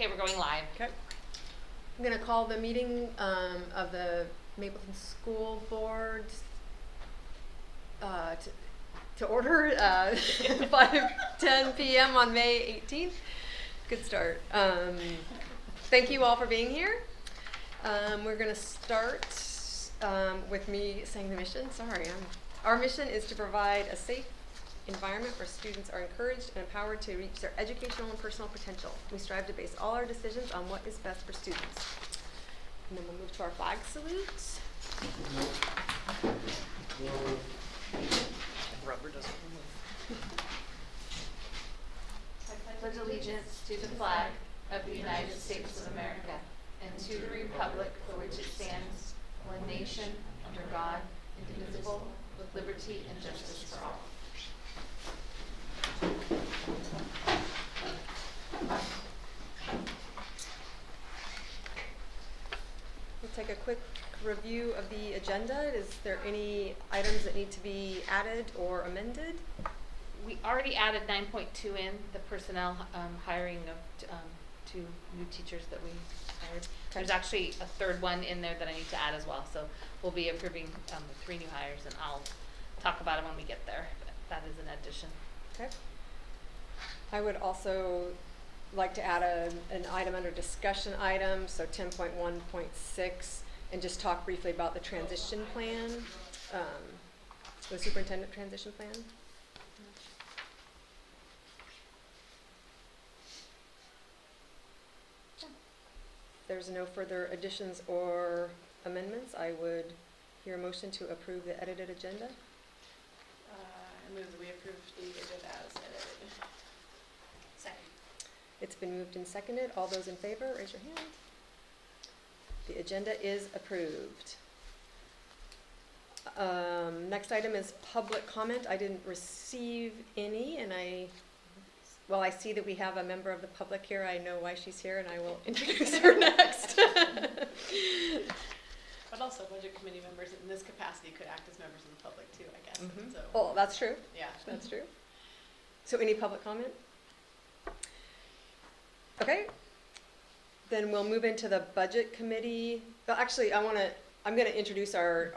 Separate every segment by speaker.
Speaker 1: Okay, we're going live.
Speaker 2: Okay. I'm going to call the meeting of the Mapleton School Board to order 5:10 p.m. on May 18th. Good start. Thank you all for being here. We're going to start with me saying the mission. Our mission is to provide a safe environment where students are encouraged and empowered to reach their educational and personal potential. We strive to base all our decisions on what is best for students. And then we'll move to our flag salute.
Speaker 3: Rubber doesn't move.
Speaker 1: I pledge allegiance to the flag of the United States of America and to the republic for which it stands, one nation, under God, indivisible, with liberty and justice for all.
Speaker 2: We'll take a quick review of the agenda. Is there any items that need to be added or amended?
Speaker 1: We already added 9.2 in, the personnel hiring of two new teachers that we hired.
Speaker 2: Okay.
Speaker 1: There's actually a third one in there that I need to add as well. So we'll be approving the 3 new hires, and I'll talk about them when we get there. That is an addition.
Speaker 2: Okay. I would also like to add an item under discussion items, so 10.1.6, and just talk briefly about the transition plan, the superintendent transition plan. If there's no further additions or amendments, I would hear a motion to approve the edited agenda.
Speaker 4: I move that we approve the agenda as edited. Second.
Speaker 2: It's been moved and seconded. All those in favor, raise your hand. The agenda is approved. Next item is public comment. I didn't receive any, and I see that we have a member of the public here. I know why she's here, and I will introduce her next.
Speaker 4: But also budget committee members in this capacity could act as members of the public too, I guess.
Speaker 2: Mm-hmm.
Speaker 4: So,
Speaker 2: Oh, that's true.
Speaker 4: yeah.
Speaker 2: That's true. So any public comment? Okay. Then we'll move into the budget committee. Well, actually, I'm going to introduce our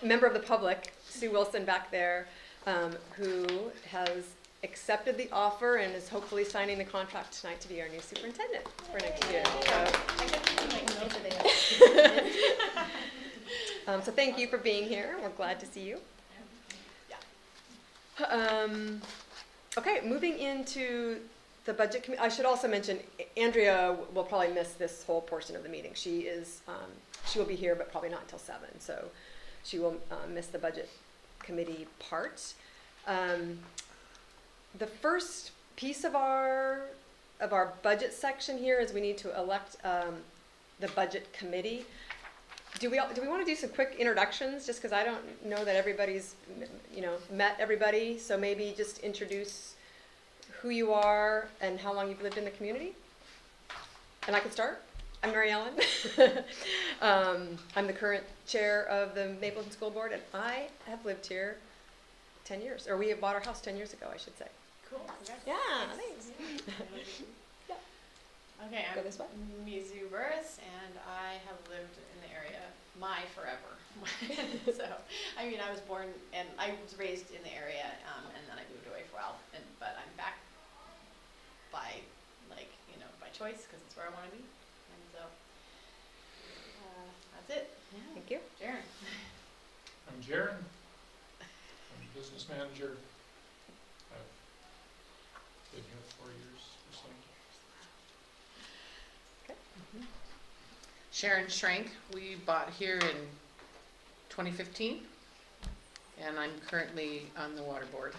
Speaker 2: member of the public, Sue Wilson, back there, who has accepted the offer and is hopefully signing the contract tonight to be our new superintendent for next year. So thank you for being here. We're glad to see you. Okay, moving into the budget committee. I should also mention Andrea will probably miss this whole portion of the meeting. She will be here, but probably not until 7. So she will miss the budget committee part. The first piece of our budget section here is we need to elect the budget committee. Do we want to do some quick introductions, just because I don't know that everybody's met everybody, so maybe just introduce who you are and how long you've lived in the community? And I can start. I'm Mary Ellen. I'm the current chair of the Mapleton School Board, and I have lived here 10 years, or we bought our house 10 years ago, I should say.
Speaker 4: Cool.
Speaker 2: Yeah, thanks. Yeah.
Speaker 4: Okay,
Speaker 2: Go
Speaker 4: I'm
Speaker 2: this way.
Speaker 4: Mizu Burris, and I have lived in the area forever. So, I mean, I was born and I was raised in the area, and then I moved away for a while. But I'm back by choice, because it's where I want to be. And so that's it. Yeah.
Speaker 2: Thank you.
Speaker 4: Jaren.
Speaker 5: I'm Jaren. I'm a business manager. I've been here 4 years or so.
Speaker 2: Okay.
Speaker 3: Sharon Schrank. We bought here in 2015, and I'm currently on the water board.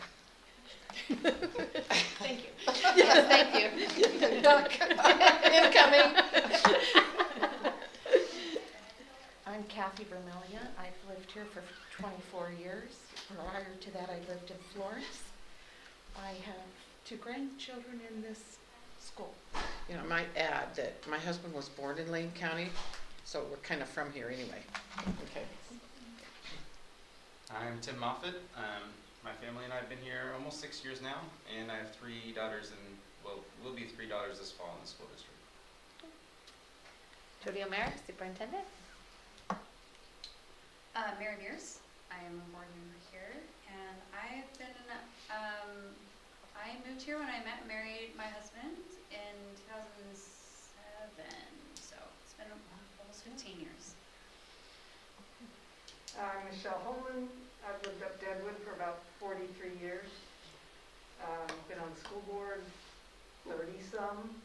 Speaker 4: Thank you.
Speaker 1: Yes, thank you.
Speaker 2: Duck.
Speaker 3: Incoming.
Speaker 6: I'm Kathy Vermelia. I've lived here for 24 years. Prior to that, I lived in Florence. I have 2 grandchildren in this school.
Speaker 3: You know, I might add that my husband was born in Lane County, so we're kind of from here anyway. Okay.
Speaker 7: I'm Tim Moffitt. My family and I have been here almost 6 years now, and I have 3 daughters, and will be 3 daughters this fall in the
Speaker 1: Jody O'Mara, Superintendent.
Speaker 8: Mary Mears. I am a board member here, and I've been, I moved here when I married my husband in 2007, so it's been almost 15 years.
Speaker 9: I'm Michelle Holman. I've lived up Deadwood for about 43 years. Been on the school board 30-some.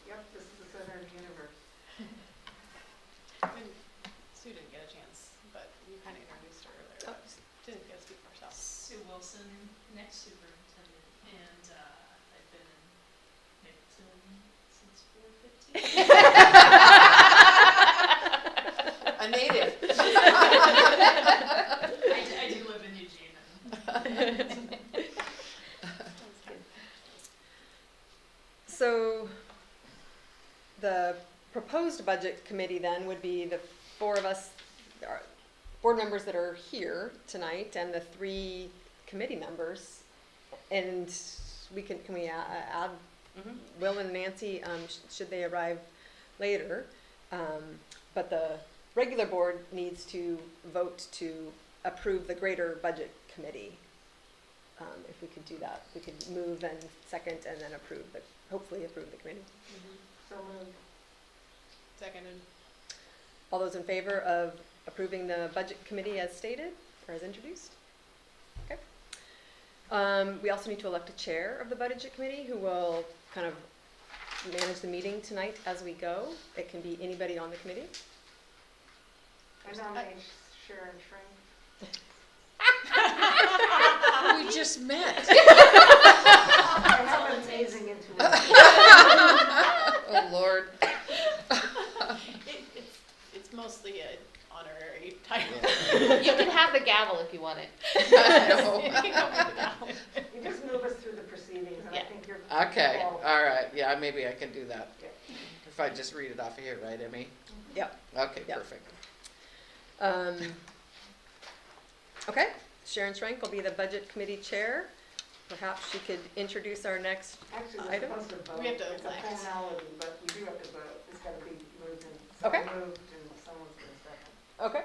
Speaker 9: Yep, this is the center of the universe.
Speaker 4: Sue didn't get a chance, but you kind of introduced her earlier.
Speaker 2: Oh.
Speaker 4: Didn't get to speak for herself.
Speaker 10: Sue Wilson, next superintendent, and I've been in Mapleton since 4:15.
Speaker 3: A native.
Speaker 10: I do live in Eugene.
Speaker 2: So the proposed budget committee then would be the four of us, our board members that are here tonight, and the 3 committee members. And we can we add Will and Nancy should they arrive later. But the regular board needs to vote to approve the greater budget committee. If we could do that, we could move and second and then hopefully approve the committee.
Speaker 9: So moved.
Speaker 4: Seconded.
Speaker 2: All those in favor of approving the budget committee as stated or as introduced? Okay. We also need to elect a chair of the budget committee who will kind of manage the meeting tonight as we go. It can be anybody on the committee.
Speaker 9: I nominate Sharon Shrink.
Speaker 3: We just met.
Speaker 9: I have an amazing intuition.
Speaker 3: Oh, Lord.
Speaker 4: It's mostly an honorary title.
Speaker 1: You can have the gavel if you want it.
Speaker 3: I know.
Speaker 4: You can go with the gavel.
Speaker 9: You just move us through the proceedings, and I think you're
Speaker 3: Okay,
Speaker 9: qualified.
Speaker 3: all right, yeah, maybe I can do that.
Speaker 9: Yeah.
Speaker 3: If I just read it off of here, right, Emmy?
Speaker 2: Yep.
Speaker 3: Okay,
Speaker 2: Yep.
Speaker 3: perfect.
Speaker 2: Okay, Sharon Schrank will be the budget committee chair. Perhaps she could introduce our next
Speaker 9: Actually, we're
Speaker 2: item.
Speaker 9: supposed to vote.
Speaker 4: We have to
Speaker 9: It's a
Speaker 4: elect.
Speaker 9: formality, but we do have to vote. It's got to be moved and
Speaker 2: Okay.
Speaker 9: moved, and someone's going to second.
Speaker 2: Okay.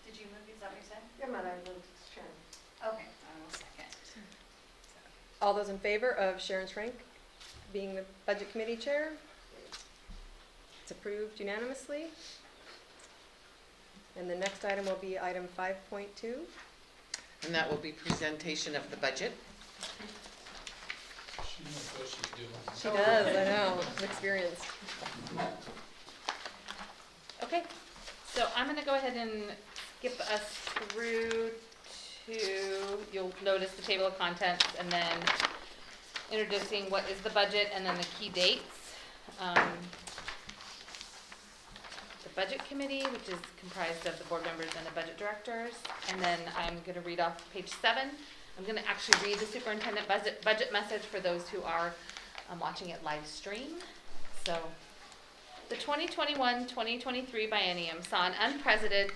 Speaker 8: Did you move? Is that what you said?
Speaker 9: Yeah, man, I moved to Sharon.
Speaker 8: Okay, I will second.
Speaker 2: All those in favor of Sharon Schrank being the budget committee chair? It's approved unanimously. And the next item will be item 5.2.
Speaker 3: And that will be presentation of the budget.
Speaker 5: She knows what she's doing.
Speaker 2: She does, I know, she's experienced.
Speaker 1: Okay, so I'm gonna go ahead and skip us through to, you'll notice the table of contents and then introducing what is the budget and then the key dates. The budget committee, which is comprised of the board members and the budget directors. And then I'm gonna read off page 7. I'm gonna actually read the superintendent budget message for those who are watching it live stream. So, the 2021-2023 biennium saw an unprecedented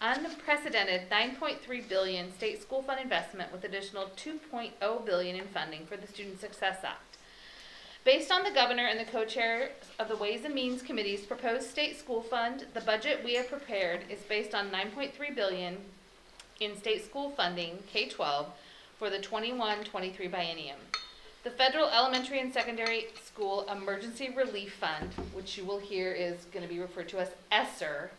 Speaker 1: $9.3 billion state school fund investment with additional $2.0 billion in funding for the Student Success Act. Based on the governor and the co-chair of the Ways and Means Committee's proposed state school fund, the budget we have prepared is based on $9.3 billion in state school funding, K-12, for the 21-23 biennium. The Federal Elementary and Secondary School Emergency Relief Fund, which you will hear is going to be referred to as ESSER,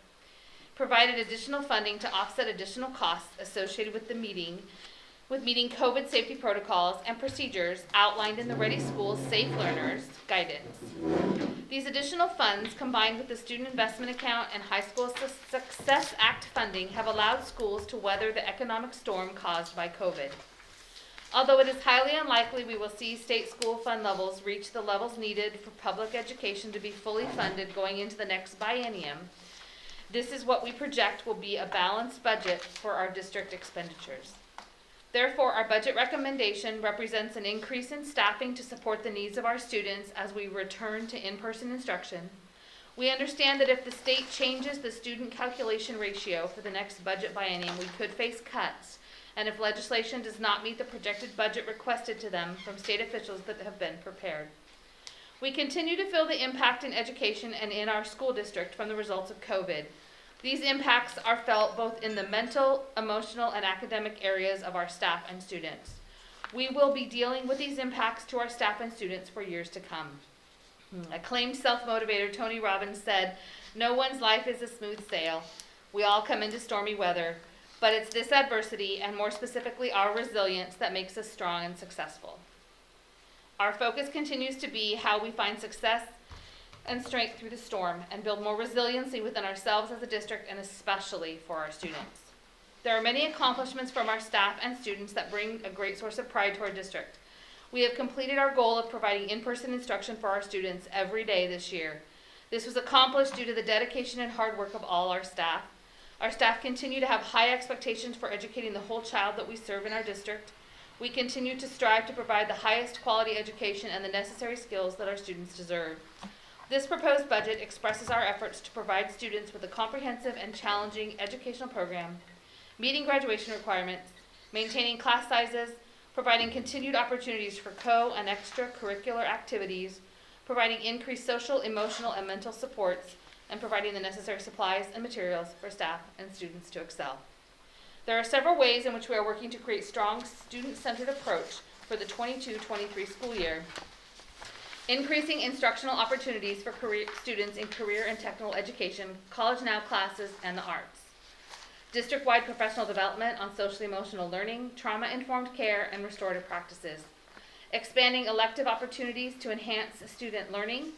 Speaker 1: provided additional funding to offset additional costs associated with meeting COVID safety protocols and procedures outlined in the Ready Schools Safe Learners guidance. These additional funds, combined with the Student Investment Account and High School Success Act funding, have allowed schools to weather the economic storm caused by COVID. Although it is highly unlikely we will see state school fund levels reach the levels needed for public education to be fully funded going into the next biennium, this is what we project will be a balanced budget for our district expenditures. Therefore, our budget recommendation represents an increase in staffing to support the needs of our students as we return to in-person instruction. We understand that if the state changes the student calculation ratio for the next budget biennium, we could face cuts, and if legislation does not meet the projected budget requested to them from state officials that have been prepared. We continue to feel the impact in education and in our school district from the results of COVID. These impacts are felt both in the mental, emotional, and academic areas of our staff and students. We will be dealing with these impacts to our staff and students for years to come. Acclaimed self-motivator Tony Robbins said, "No one's life is a smooth sail. We all come into stormy weather, but it's this adversity, and more specifically our resilience, that makes us strong and successful." Our focus continues to be how we find success and strength through the storm and build more resiliency within ourselves as a district and especially for our students. There are many accomplishments from our staff and students that bring a great source of pride to our district. We have completed our goal of providing in-person instruction for our students every day this year. This was accomplished due to the dedication and hard work of all our staff. Our staff continue to have high expectations for educating the whole child that we serve in our district. We continue to strive to provide the highest quality education and the necessary skills that our students deserve. This proposed budget expresses our efforts to provide students with a comprehensive and challenging educational program, meeting graduation requirements, maintaining class sizes, providing continued opportunities for co- and extracurricular activities, providing increased social, emotional, and mental supports, and providing the necessary supplies and materials for staff and students to excel. There are several ways in which we are working to create strong student-centered approach for the 22-23 school year. Increasing instructional opportunities for students in career and technical education, College Now classes, and the arts. District-wide professional development on social emotional learning, trauma-informed care, and restorative practices. Expanding elective opportunities to enhance student learning.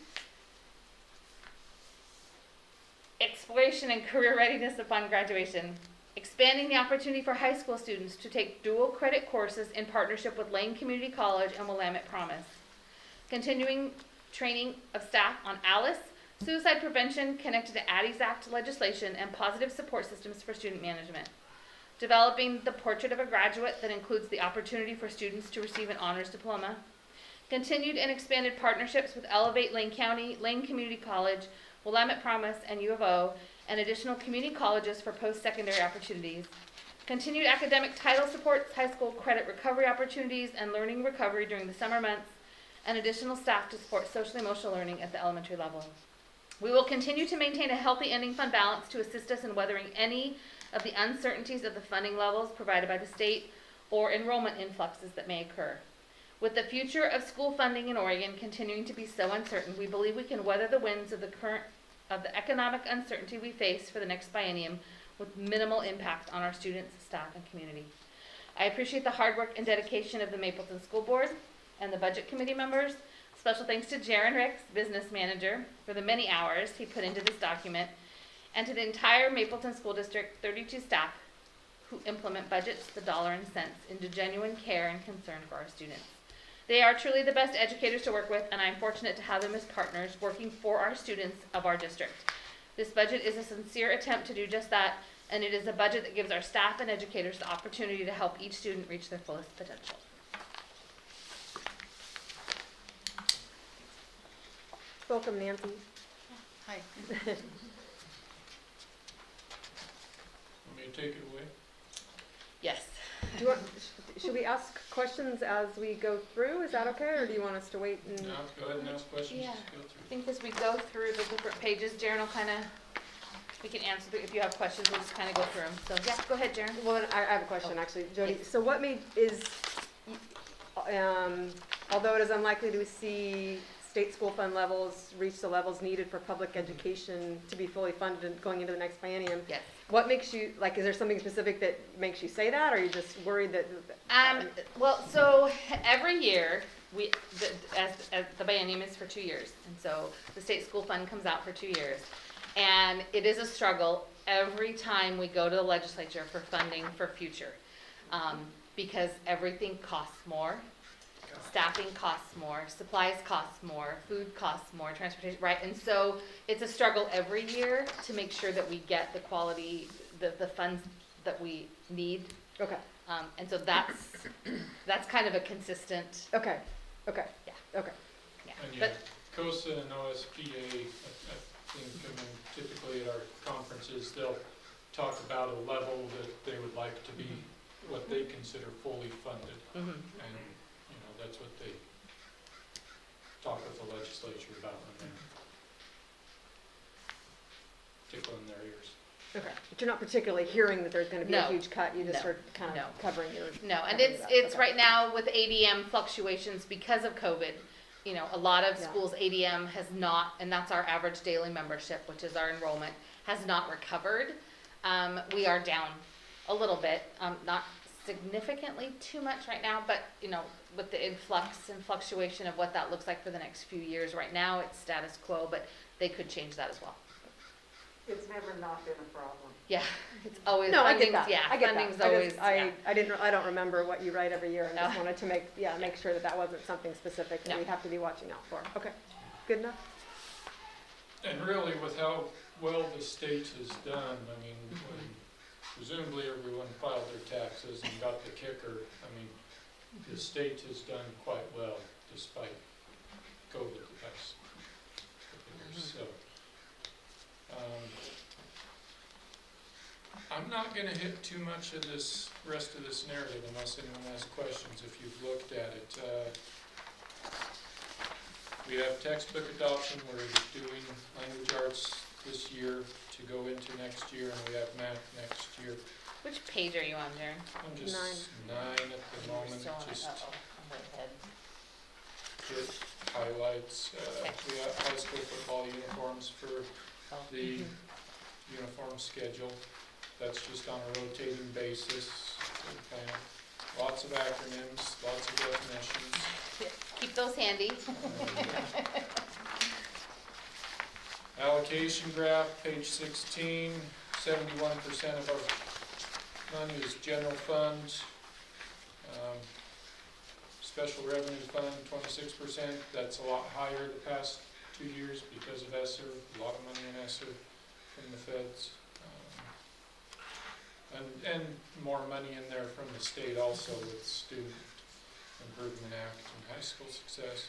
Speaker 1: Exploration and career readiness upon graduation. Expanding the opportunity for high school students to take dual credit courses in partnership with Lane Community College and Willamette Promise. Continuing training of staff on ALICE, suicide prevention connected to Addie's Act legislation, and positive support systems for student management. Developing the portrait of a graduate that includes the opportunity for students to receive an honors diploma. Continued and expanded partnerships with Elevate Lane County, Lane Community College, Willamette Promise, and U of O, and additional community colleges for post-secondary opportunities. Continued academic title supports, high school credit recovery opportunities, and learning recovery during the summer months, and additional staff to support social emotional learning at the elementary level. We will continue to maintain a healthy ending fund balance to assist us in weathering any of the uncertainties of the funding levels provided by the state or enrollment influxes that may occur. With the future of school funding in Oregon continuing to be so uncertain, we believe we can weather the winds of the economic uncertainty we face for the next biennium with minimal impact on our students, staff, and community. I appreciate the hard work and dedication of the Mapleton School Board and the Budget Committee members. Special thanks to Jaron Ricks, business manager, for the many hours he put into this document, and to the entire Mapleton School District 32 staff who implement budgets, the dollar and cents, into genuine care and concern for our students. They are truly the best educators to work with, and I'm fortunate to have them as partners working for our students of our district. This budget is a sincere attempt to do just that, and it is a budget that gives our staff and educators the opportunity to help each student reach their fullest potential.
Speaker 2: Welcome, Nancy.
Speaker 3: Hi.
Speaker 5: Want me to take it away?
Speaker 1: Yes.
Speaker 2: Do you want, should we ask questions as we go through? Is that okay, or do you want us to wait and?
Speaker 5: No, go ahead and ask questions,
Speaker 1: Yeah.
Speaker 5: just go
Speaker 1: I
Speaker 5: through.
Speaker 1: think as we go through the different pages, Jaron will kind of, we can answer, if you have questions, we'll just kind of go through them. So, yeah, go ahead, Jaron.
Speaker 2: Well, I have a question actually, Jody. So what although it is unlikely to see state school fund levels reach the levels needed for public education to be fully funded and going into the next biennium,
Speaker 1: Yes.
Speaker 2: what makes you, like, is there something specific that makes you say that, or are you just worried that?
Speaker 1: Well, so every year, as the biennium is for 2 years, and so the state school fund comes out for 2 years. And it is a struggle every time we go to the legislature for funding for future, because everything costs more. Staffing costs more, supplies cost more, food costs more, transportation, right? And so it's a struggle every year to make sure that we get the quality, the funds that we need.
Speaker 2: Okay,
Speaker 1: And so that's kind of a consistent,
Speaker 2: okay,
Speaker 1: yeah,
Speaker 2: okay.
Speaker 1: yeah.
Speaker 5: And
Speaker 1: But
Speaker 5: yeah, COSA and OSPA, I think, I mean, typically at our conferences, they'll talk about a level that they would like to be, what they consider fully funded.
Speaker 1: mhm.
Speaker 5: And, that's what they talk with the legislature about when they're tickling their ears.
Speaker 2: Okay, but you're not particularly hearing that there's gonna be a
Speaker 3: No.
Speaker 2: huge cut, you just
Speaker 3: No.
Speaker 2: are kind
Speaker 3: No.
Speaker 2: of covering your.
Speaker 3: No, and
Speaker 2: covering
Speaker 3: it's,
Speaker 2: that.
Speaker 3: it's
Speaker 2: Okay.
Speaker 3: right now with ADM fluctuations because of COVID. You know, a lot of
Speaker 2: Yeah.
Speaker 3: schools, ADM has not, and that's our average daily membership, which is our enrollment, has not recovered. We are down a little bit, not significantly too much right now, but, you know, with the influx and fluctuation of what that looks like for the next few years, right now it's status quo, but they could change that as well.
Speaker 9: It's never not been a problem.
Speaker 3: Yeah, it's always,
Speaker 2: No, I get
Speaker 3: funding's,
Speaker 2: that,
Speaker 3: yeah,
Speaker 2: I get
Speaker 3: funding's
Speaker 2: that.
Speaker 3: always, yeah.
Speaker 2: I don't remember what you write every year, and just
Speaker 3: No.
Speaker 2: wanted to make sure that that wasn't something specific that
Speaker 3: No.
Speaker 2: we have to be watching out for. Okay, good enough?
Speaker 5: And really, with how well the state has done, I mean, when presumably everyone filed their taxes and got the kicker, I mean, the state has done quite well despite COVID the past couple years, so. I'm not gonna hit too much of this, rest of this narrative unless anyone has questions, if you've looked at it. We have textbook adoption, we're doing language arts this year to go into next year, and we have math next year.
Speaker 3: Which page are you on, Darren?
Speaker 5: I'm just 9 at the moment,
Speaker 3: Still on it.
Speaker 5: just
Speaker 3: Uh-oh, I'm way ahead.
Speaker 5: hit highlights. We have high school football uniforms for
Speaker 3: Oh.
Speaker 5: the uniform schedule. That's just on a rotating basis. Kind of lots of acronyms, lots of definitions.
Speaker 3: Keep those handy.
Speaker 5: Allocation graph, page 16, 71% of our money is general fund. Special revenue fund, 26%. That's a lot higher the past 2 years because of ESSER, a lot of money in ESSER from the feds. And more money in there from the state also with Student Improvement Act and high school success.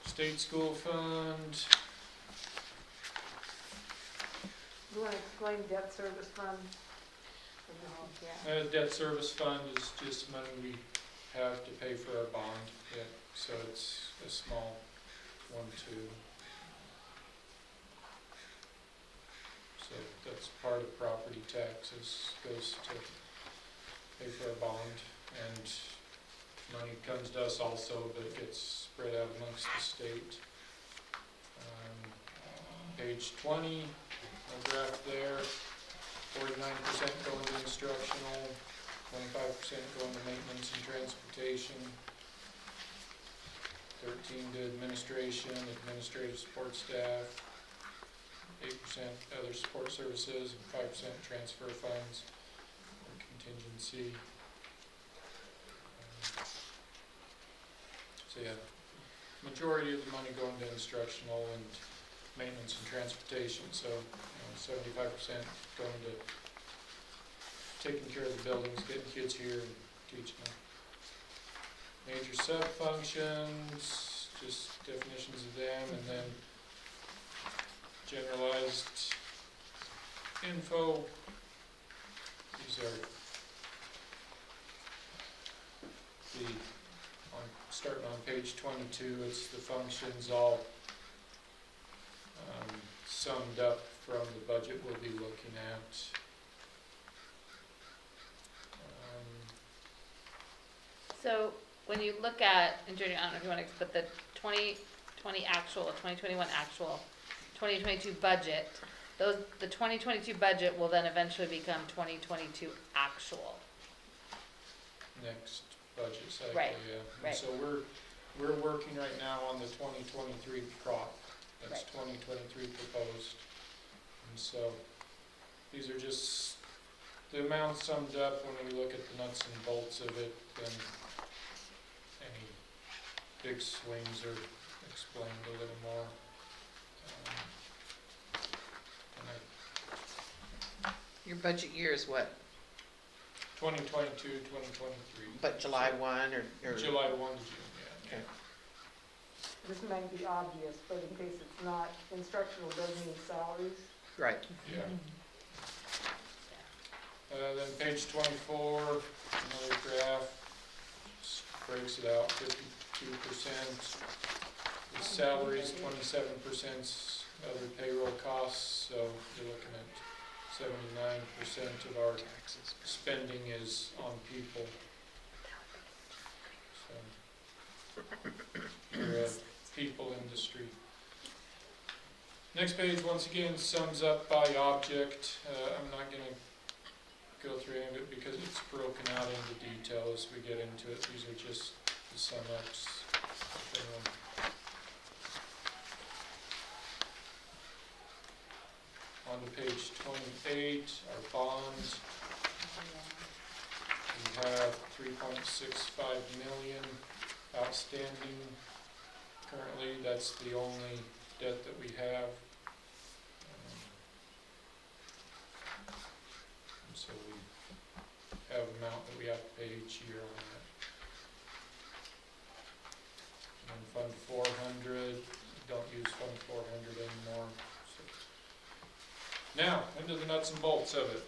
Speaker 5: State school fund,
Speaker 9: You want to explain debt service fund?
Speaker 5: debt service fund is just money we have to pay for our bond, yeah, so it's a small one too. So that's part of property taxes, goes to pay for our bond, and money comes to us also, but it gets spread out amongst the state. Page 20, a graph there, 49% going to instructional, 25% going to maintenance and transportation, 13 to administration, administrative support staff, 8% other support services, and 5% transfer funds or contingency. So yeah, majority of the money going to instructional and maintenance and transportation, so 75% going to taking care of the buildings, getting kids here and teaching them. Major sub-functions, just definitions of them, and then generalized info. These are starting on page 22, it's the functions all summed up from the budget we'll be looking at.
Speaker 3: So when you look at, and Judy, I don't know if you want to, but the 2020 actual, 2021 actual, 2022 budget, the 2022 budget will then eventually become 2022 actual.
Speaker 5: Next budget cycle,
Speaker 3: Right,
Speaker 5: yeah.
Speaker 3: right.
Speaker 5: And so we're working right now on the 2023 prop. That's
Speaker 3: Right.
Speaker 5: 2023 proposed. And so these are just the amounts summed up when we look at the nuts and bolts of it, then any big swings are explained a little more. And
Speaker 3: Your budget year is what?
Speaker 5: 2022, 2023.
Speaker 3: But July 1 or?
Speaker 5: July 1 to June, yeah.
Speaker 3: Okay.
Speaker 9: This might be obvious, but in case it's not, instructional doesn't mean salaries.
Speaker 3: Right.
Speaker 5: Yeah. Then page 24, another graph breaks it out 52%. The salaries, 27%, other payroll costs, so you're looking at 79% of our spending is on people. So, we're a people industry. Next page, once again, sums up by object. I'm not going to go through any of it because it's broken out into detail as we get into it. These are just the sum ups. On to page 28, our bonds. We have 3.65 million outstanding currently. That's the only debt that we have. And so we have an amount that we have to pay each year on that. And Fund 400, don't use Fund 400 anymore. So. Now, into the nuts and bolts of it.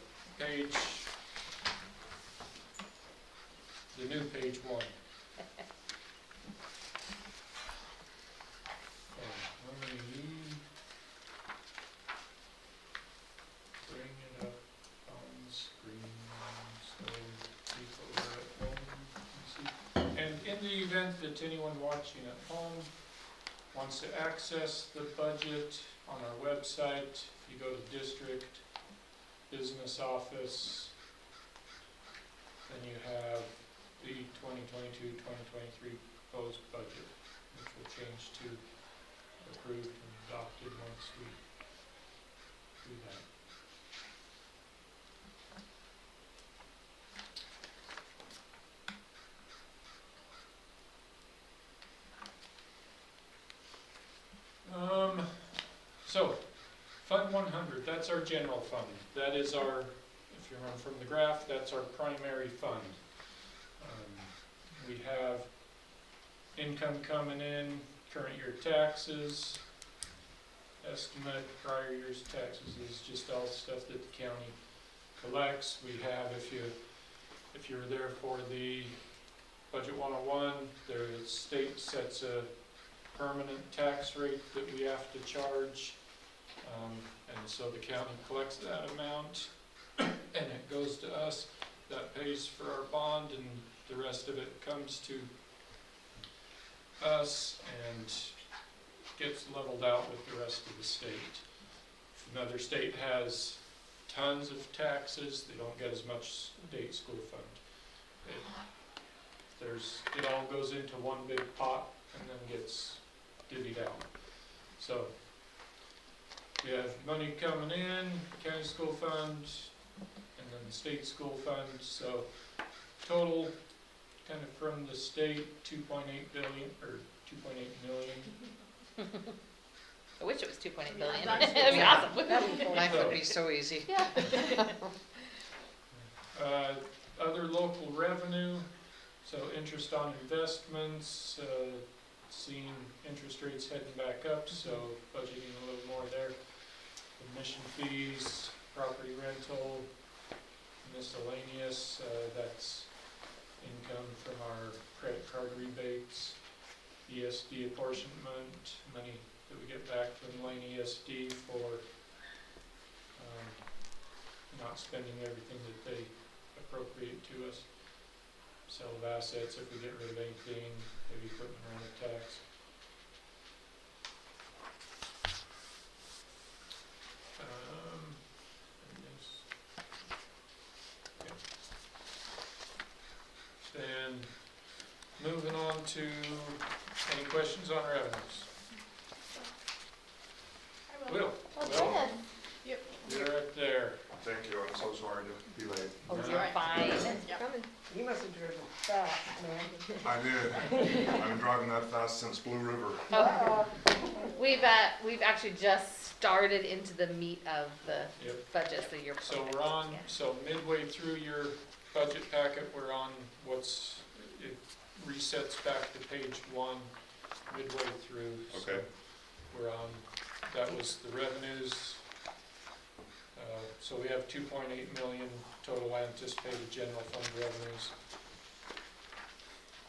Speaker 5: The new page 1. Let me bring it up on screen so people are at home can see. And in the event that anyone watching at home wants to access the budget on our website, you go to District, Business Office, then you have the 2022-2023 proposed budget, which will change to approved and adopted once we do that. So, Fund 100, that's our general fund. That is our, if you run from the graph, that's our primary fund. We have income coming in, current year taxes, estimate, prior year's taxes is just all stuff that the county collects. We have, if you were there for the Budget 101, the state sets a permanent tax rate that we have to charge. And so the county collects that amount and it goes to us. That pays for our bond and the rest of it comes to us and gets leveled out with the rest of the state. If another state has tons of taxes, they don't get as much state school fund. It all goes into one big pot and then gets divvied out. So we have money coming in, county school fund, and then the state school fund. So total, kind of from the state, 2.8 billion or 2.8 million.
Speaker 3: I wish it was 2.8 billion.
Speaker 4: Yeah,
Speaker 3: That'd be awesome.
Speaker 11: Life would be so easy.
Speaker 3: Yeah.
Speaker 5: Other local revenue, so interest on investments, seeing interest rates heading back up, so budgeting a little more there. Admission fees, property rental, miscellaneous, that's income from our credit card rebates, ESD apportionment, money that we get back from Lane ESD for not spending everything that they appropriate to us. Sale of assets if we get rid of anything, heavy equipment rental tax. Then moving on to any questions on revenues? Will?
Speaker 1: Well,
Speaker 4: Yep.
Speaker 5: You're right there.
Speaker 12: Thank you, I'm so sorry to be late.
Speaker 3: Oh,
Speaker 5: No.
Speaker 3: you're fine.
Speaker 4: Yep.
Speaker 2: Coming.
Speaker 6: You must have driven fast, man.
Speaker 12: I did. I've been driving that fast since Blue River.
Speaker 3: Oh, we've actually just started into the meat of the
Speaker 5: Yep.
Speaker 3: budget, so you're.
Speaker 5: So we're on, so midway through your budget packet, we're on it resets back to page 1 midway through. So
Speaker 12: Okay.
Speaker 5: we're on, that was the revenues. So we have 2.8 million total anticipated general fund revenues.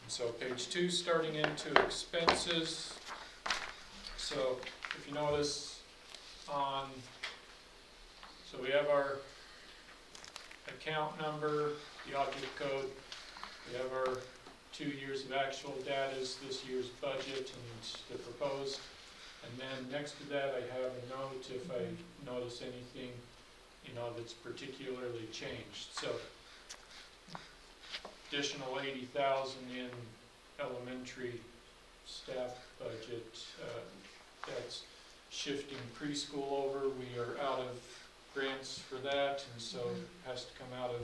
Speaker 5: And so page 2, starting into expenses. So if you notice so we have our account number, the object code, we have our 2 years of actual data, this year's budget and the proposed. And then next to that, I have a note if I notice anything, that's particularly changed. So additional 80,000 in elementary staff budget. That's shifting preschool over. We are out of grants for that, and so it has to come out of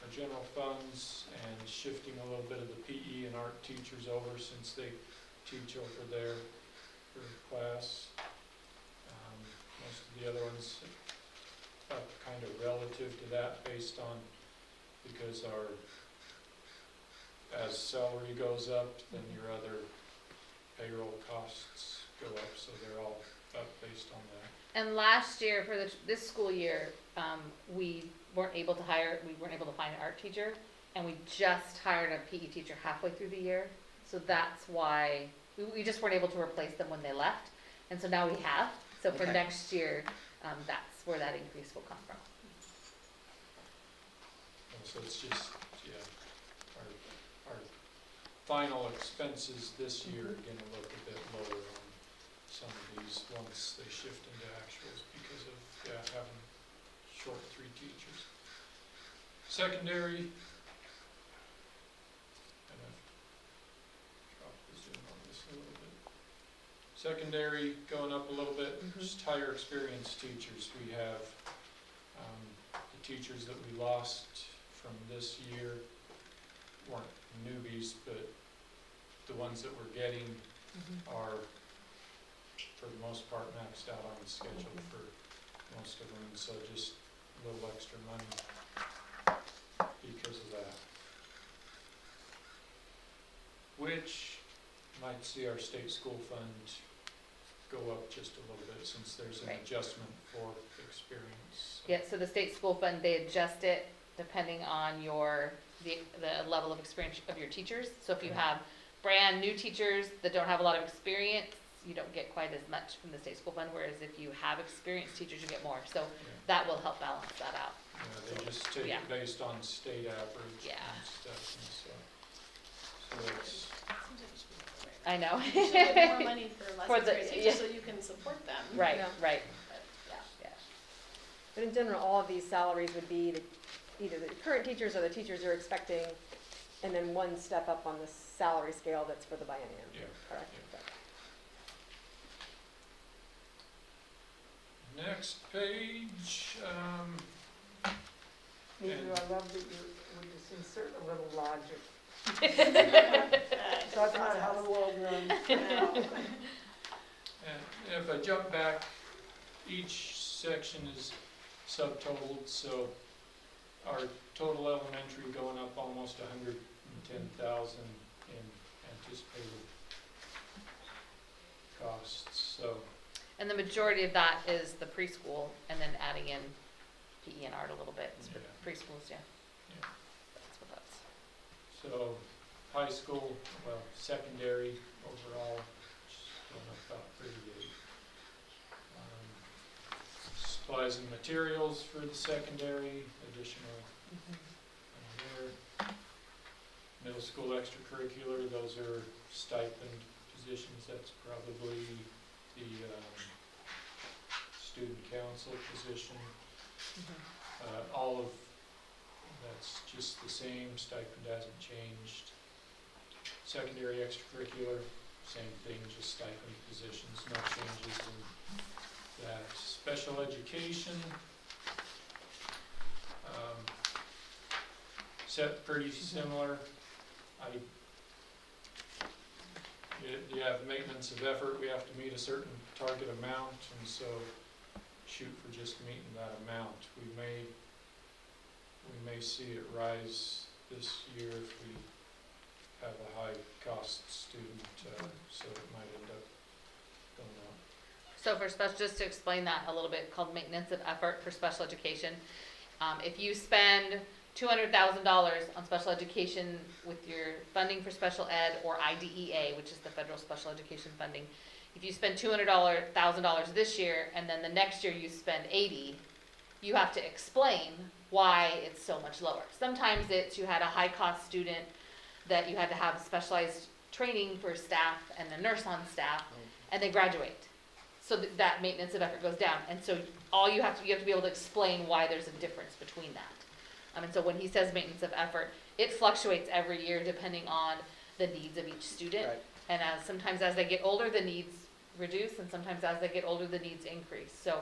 Speaker 5: our general funds, and shifting a little bit of the PE and art teachers over since they teach over there for class. Most of the other ones up kind of relative to that based on, because as salary goes up, then your other payroll costs go up, so they're all up based on that.
Speaker 3: And last year, for this school year, we weren't able to find an art teacher, and we just hired a PE teacher halfway through the year. So that's why, we just weren't able to replace them when they left, and so now we have. So for
Speaker 2: Okay.
Speaker 3: next year, that's where that increase will come from.
Speaker 5: So it's just, our final expenses this year are gonna look a bit lower on some of these once they shift into actuals because of, having short 3 teachers. Secondary, and I've dropped the zoom on this a little bit. Secondary going up a little bit, just higher experienced teachers. We have the teachers that we lost from this year weren't newbies, but the ones that we're getting are, for the most part, maxed out on the schedule for most of them, so just a little extra money because of that. Which might see our state school fund go up just a little bit since there's an
Speaker 3: Right.
Speaker 5: adjustment for experience.
Speaker 3: Yeah, so the state school fund, they adjust it depending on the level of experience of your teachers. So if you have brand new teachers that don't have a lot of experience, you don't get quite as much from the state school fund, whereas if you have experienced teachers, you get more. So that will help balance that out.
Speaker 5: Yeah, they just take
Speaker 3: Yeah.
Speaker 5: it based on state average
Speaker 3: Yeah.
Speaker 5: and stuff, and so it's,
Speaker 3: I know.
Speaker 4: You should get more money for less
Speaker 3: For the-
Speaker 4: experienced
Speaker 3: yeah.
Speaker 4: teachers so you can support them.
Speaker 3: Right,
Speaker 2: Yeah.
Speaker 3: right.
Speaker 4: But, yeah.
Speaker 3: Yeah.
Speaker 2: But in general, all of these salaries would be either the current teachers or the teachers you're expecting, and then one step up on the salary scale that's for the biennium.
Speaker 5: yeah.
Speaker 2: Correct?
Speaker 5: Next page,
Speaker 9: Maybe
Speaker 5: And-
Speaker 9: I love that we just insert a little logic.
Speaker 4: That's
Speaker 9: That's not how the world runs.
Speaker 5: and if I jump back, each section is subtotaled, so our total elementary going up almost 110,000 in anticipated costs, so.
Speaker 3: And the majority of that is the preschool, and then adding in PE and art a little bit.
Speaker 5: Yeah.
Speaker 3: Preschools, yeah.
Speaker 5: Yeah.
Speaker 3: That's what that's.
Speaker 5: So, high school, secondary overall, just going up about 38. Supplies and materials for the secondary, additional there. Middle school extracurricular, those are stipend positions, that's probably the student council position. All of that's just the same, stipend hasn't changed. Secondary extracurricular, same thing, just stipend positions, no changes in that. Special education, set pretty similar. You have maintenance of effort, we have to meet a certain target amount, and so shoot for just meeting that amount. We may see it rise this year if we have a high cost student, so it might end up going up.
Speaker 3: So for special, just to explain that a little bit, called maintenance of effort for special education. If you spend $200,000 on special education with your funding for special ed or IDEA, which is the federal special education funding. If you spend $200,000 this year and then the next year you spend 80, you have to explain why it's so much lower. Sometimes it's you had a high cost student that you had to have specialized training for staff and a nurse on staff, and they graduate. So that maintenance of effort goes down, and so you have to be able to explain why there's a difference between that. And so when he says maintenance of effort, it fluctuates every year depending on the needs of each student.
Speaker 11: Right.
Speaker 3: And sometimes as they get older, the needs reduce, and sometimes as they get older, the needs increase. So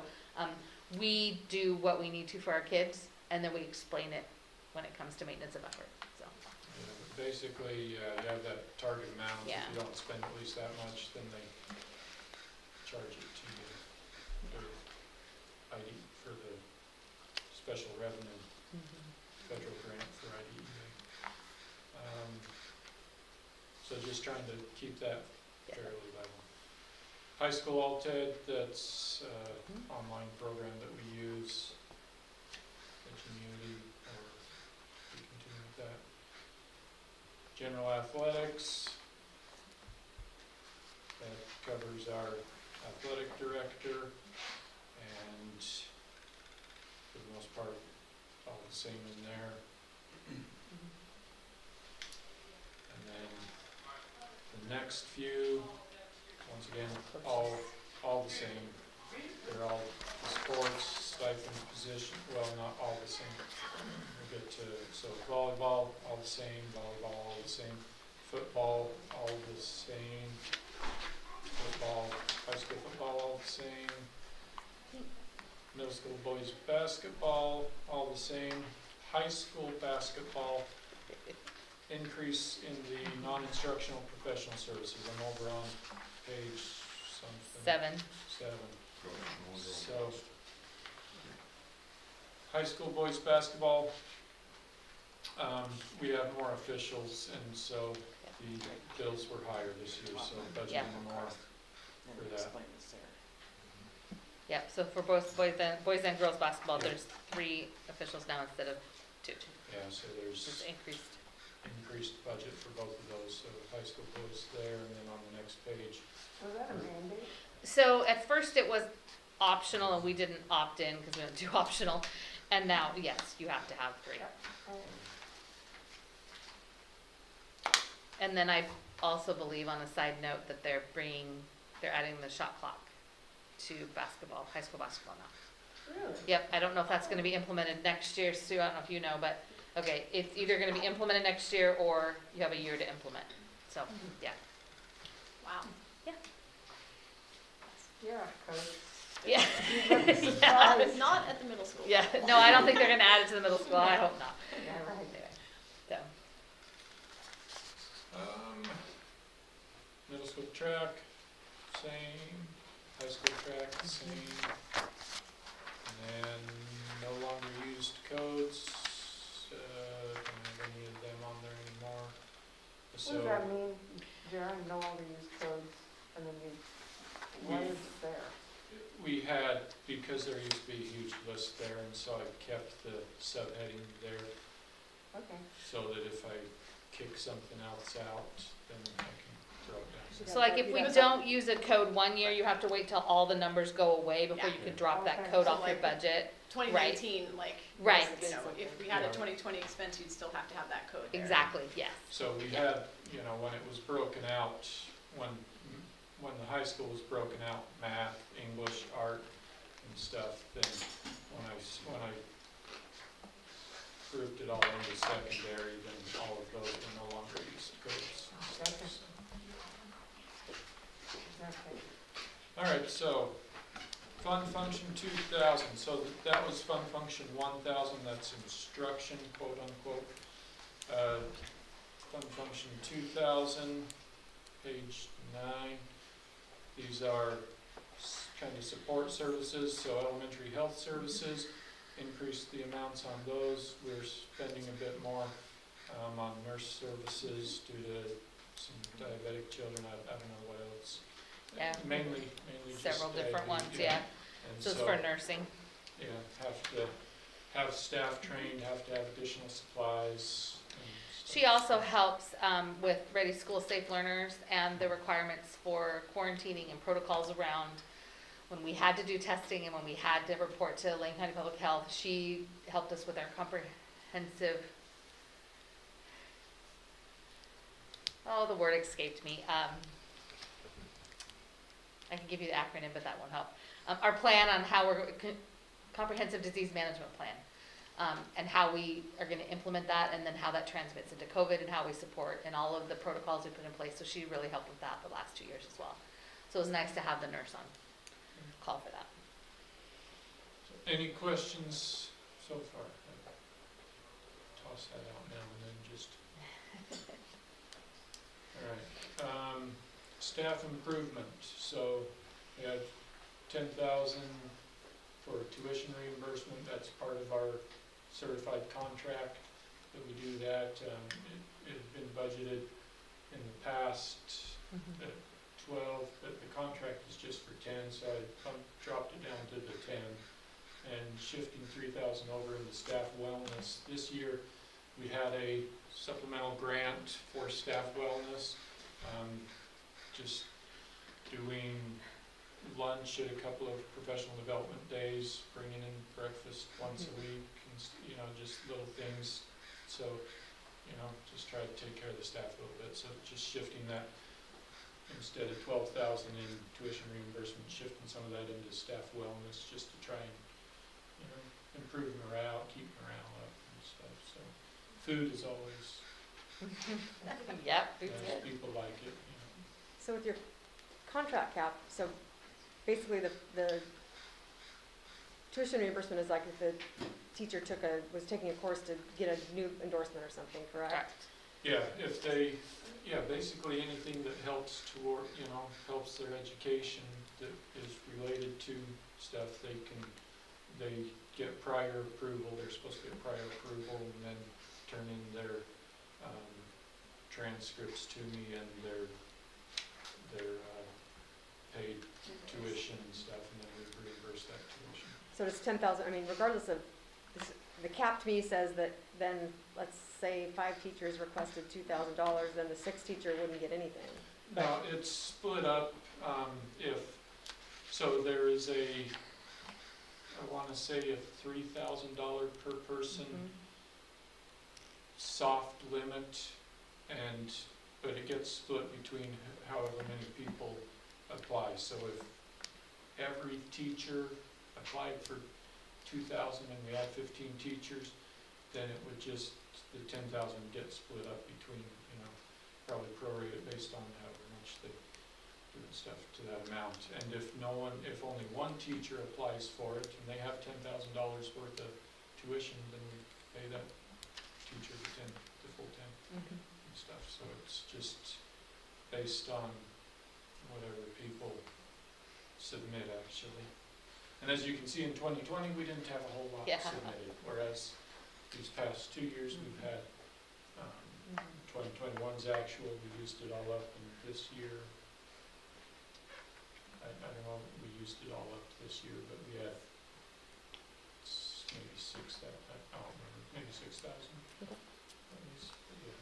Speaker 3: we do what we need to for our kids, and then we explain it when it comes to maintenance of effort. So
Speaker 5: Yeah, but basically, you have that target amount.
Speaker 3: Yeah.
Speaker 5: If you don't spend at least that much, then they charge it to you for the special revenue federal grant for IDEA. So just trying to keep that
Speaker 3: Yeah.
Speaker 5: fairly level. High school alt-ed, that's online program that we use. The community, or we continue with that. General athletics, that covers our athletic director, and for the most part, all the same in there. And then the next few, once again, all the same. They're all the sports, stipend, position, well, not all the same. We get to, so volleyball, all the same, volleyball, all the same, football, all the same, football, high school football, all the same, middle school boys basketball, all the same, high school basketball, increase in the non-instructional professional services. I'm over on page something.
Speaker 3: 7.
Speaker 5: 7. So, high school boys basketball, we have more officials, and so the bills were higher this year, so
Speaker 3: Yeah.
Speaker 5: budgeting more for that.
Speaker 3: Yep. So for both boys and girls basketball, there's 3 officials now instead of 2.
Speaker 5: Yeah, so
Speaker 3: Just
Speaker 5: there's increased budget for both of those, so high school boys there, and then on the next page,
Speaker 9: Was that a mandate?
Speaker 3: So at first it was optional, and we didn't opt in because we didn't do optional. And now, yes, you have to have 3. And then I also believe, on a side note, that they're adding the shot clock to basketball, high school basketball now.
Speaker 9: Really?
Speaker 3: Yep, I don't know if that's gonna be implemented next year, Sue, I don't know if you know, but, okay, it's either gonna be implemented next year or you have a year to implement. So, yeah.
Speaker 4: Wow.
Speaker 9: Yeah, because.
Speaker 3: Yeah.
Speaker 4: But not at the middle school.
Speaker 3: Yeah, no, I don't think they're gonna add it to the middle school, I hope not.
Speaker 9: Yeah, right.
Speaker 3: Anyway, so,
Speaker 5: middle school track, same, high school track, same. And then no longer used codes, don't have any of them on there anymore.
Speaker 9: What
Speaker 5: So,
Speaker 9: does that mean, Jaron, no longer use codes, and then why is it there?
Speaker 5: we had, because there used to be a huge list there, and so I kept the subheading there,
Speaker 9: Okay.
Speaker 5: so that if I kick something else out, then I can throw it down.
Speaker 3: so like if we don't use a code 1 year, you have to wait till all the numbers go away before you can drop that
Speaker 9: Okay.
Speaker 3: code
Speaker 4: So
Speaker 3: off your
Speaker 4: like-
Speaker 3: budget.
Speaker 4: 2019, like,
Speaker 3: Right.
Speaker 4: you know, if we had a
Speaker 5: Right.
Speaker 4: 2020 expense, you'd still have to have that code there.
Speaker 3: Exactly, yes.
Speaker 5: So we had, when it was broken out, when the high school was broken out, math, English, art, and stuff, then when I grouped it all into secondary, then all of those were no longer used codes.
Speaker 9: Okay.
Speaker 5: So-
Speaker 9: Okay.
Speaker 5: All right, so fund function 2,000, so that was fund function 1,000, that's instruction, quote unquote. Fund function 2,000, page 9. These are kind of support services, so elementary health services, increased the amounts on those. We're spending a bit more on nurse services due to some diabetic children, I don't know what else.
Speaker 3: Yeah.
Speaker 5: Mainly just
Speaker 3: Several different
Speaker 5: diabetes,
Speaker 3: ones, yeah.
Speaker 5: And
Speaker 3: So it's for nursing.
Speaker 5: Yeah, have staff trained, have to have additional supplies. And stuff.
Speaker 3: She also helps with Ready School Safe Learners and the requirements for quarantining and protocols around when we had to do testing and when we had to report to Lane County Public Health. She helped us with our comprehensive, oh, the word escaped me. I can give you the acronym, but that won't help. Our plan on how we're, comprehensive disease management plan. And how we are gonna implement that, and then how that transmits into COVID, and how we support, and all of the protocols we put in place. So she really helped with that the last 2 years as well. So it was nice to have the nurse on call for that.
Speaker 5: Any questions so far? Toss that out now and then just. All right, staff improvement. So we have 10,000 for tuition reimbursement. That's part of our certified contract that we do that. It had been budgeted in the past at 12, but the contract is just for 10, so I dropped it down to the 10 and shifting 3,000 over into staff wellness. This year we had a supplemental grant for staff wellness, just doing lunch at a couple of professional development days, bringing in breakfast once a week, and, just little things. So, just try to take care of the staff a little bit. So just shifting that, instead of 12,000 in tuition reimbursement, shifting some of that into staff wellness, just to try and, improve morale, keep morale up and stuff. So food is always,
Speaker 3: Yep, food's good.
Speaker 5: people like it.
Speaker 2: So with your contract cap, so basically the tuition reimbursement is like if the teacher was taking a course to get a new endorsement or something, correct?
Speaker 3: Correct.
Speaker 5: Yeah, if they, basically anything that helps toward, helps their education that is related to stuff, they get prior approval. They're supposed to get prior approval and then turn in their transcripts to me and their paid tuition and stuff, and then we reimburse that tuition.
Speaker 2: So it's 10,000, regardless of, the cap to me says that then, let's say 5 teachers requested $2,000, then the 6th teacher wouldn't get anything.
Speaker 5: Now, it's split up, so there is I want to say a $3,000 per person soft limit, but it gets split between however many people apply. So if every teacher applied for 2,000 and we had 15 teachers, then it would just, the 10,000 get split up between, probably prorated based on however much they do and stuff to that amount. And if only one teacher applies for it and they have $10,000 worth of tuition, then we pay that teacher the full 10 and stuff. So it's just based on whatever people submit, actually. And as you can see, in 2020, we didn't have a whole lot submitted, whereas these past 2 years we've had 2021's actual, we used it all up, and this year, I don't know, we used it all up this year, but we had maybe 6,000, I don't remember, maybe 6,000 at least, but yeah.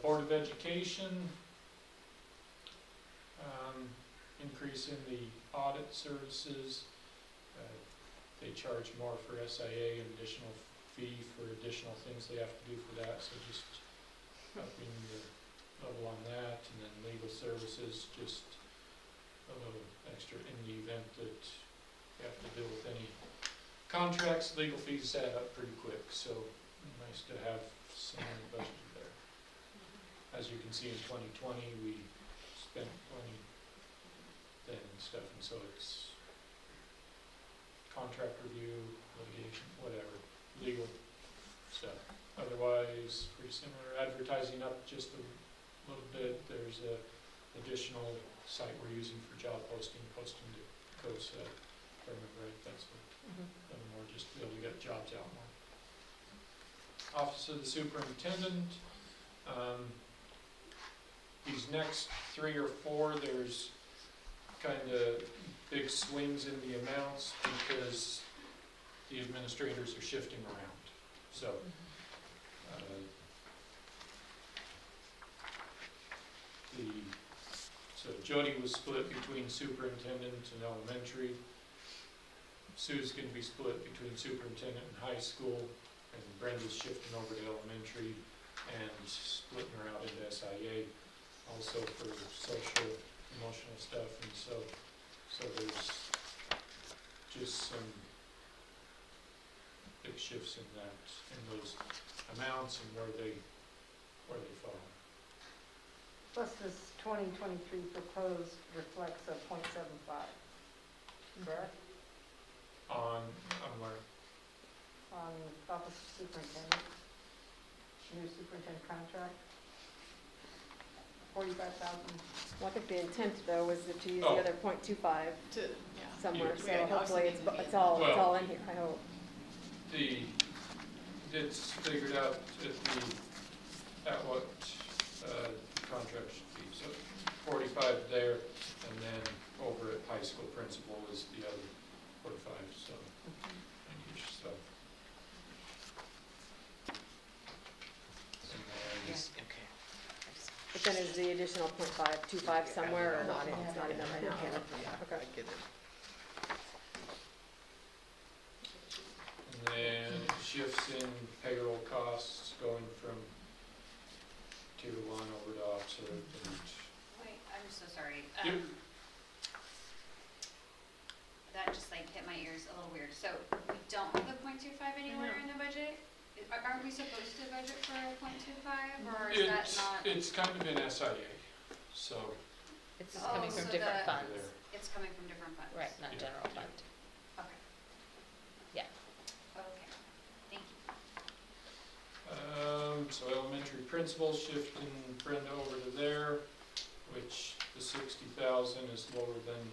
Speaker 5: Board of Education, increase in the audit services. They charge more for SIA, an additional fee for additional things they have to do for that, so just upping the level on that. And then legal services, just a little extra in the event that you have to deal with any contracts. Legal fees add up pretty quick, so nice to have some money budgeted there. As you can see, in 2020 we spent plenty then and stuff, and so it's contract review, litigation, whatever, legal stuff. Otherwise, pretty similar. Advertising up just a little bit. There's a additional site we're using for job posting to COSA. If I remember right, that's what, more just to be able to get jobs out more. Office of the Superintendent. These next 3 or 4, there's kind of big swings in the amounts because the administrators are shifting around, so. So Jody was split between superintendent and elementary. Sue's gonna be split between superintendent and high school, and Brenda's shifting over to elementary and splitting her out into SIA, also for social, emotional stuff, and so there's just some big shifts in that, in those amounts and where they fall.
Speaker 9: Plus this 2023 proposed reflects a .75, correct?
Speaker 5: On where?
Speaker 9: On office of superintendent, new superintendent contract, 45,000.
Speaker 2: Well, I think the intent though was to use
Speaker 5: Oh.
Speaker 2: the other .25
Speaker 4: To, yeah.
Speaker 2: somewhere,
Speaker 5: Yeah.
Speaker 2: so
Speaker 4: Yeah,
Speaker 2: hopefully
Speaker 4: obviously
Speaker 2: it's
Speaker 4: needs to be
Speaker 2: all,
Speaker 4: in
Speaker 2: it's
Speaker 5: there.
Speaker 2: all in here, I hope.
Speaker 5: It's figured out at what contract should be, so 45 there, and then over at high school principal is the other 45, so, and each, so. And then,
Speaker 2: But then is the additional .525 somewhere or not? It's not in there right now. Okay.
Speaker 5: and then shifts in payroll costs going from tier 1 over to officer, and
Speaker 8: Wait, I'm so sorry.
Speaker 5: Yep.
Speaker 8: That just like hit my ears a little weird. So we don't have the .25 anywhere in the budget? Aren't we supposed to budget for a .25 or is that not?
Speaker 5: it's kind of in SIA, so,
Speaker 3: It's just coming from
Speaker 8: so
Speaker 3: different
Speaker 8: the-
Speaker 3: funds.
Speaker 5: there.
Speaker 8: It's coming from different funds?
Speaker 3: Right, not
Speaker 5: Yeah.
Speaker 3: general fund.
Speaker 8: Okay.
Speaker 3: Yeah.
Speaker 8: Okay, thank you.
Speaker 5: So elementary principal shifting Brenda over to there, which the 60,000 is lower than,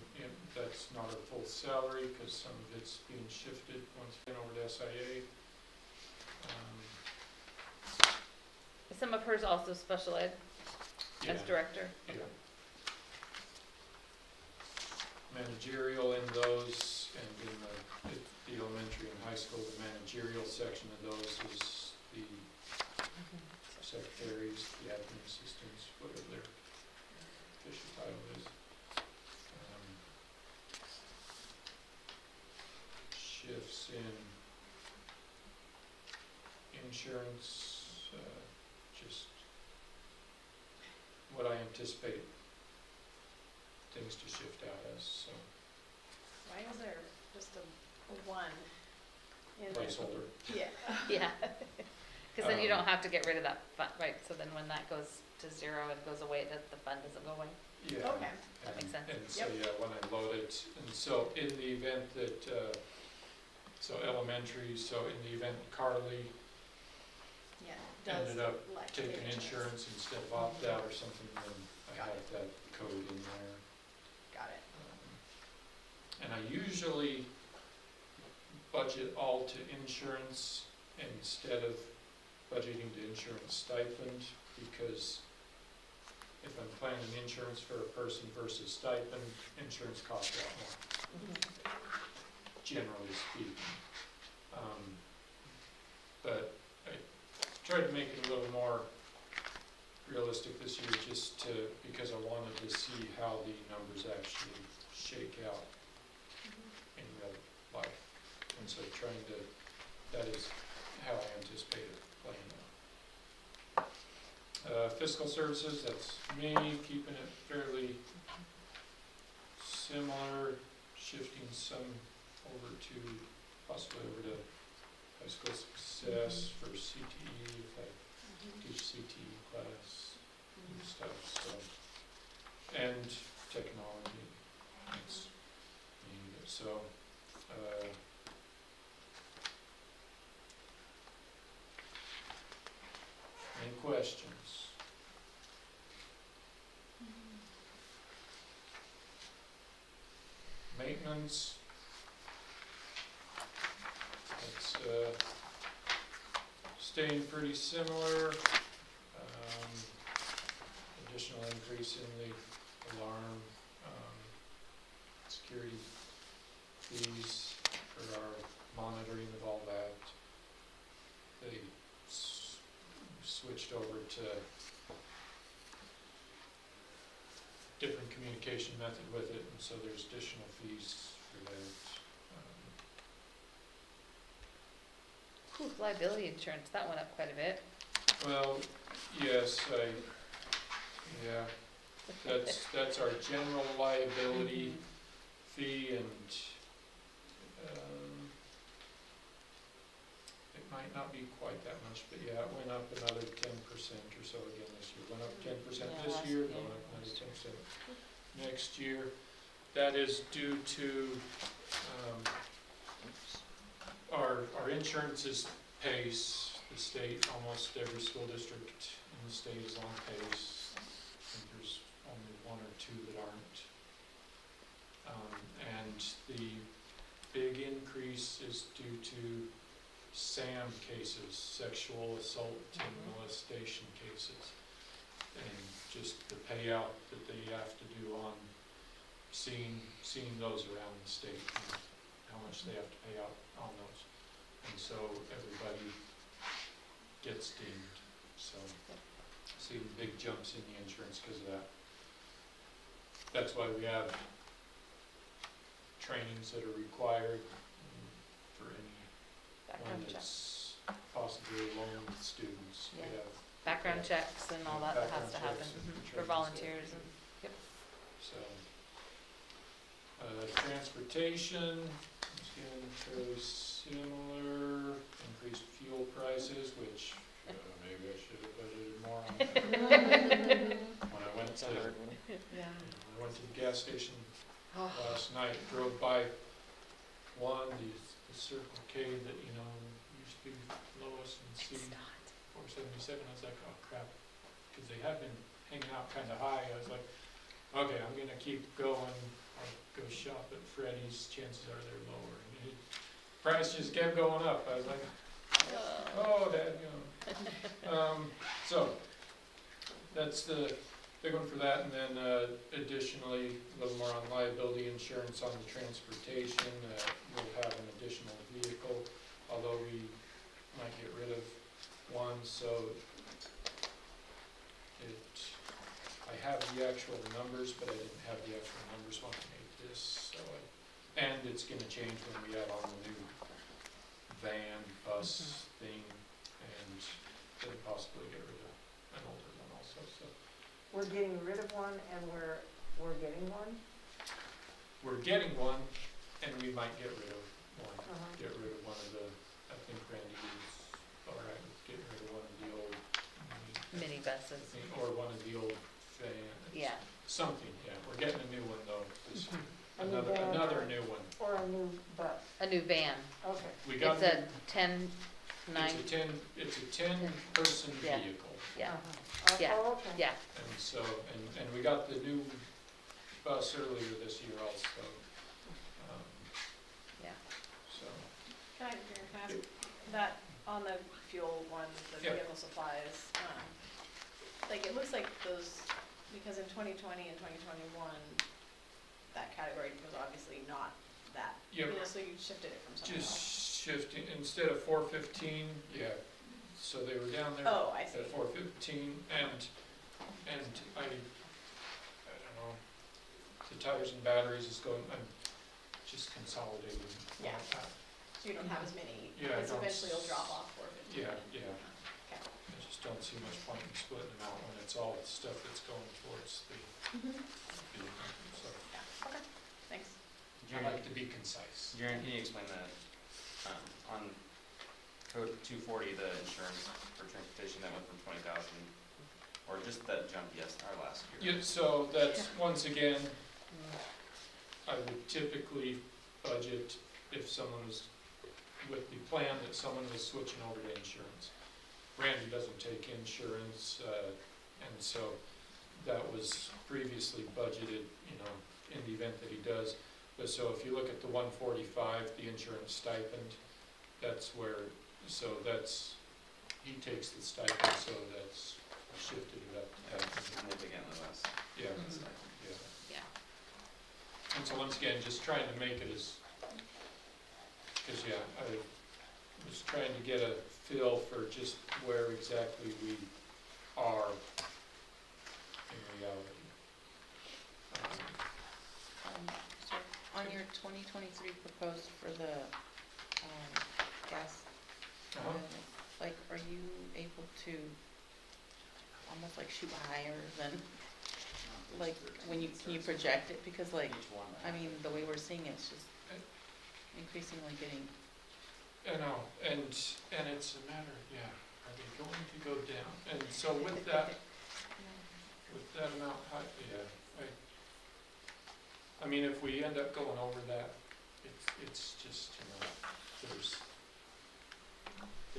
Speaker 5: that's not a full salary, because some of it's being shifted once again over to SIA.
Speaker 3: Some of hers also special ed as
Speaker 5: Yeah.
Speaker 3: director.
Speaker 5: Yeah. Managerial in those, and in the elementary and high school, the managerial section of those is the secretaries, the admin assistants, whatever their official title is. Shifts in insurance, just what I anticipate things to shift out as, so
Speaker 4: Why is there just a 1 in there?
Speaker 5: placeholder.
Speaker 4: Yeah.
Speaker 3: Yeah. Because then you
Speaker 5: Um,
Speaker 3: don't have to get rid of that fund, right? So then when that goes to 0, it goes away, the fund doesn't go away.
Speaker 5: Yeah.
Speaker 4: Okay.
Speaker 3: That makes sense.
Speaker 5: And so, yeah, when I load it, and so in the event that, so elementary, so in the event Carly
Speaker 4: Yeah, does
Speaker 5: ended up
Speaker 4: like
Speaker 5: taking
Speaker 4: take
Speaker 5: insurance instead of opt-out or something, then I
Speaker 4: Got
Speaker 5: have that code in there.
Speaker 4: Got it.
Speaker 5: And I usually budget all to insurance instead of budgeting to insurance stipend, because if I'm planning insurance for a person versus stipend, insurance costs a lot more, generally speaking. But I tried to make it a little more realistic this year, just to, because I wanted to see how the numbers actually shake out in real life. And so trying to, that is how I anticipate it playing out. Fiscal services, that's me, keeping it fairly similar, shifting some over to, possibly over to high school success for CTE, if I teach CTE class and stuff, so. And technology, that's needed, so, any questions? Maintenance. It's staying pretty similar. Additional increase in the alarm, security fees for our monitoring of all that. They switched over to different communication method with it, and so there's additional fees for that.
Speaker 3: Liability insurance, that went up quite a bit.
Speaker 5: Well, yes, yeah, that's our general liability fee, and it might not be quite that much, but yeah, it went up another 10% or so again this year. Went up 10% this year, going up another 10% next year. That is due to our insurance is PACE. The state, almost every school district in the state is on PACE. I think there's only one or two that aren't. And the big increase is due to SAM cases, sexual assault and molestation cases, and just the payout that they have to do on seeing those around the state, and how much they have to pay out on those. And so everybody gets dinged. So see big jumps in the insurance because of that. That's why we have trainings that are required for anyone that's possibly alone with students.
Speaker 3: Yeah.
Speaker 5: We have
Speaker 3: Background checks and all that that has to
Speaker 5: background
Speaker 3: happen
Speaker 5: checks and
Speaker 3: for
Speaker 5: trainings
Speaker 3: volunteers and.
Speaker 5: So, transportation is getting fairly similar. Increased fuel prices, which maybe I should have budgeted more on. When I went to the gas station last night, drove by the Circle K that used to be lowest and C 477. I was like, oh crap, because they have been hanging out kind of high. I was like, okay, I'm gonna keep going. I'll go shop at Freddy's. Chances are they're lower. And price just kept going up. I was like, oh, Dad, so that's the big one for that. And then additionally, a little more on liability insurance on the transportation. We'll have an additional vehicle, although we might get rid of one. So I have the actual numbers, but I didn't have the actual numbers when I made this. And it's going to change when we add on the new van, bus thing, and then possibly get rid of an older one also. So
Speaker 9: We're getting rid of one and we're getting one?
Speaker 5: we're getting one, and we might get rid of one.
Speaker 9: Uh-huh.
Speaker 5: Get rid of one of the, I think Randy is all right with getting rid of one of the old
Speaker 3: Mini buses.
Speaker 5: or one of the old vans.
Speaker 3: Yeah.
Speaker 5: Something, yeah. We're getting a new one though this year.
Speaker 9: A new van
Speaker 5: Another
Speaker 9: or-
Speaker 5: new one.
Speaker 9: Or a new bus?
Speaker 3: A new van.
Speaker 9: Okay.
Speaker 5: We got
Speaker 3: It's a 10, 9,
Speaker 5: it's a 10-person
Speaker 3: Yeah.
Speaker 5: vehicle.
Speaker 3: yeah,
Speaker 9: Uh-huh.
Speaker 3: Yeah.
Speaker 9: Oh, okay.
Speaker 3: yeah.
Speaker 5: And so, and we got the new bus earlier this year also.
Speaker 3: Yeah.
Speaker 5: So,
Speaker 4: Can I ask that on the fuel one, the
Speaker 5: Yeah.
Speaker 4: vehicle supplies, like it looks like those, because in 2020 and 2021, that category was obviously not that.
Speaker 5: yeah,
Speaker 4: So you shifted it from somewhere else.
Speaker 5: just shifting, instead of 415, yeah, so they were down there
Speaker 4: Oh, I see.
Speaker 5: at 415, and I don't know, the tires and batteries is going, I'm just consolidating. all
Speaker 4: Yeah.
Speaker 5: that.
Speaker 4: So you don't have as many,
Speaker 5: Yeah, I
Speaker 4: because
Speaker 5: don't
Speaker 4: eventually you'll drop off 450.
Speaker 5: Yeah.
Speaker 4: Okay.
Speaker 5: I just don't see much point in splitting them out when it's all the stuff that's going towards the vehicle, so
Speaker 4: Yeah, okay, thanks.
Speaker 5: I like to be concise.
Speaker 7: Jaren, can you explain that, on code 240, the insurance for transportation that went from 20,000, or just that jump, our last year?
Speaker 5: Yeah, so that's, once again, I would typically budget if someone was, with the plan that someone was switching over to insurance. Randy doesn't take insurance, and so that was previously budgeted, in the event that he does. But so if you look at the 145, the insurance stipend, that's where, so that's, he takes the stipend, so that's shifted it up to that.
Speaker 7: Significantly less.
Speaker 5: Yeah,
Speaker 3: Mhm.
Speaker 5: yeah.
Speaker 3: Yeah.
Speaker 5: And so once again, just trying to make it as 'cause yeah, I was trying to get a feel for just where exactly we are in reality.
Speaker 6: So on your 2023 proposed for the gas,
Speaker 5: Uh-huh.
Speaker 6: like, are you able to almost like shoot higher than, like, when you, can you project it? Because like,
Speaker 7: Each one.
Speaker 6: I mean, the way we're seeing it, it's just increasingly getting,
Speaker 5: I know, and it's a matter, yeah, are they going to go down? And so with that amount, yeah, I mean, if we end up going over that, it's just,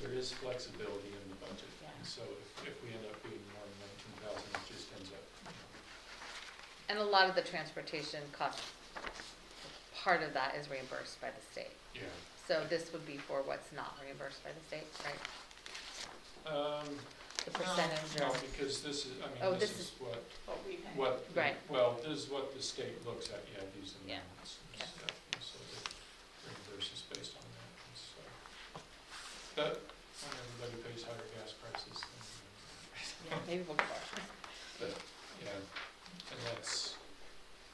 Speaker 5: there is flexibility in the budget. And so if we end up being more than 19,000, it just ends up,
Speaker 3: And a lot of the transportation costs, part of that is reimbursed by the state.
Speaker 5: yeah.
Speaker 3: So this would be for what's not reimbursed by the state, right? The percentage
Speaker 5: No,
Speaker 3: or,
Speaker 5: because this is,
Speaker 3: Oh,
Speaker 5: this
Speaker 3: this
Speaker 5: is what,
Speaker 4: What we pay.
Speaker 3: Right.
Speaker 5: well, this is what the state looks at, yeah, these
Speaker 3: Yeah,
Speaker 5: amendments and
Speaker 3: okay.
Speaker 5: stuff, and so it reimburses based on that, and so. But when everybody pays higher gas prices, then,
Speaker 3: maybe we'll go for it.
Speaker 5: but, yeah, and that's,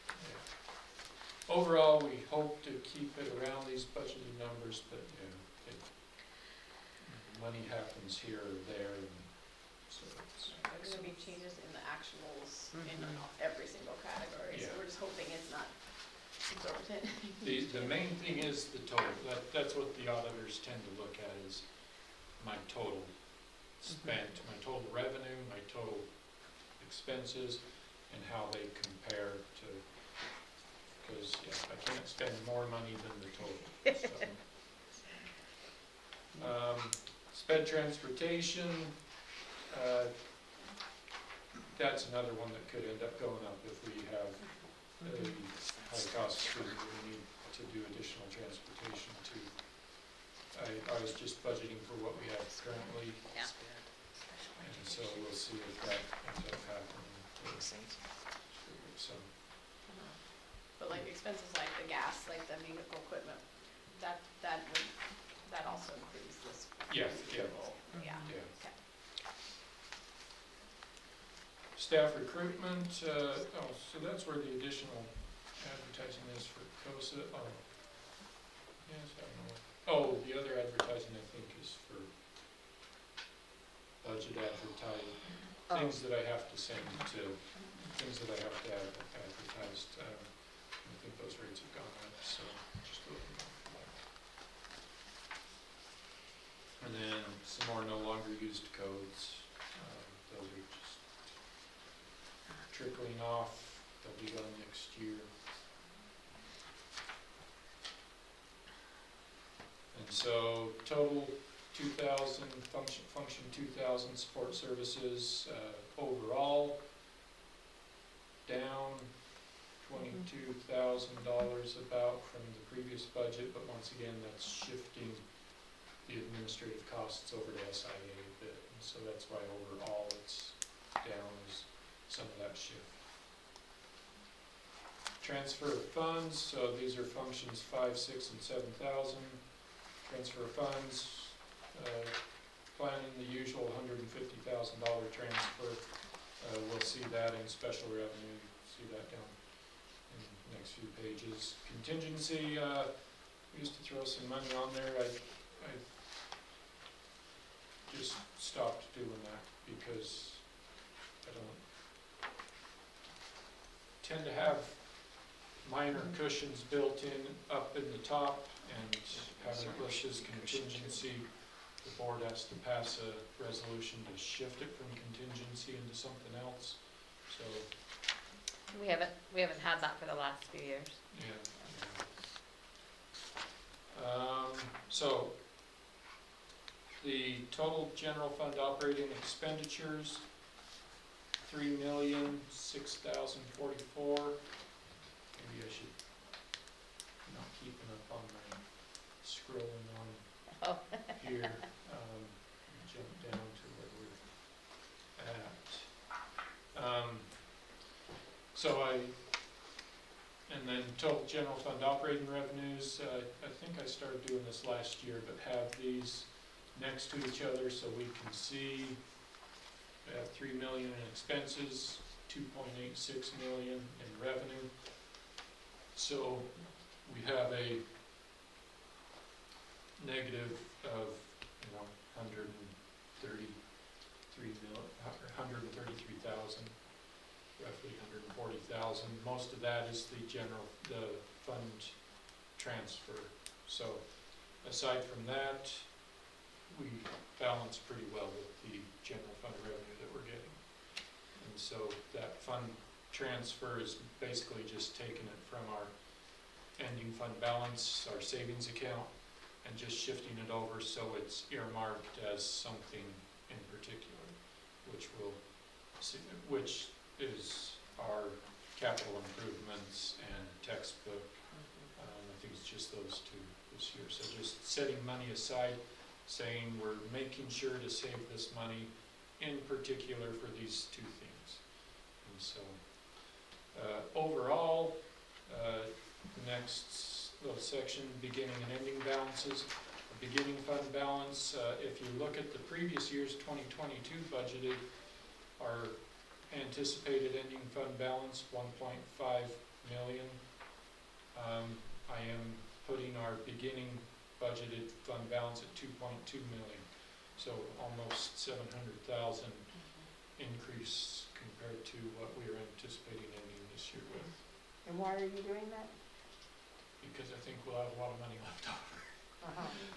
Speaker 5: yeah. Overall, we hope to keep it around these budgeted numbers, but, money happens here or there, and so it's.
Speaker 4: There's gonna be changes in the actuals in
Speaker 3: Mhm.
Speaker 4: every single category, so
Speaker 5: Yeah.
Speaker 4: we're just hoping it's not exorbitant.
Speaker 5: The main thing is the total, that's what the auditors tend to look at is my total spent, my total revenue, my total expenses, and how they compare to, because, yeah, I can't spend more money than the total, so. Sped transportation, that's another one that could end up going up if we have a high cost student that we need to do additional transportation to. I was just budgeting for what we have currently,
Speaker 3: Yeah.
Speaker 5: and so we'll see if that ends up happening. So,
Speaker 4: But like expenses like the gas, like the vehicle equipment, that also includes this.
Speaker 5: yeah, yeah,
Speaker 4: Yeah.
Speaker 5: yeah.
Speaker 4: Okay.
Speaker 5: Staff recruitment, so that's where the additional advertising is for COSA. Yes, I don't know. Oh, the other advertising I think is for budget advertising, things that I have to send to, things that I have to have advertised. I think those rates have gone up, so just looking for that. And then some more no longer used codes. Those are just trickling off. They'll be done next year. And so total 2,000, function 2,000 support services overall, down $22,000 about from the previous budget, but once again, that's shifting the administrative costs over to SIA a bit, and so that's why overall it's down is some of that shift. Transfer of funds, so these are functions 5, 6, and 7,000. Transfer of funds, planning the usual $150,000 transfer. We'll see that in special revenue, see that down in the next few pages. Contingency, we used to throw some money on there. I just stopped doing that because I don't tend to have minor cushions built in up in the top, and having it listed as contingency, the board has to pass a resolution to shift it from contingency into something else, so,
Speaker 3: We haven't had that for the last few years.
Speaker 5: yeah. So, the total general fund operating expenditures, $3,006,044. Maybe I should not keeping up on my scrolling on
Speaker 3: Oh.
Speaker 5: here. Jump down to where we're at. So And then total general fund operating revenues, I think I started doing this last year, but have these next to each other so we can see. We have 3 million in expenses, 2.86 million in revenue. So we have a negative of, 133,000, roughly 140,000. Most of that is the fund transfer. So aside from that, we balance pretty well with the general fund revenue that we're getting. And so that fund transfer is basically just taking it from our ending fund balance, our savings account, and just shifting it over so it's earmarked as something in particular, which is our capital improvements and textbook. I think it's just those two this year. So just setting money aside, saying we're making sure to save this money in particular for these two things. And so overall, next little section, beginning and ending balances. The beginning fund balance, if you look at the previous year's 2022 budgeted, our anticipated ending fund balance, 1.5 million. I am putting our beginning budgeted fund balance at 2.2 million. So almost 700,000 increase compared to what we were anticipating ending this year with.
Speaker 9: And why are you doing that?
Speaker 5: Because I think we'll have a lot of money left over.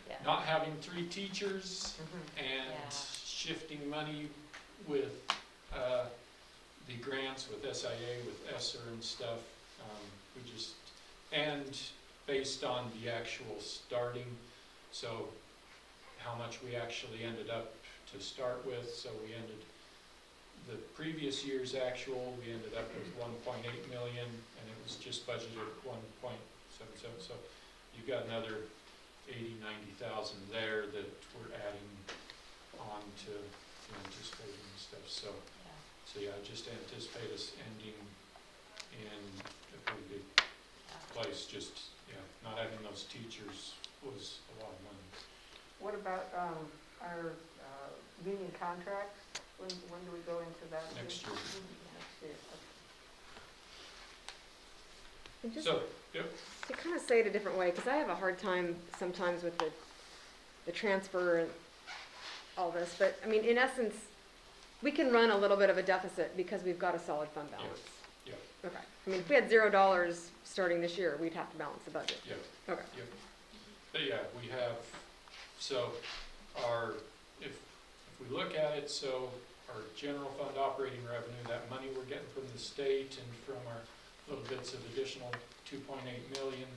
Speaker 3: Yeah.
Speaker 5: Not having 3 teachers and
Speaker 3: Yeah.
Speaker 5: shifting money with the grants, with SIA, with ESSER and stuff. And based on the actual starting, so how much we actually ended up to start with. So we ended the previous year's actual, we ended up with 1.8 million, and it was just budgeted at 1.77. So you've got another 80,000-90,000 there that we're adding on to anticipating and stuff. So yeah, I just anticipate us ending in a pretty good place. Just not having those teachers was a lot of money.
Speaker 9: What about our union contracts? When do we go into that?
Speaker 5: Next year.
Speaker 9: Next year, okay.
Speaker 2: And just
Speaker 5: So, yep.
Speaker 2: to kind of say it a different way, because I have a hard time sometimes with the transfer and all this, but I mean, in essence, we can run a little bit of a deficit because we've got a solid fund balance.
Speaker 5: Yeah.
Speaker 2: Okay. I mean, if we had $0 starting this year, we'd have to balance the budget.
Speaker 5: Yep.
Speaker 2: Okay.
Speaker 5: Yep. But yeah, we have, so if we look at it, so our general fund operating revenue, that money we're getting from the state and from our little bits of additional 2.8 million,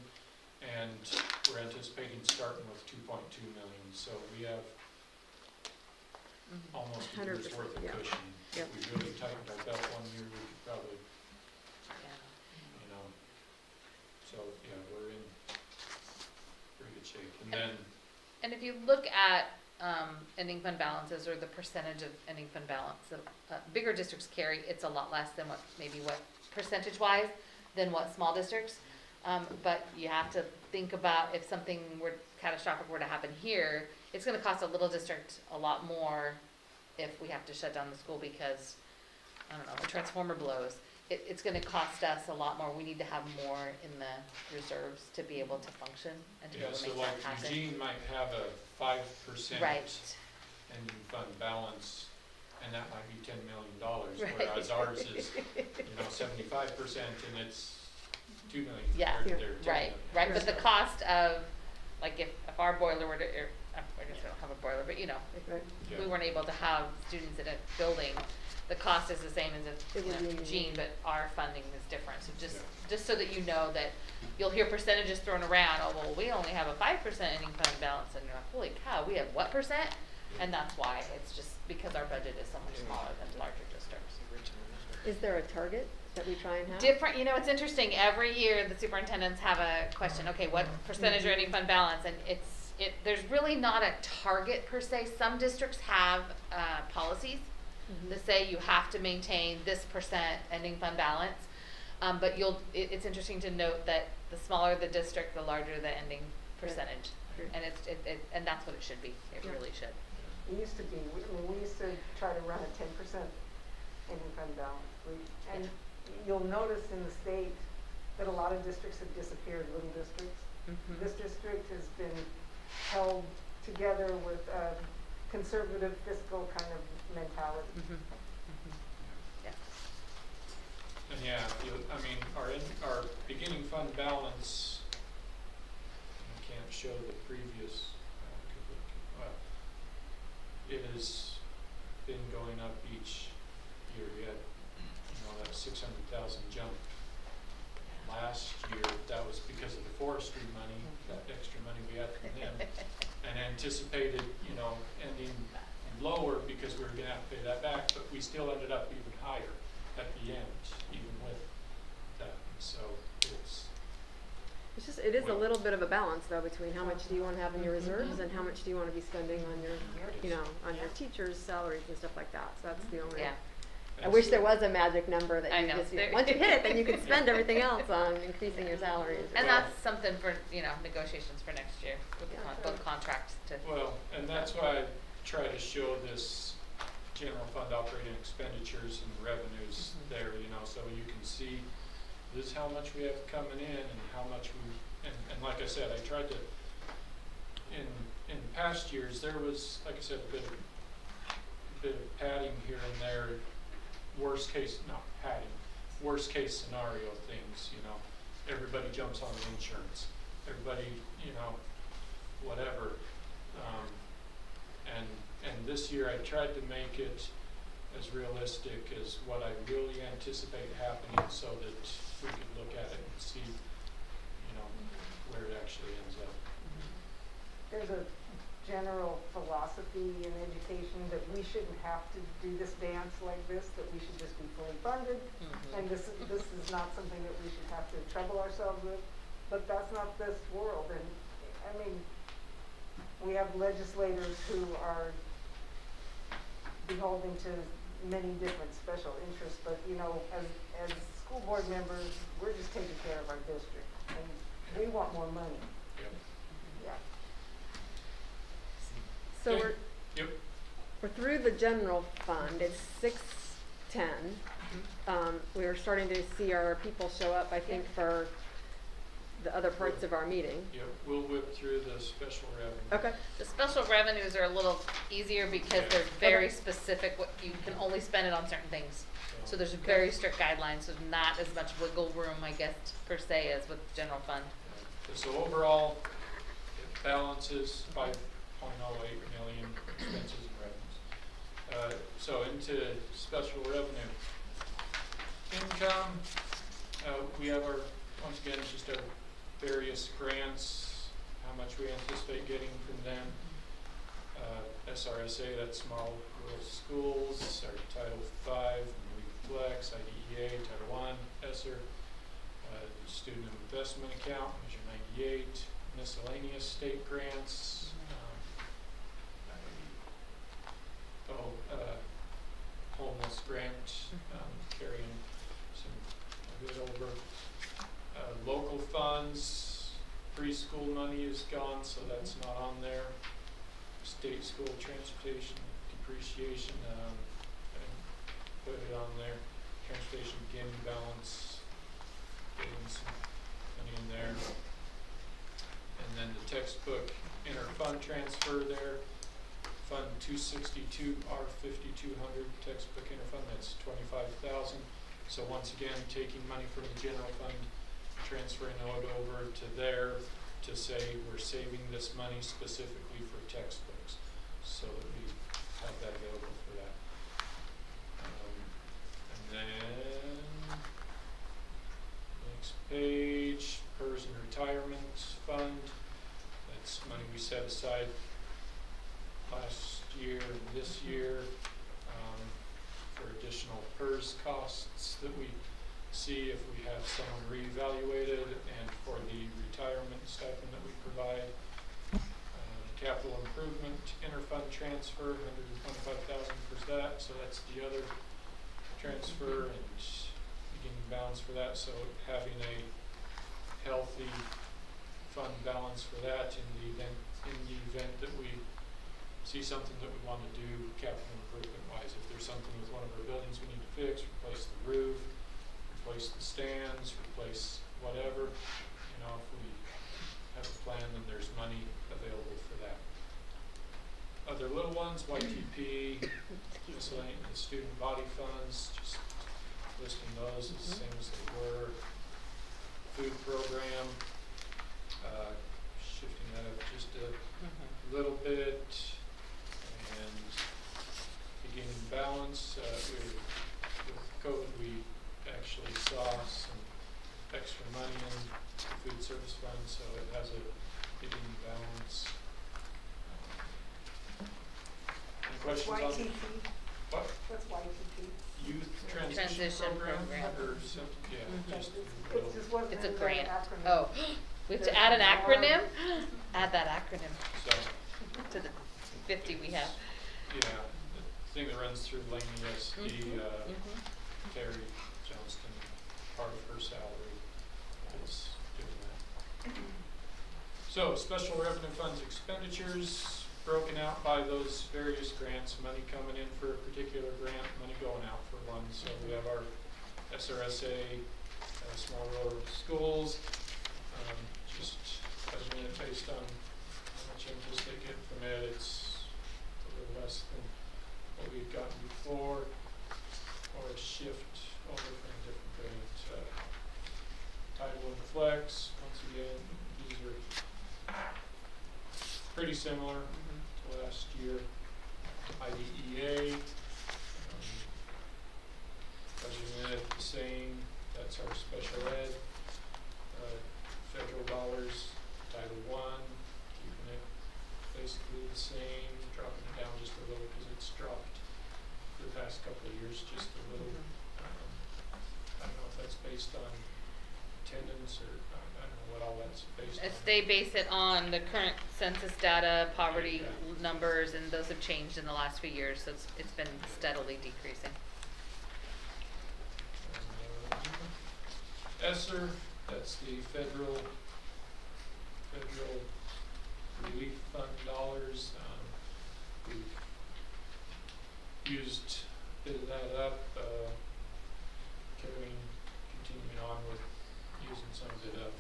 Speaker 5: and we're anticipating starting with 2.2 million. So we have almost a year's
Speaker 2: 100%,
Speaker 5: worth of
Speaker 2: yeah.
Speaker 5: cushion.
Speaker 2: Yep.
Speaker 5: If we really tightened our belt one year, we could probably, so yeah, we're in pretty good shape. And then,
Speaker 3: And if you look at ending fund balances or the percentage of ending fund balance, bigger districts carry, it's a lot less than what percentage-wise than what small districts. But you have to think about if something catastrophic were to happen here, it's going to cost a little district a lot more if we have to shut down the school because, I don't know, a transformer blows. It's going to cost us a lot more. We need to have more in the reserves to be able to function and to be able to
Speaker 5: so
Speaker 3: make
Speaker 5: like
Speaker 3: that happen.
Speaker 5: Eugene might have a 5%
Speaker 3: Right.
Speaker 5: ending fund balance, and that might be $10 million,
Speaker 3: Right.
Speaker 5: whereas ours is, 75%, and it's $2 million.
Speaker 3: Yeah,
Speaker 5: compared to their $10
Speaker 3: right,
Speaker 5: million.
Speaker 3: right, but the cost of, like, if our boiler were to, I guess we don't have a boiler, but if we weren't able to have students in a building, the cost is the same as
Speaker 2: It would
Speaker 3: if,
Speaker 2: be
Speaker 3: Eugene, but our funding is different, so just so that you know that you'll hear percentages thrown around, oh, well, we only have a 5% ending fund balance, and you're like, holy cow, we have what percent? And that's why, it's just because our budget is so much smaller than larger districts.
Speaker 2: Is there a target that we try and have?
Speaker 3: Different, it's interesting, every year the superintendents have a question, okay, what percentage are ending fund balance, and there's really not a target per se. Some districts have policies that say you have to maintain this percent ending fund balance. But it's interesting to note that the smaller the district, the larger the ending percentage.
Speaker 2: Sure.
Speaker 3: And and that's what it should be. It
Speaker 2: Yeah.
Speaker 3: really should.
Speaker 9: It used to be, we used to try to run a 10% ending fund balance. And you'll notice in the state that a lot of districts have disappeared, little districts.
Speaker 3: Mhm.
Speaker 9: This district has been held together with a conservative fiscal kind of mentality.
Speaker 3: Mhm. Mhm. Yeah.
Speaker 5: And yeah, I mean, our beginning fund balance, I can't show the previous, it has been going up each year. We had, that 600,000 jump last year. That was because of the forestry money, that extra money we had from them, and anticipated, ending lower because we were going to have to pay that back, but we still ended up even higher at the end, even with that. So
Speaker 2: It is a little bit of a balance though between how much do you want to have in your reserves and how much do you want to be spending on your, on your teachers' salaries and stuff like that. So that's the only.
Speaker 3: Yeah.
Speaker 2: I wish there was a magic number that
Speaker 3: I
Speaker 2: you
Speaker 3: know.
Speaker 2: just, once you hit it, then you can spend everything else on increasing your salaries.
Speaker 3: And that's something for, negotiations for next year with the both contracts to.
Speaker 5: Well, and that's why I try to show this general fund operating expenditures and revenues there, so you can see this is how much we have coming in and how much and like I said, I tried to, in past years, there was, like I said, a bit of padding here and there, worst case scenario things, everybody jumps on the insurance, everybody, whatever. And this year I tried to make it as realistic as what I really anticipate happening so that we could look at it and see, where it actually ends up.
Speaker 9: There's a general philosophy in education that we shouldn't have to do this dance like this, that we should just be fully funded. And this is not something that we should have to trouble ourselves with. But that's not this world. And I mean, we have legislators who are beholden to many different special interests. But as school board members, we're just taking care of our district, and we want more money.
Speaker 5: Yep.
Speaker 9: Yeah.
Speaker 2: So
Speaker 5: Okay. Yep.
Speaker 2: we're through the general fund. It's 6:10. We are starting to see our people show up, I think, for the other parts of our meeting.
Speaker 5: Yep, we'll whip through the special revenue.
Speaker 2: Okay.
Speaker 3: The special revenues are a little easier because they're very specific, what you can only spend it on certain things. So there's very strict guidelines, so not as much wiggle room, I guess, per se, as with general fund.
Speaker 5: So overall, it balances 5.08 million expenses and revenues. So into special revenue. Income, we have once again, just our various grants, how much we anticipate getting from them. SRSA, that's Small Rural Schools, our Title V, Flex, IDEA, Title I, ESSER, Student Investment Account, Measure 98, miscellaneous state grants, homeless grant, carrying a bit over. Local funds, preschool money is gone, so that's not on there. State school transportation depreciation, I put it on there. Transportation beginning balance, getting some money in there. And then the textbook inter-fund transfer there. Fund 262 R5200 textbook interfund, that's 25,000. So once again, taking money from the general fund, transferring it over to there to say we're saving this money specifically for textbooks, so that we have that available for that. And then next page, PERS and retirement fund. That's money we set aside last year and this year for additional PERS costs that we see if we have someone reevaluated, and for the retirement stipend that we provide. Capital improvement interfund transfer, 125,000 for that, so that's the other transfer, and beginning balance balance for that, so having a healthy fund balance for that in the event that we see something that we want to do capital improvement wise. If there's something with one of our buildings we need to fix, replace the roof, replace the stands, replace whatever, you know, if we have a plan, then there's money available for that. Other little ones, YTP, miscellaneous student body funds, just listing those as the same as they were. Food program, shifting that up just a little bit, and beginning balance. With COVID, we actually saw some extra money in the food service fund, so it has a beginning balance. Any questions on
Speaker 9: YTP,
Speaker 5: what?
Speaker 9: what's YTP?
Speaker 5: Youth
Speaker 3: Transition
Speaker 5: transition program,
Speaker 3: program.
Speaker 5: or something, yeah,
Speaker 3: Mhm.
Speaker 5: just a
Speaker 9: It
Speaker 5: little.
Speaker 9: just wasn't
Speaker 3: It's a
Speaker 9: in the
Speaker 3: grant.
Speaker 9: acronym.
Speaker 3: Oh, we have to add an acronym? Add that acronym
Speaker 5: So,
Speaker 3: to the 50 we have.
Speaker 5: yeah, the thing that runs through Lane ESD, Terry Johnston, part of her salary is doing that. So, special revenue funds expenditures broken out by those various grants, money coming in for a particular grant, money going out for one. So we have our SRSA, small rural schools, just budgeting it based on how much interest they get from it. It's a little less than what we've gotten before, or a shift over from a different grant. Title and Flex, once again, these are pretty similar to last year. IDEA, budgeting it the same, that's our special ed. Federal dollars, Title I, keeping it basically the same, dropping it down just a little because it's dropped for the past couple of years just a little. I don't know if that's based on attendance or I don't know what all that's based on.
Speaker 3: They base it on the current census data, poverty numbers, and those have changed in the last few years, so it's been steadily decreasing.
Speaker 5: ESSER, that's the federal relief fund dollars. We've used a bit of that up, continuing on with using some of it up.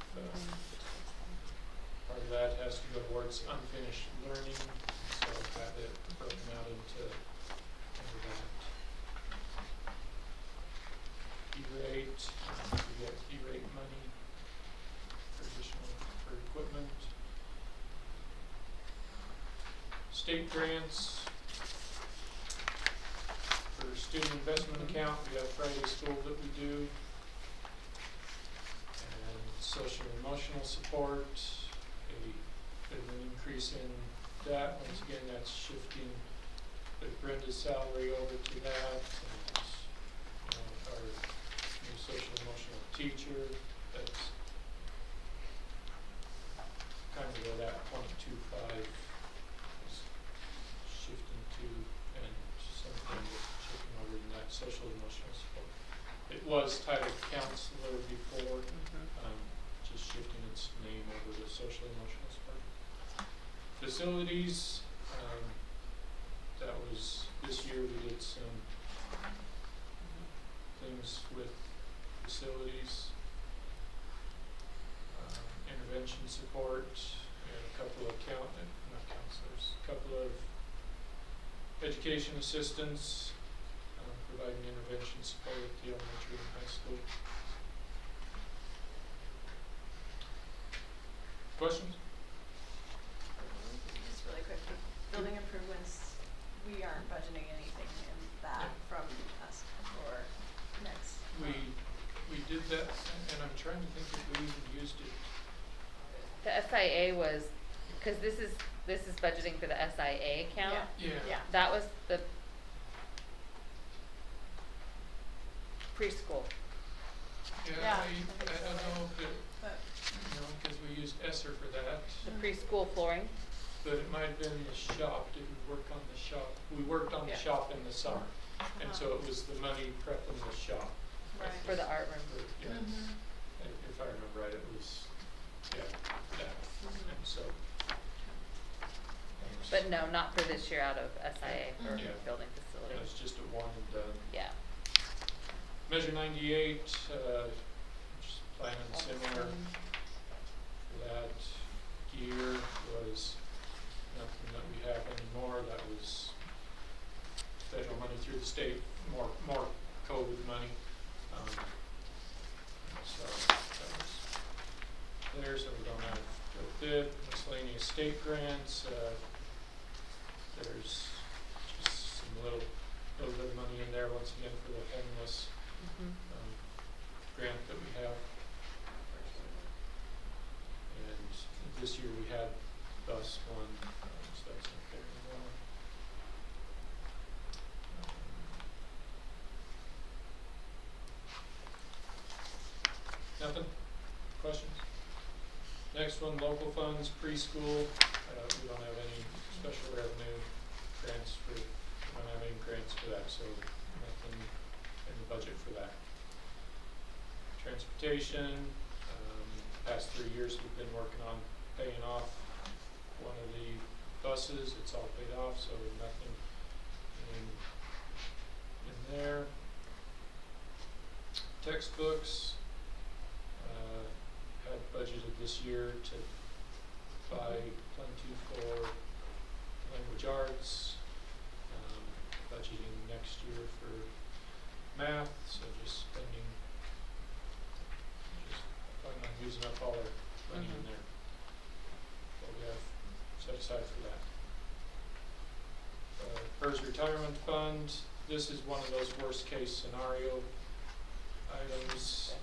Speaker 5: Part of that has to go towards unfinished learning, so I've got it broken out into that. E-rate, we get E-rate money for additional, for equipment. State grants. For student investment account, we have Friday school that we do. And social and emotional support, a bit of an increase in that. Once again, that's shifting Brenda's salary over to that. And, our new social emotional teacher, that's kind of where that 0.25 is shifting to, and something shifting over to that social emotional support. It was titled counselor before, just shifting its name over to social emotional support. Facilities, that was, this year we did some things with facilities, intervention support, and a couple of not counselors, a couple of education assistants, providing intervention support at the elementary and high school. Questions?
Speaker 4: Just really quick, the building improvements, we aren't budgeting anything in that from us for next.
Speaker 5: We did that, and I'm trying to think if we even used it.
Speaker 3: The SIA was, because this is budgeting for the SIA account.
Speaker 4: Yeah.
Speaker 3: That was the preschool.
Speaker 4: Yeah, I think
Speaker 5: I
Speaker 4: so,
Speaker 5: don't know
Speaker 4: right?
Speaker 5: if it,
Speaker 4: But
Speaker 5: because we used ESSER for that,
Speaker 3: The preschool flooring.
Speaker 5: but it might have been the shop. Did we work on the shop? We worked on the
Speaker 4: Yeah.
Speaker 5: shop in the summer, and so it was the money prepping the shop.
Speaker 4: Right.
Speaker 3: For the art room.
Speaker 5: For-
Speaker 3: But no, not for this year out of SIA for
Speaker 5: Yeah.
Speaker 3: building facility.
Speaker 5: That's just a one and done.
Speaker 3: Yeah.
Speaker 5: Measure 98, just planning similar. That gear was nothing that we have anymore. That was federal money through the state, more COVID money. So that was there, so we don't have to bid. Miscellaneous state grants, there's just some little bit of money in there once again for the homeless grant that we have. And this year we had bus one, so that's not there anymore. Nothing? Questions? Next one, local funds, preschool. We don't have any special revenue grants for, we don't have any grants for that, so nothing in the budget for that. Transportation, past 3 years we've been working on paying off one of the buses. It's all paid off, so nothing in there. Textbooks, had budgeted this year to buy plenty for language arts, budgeting next year for math, so just spending, just planning on using up all our money in there. So we have set aside for that. PERS retirement fund, this is one of those worst case scenario items.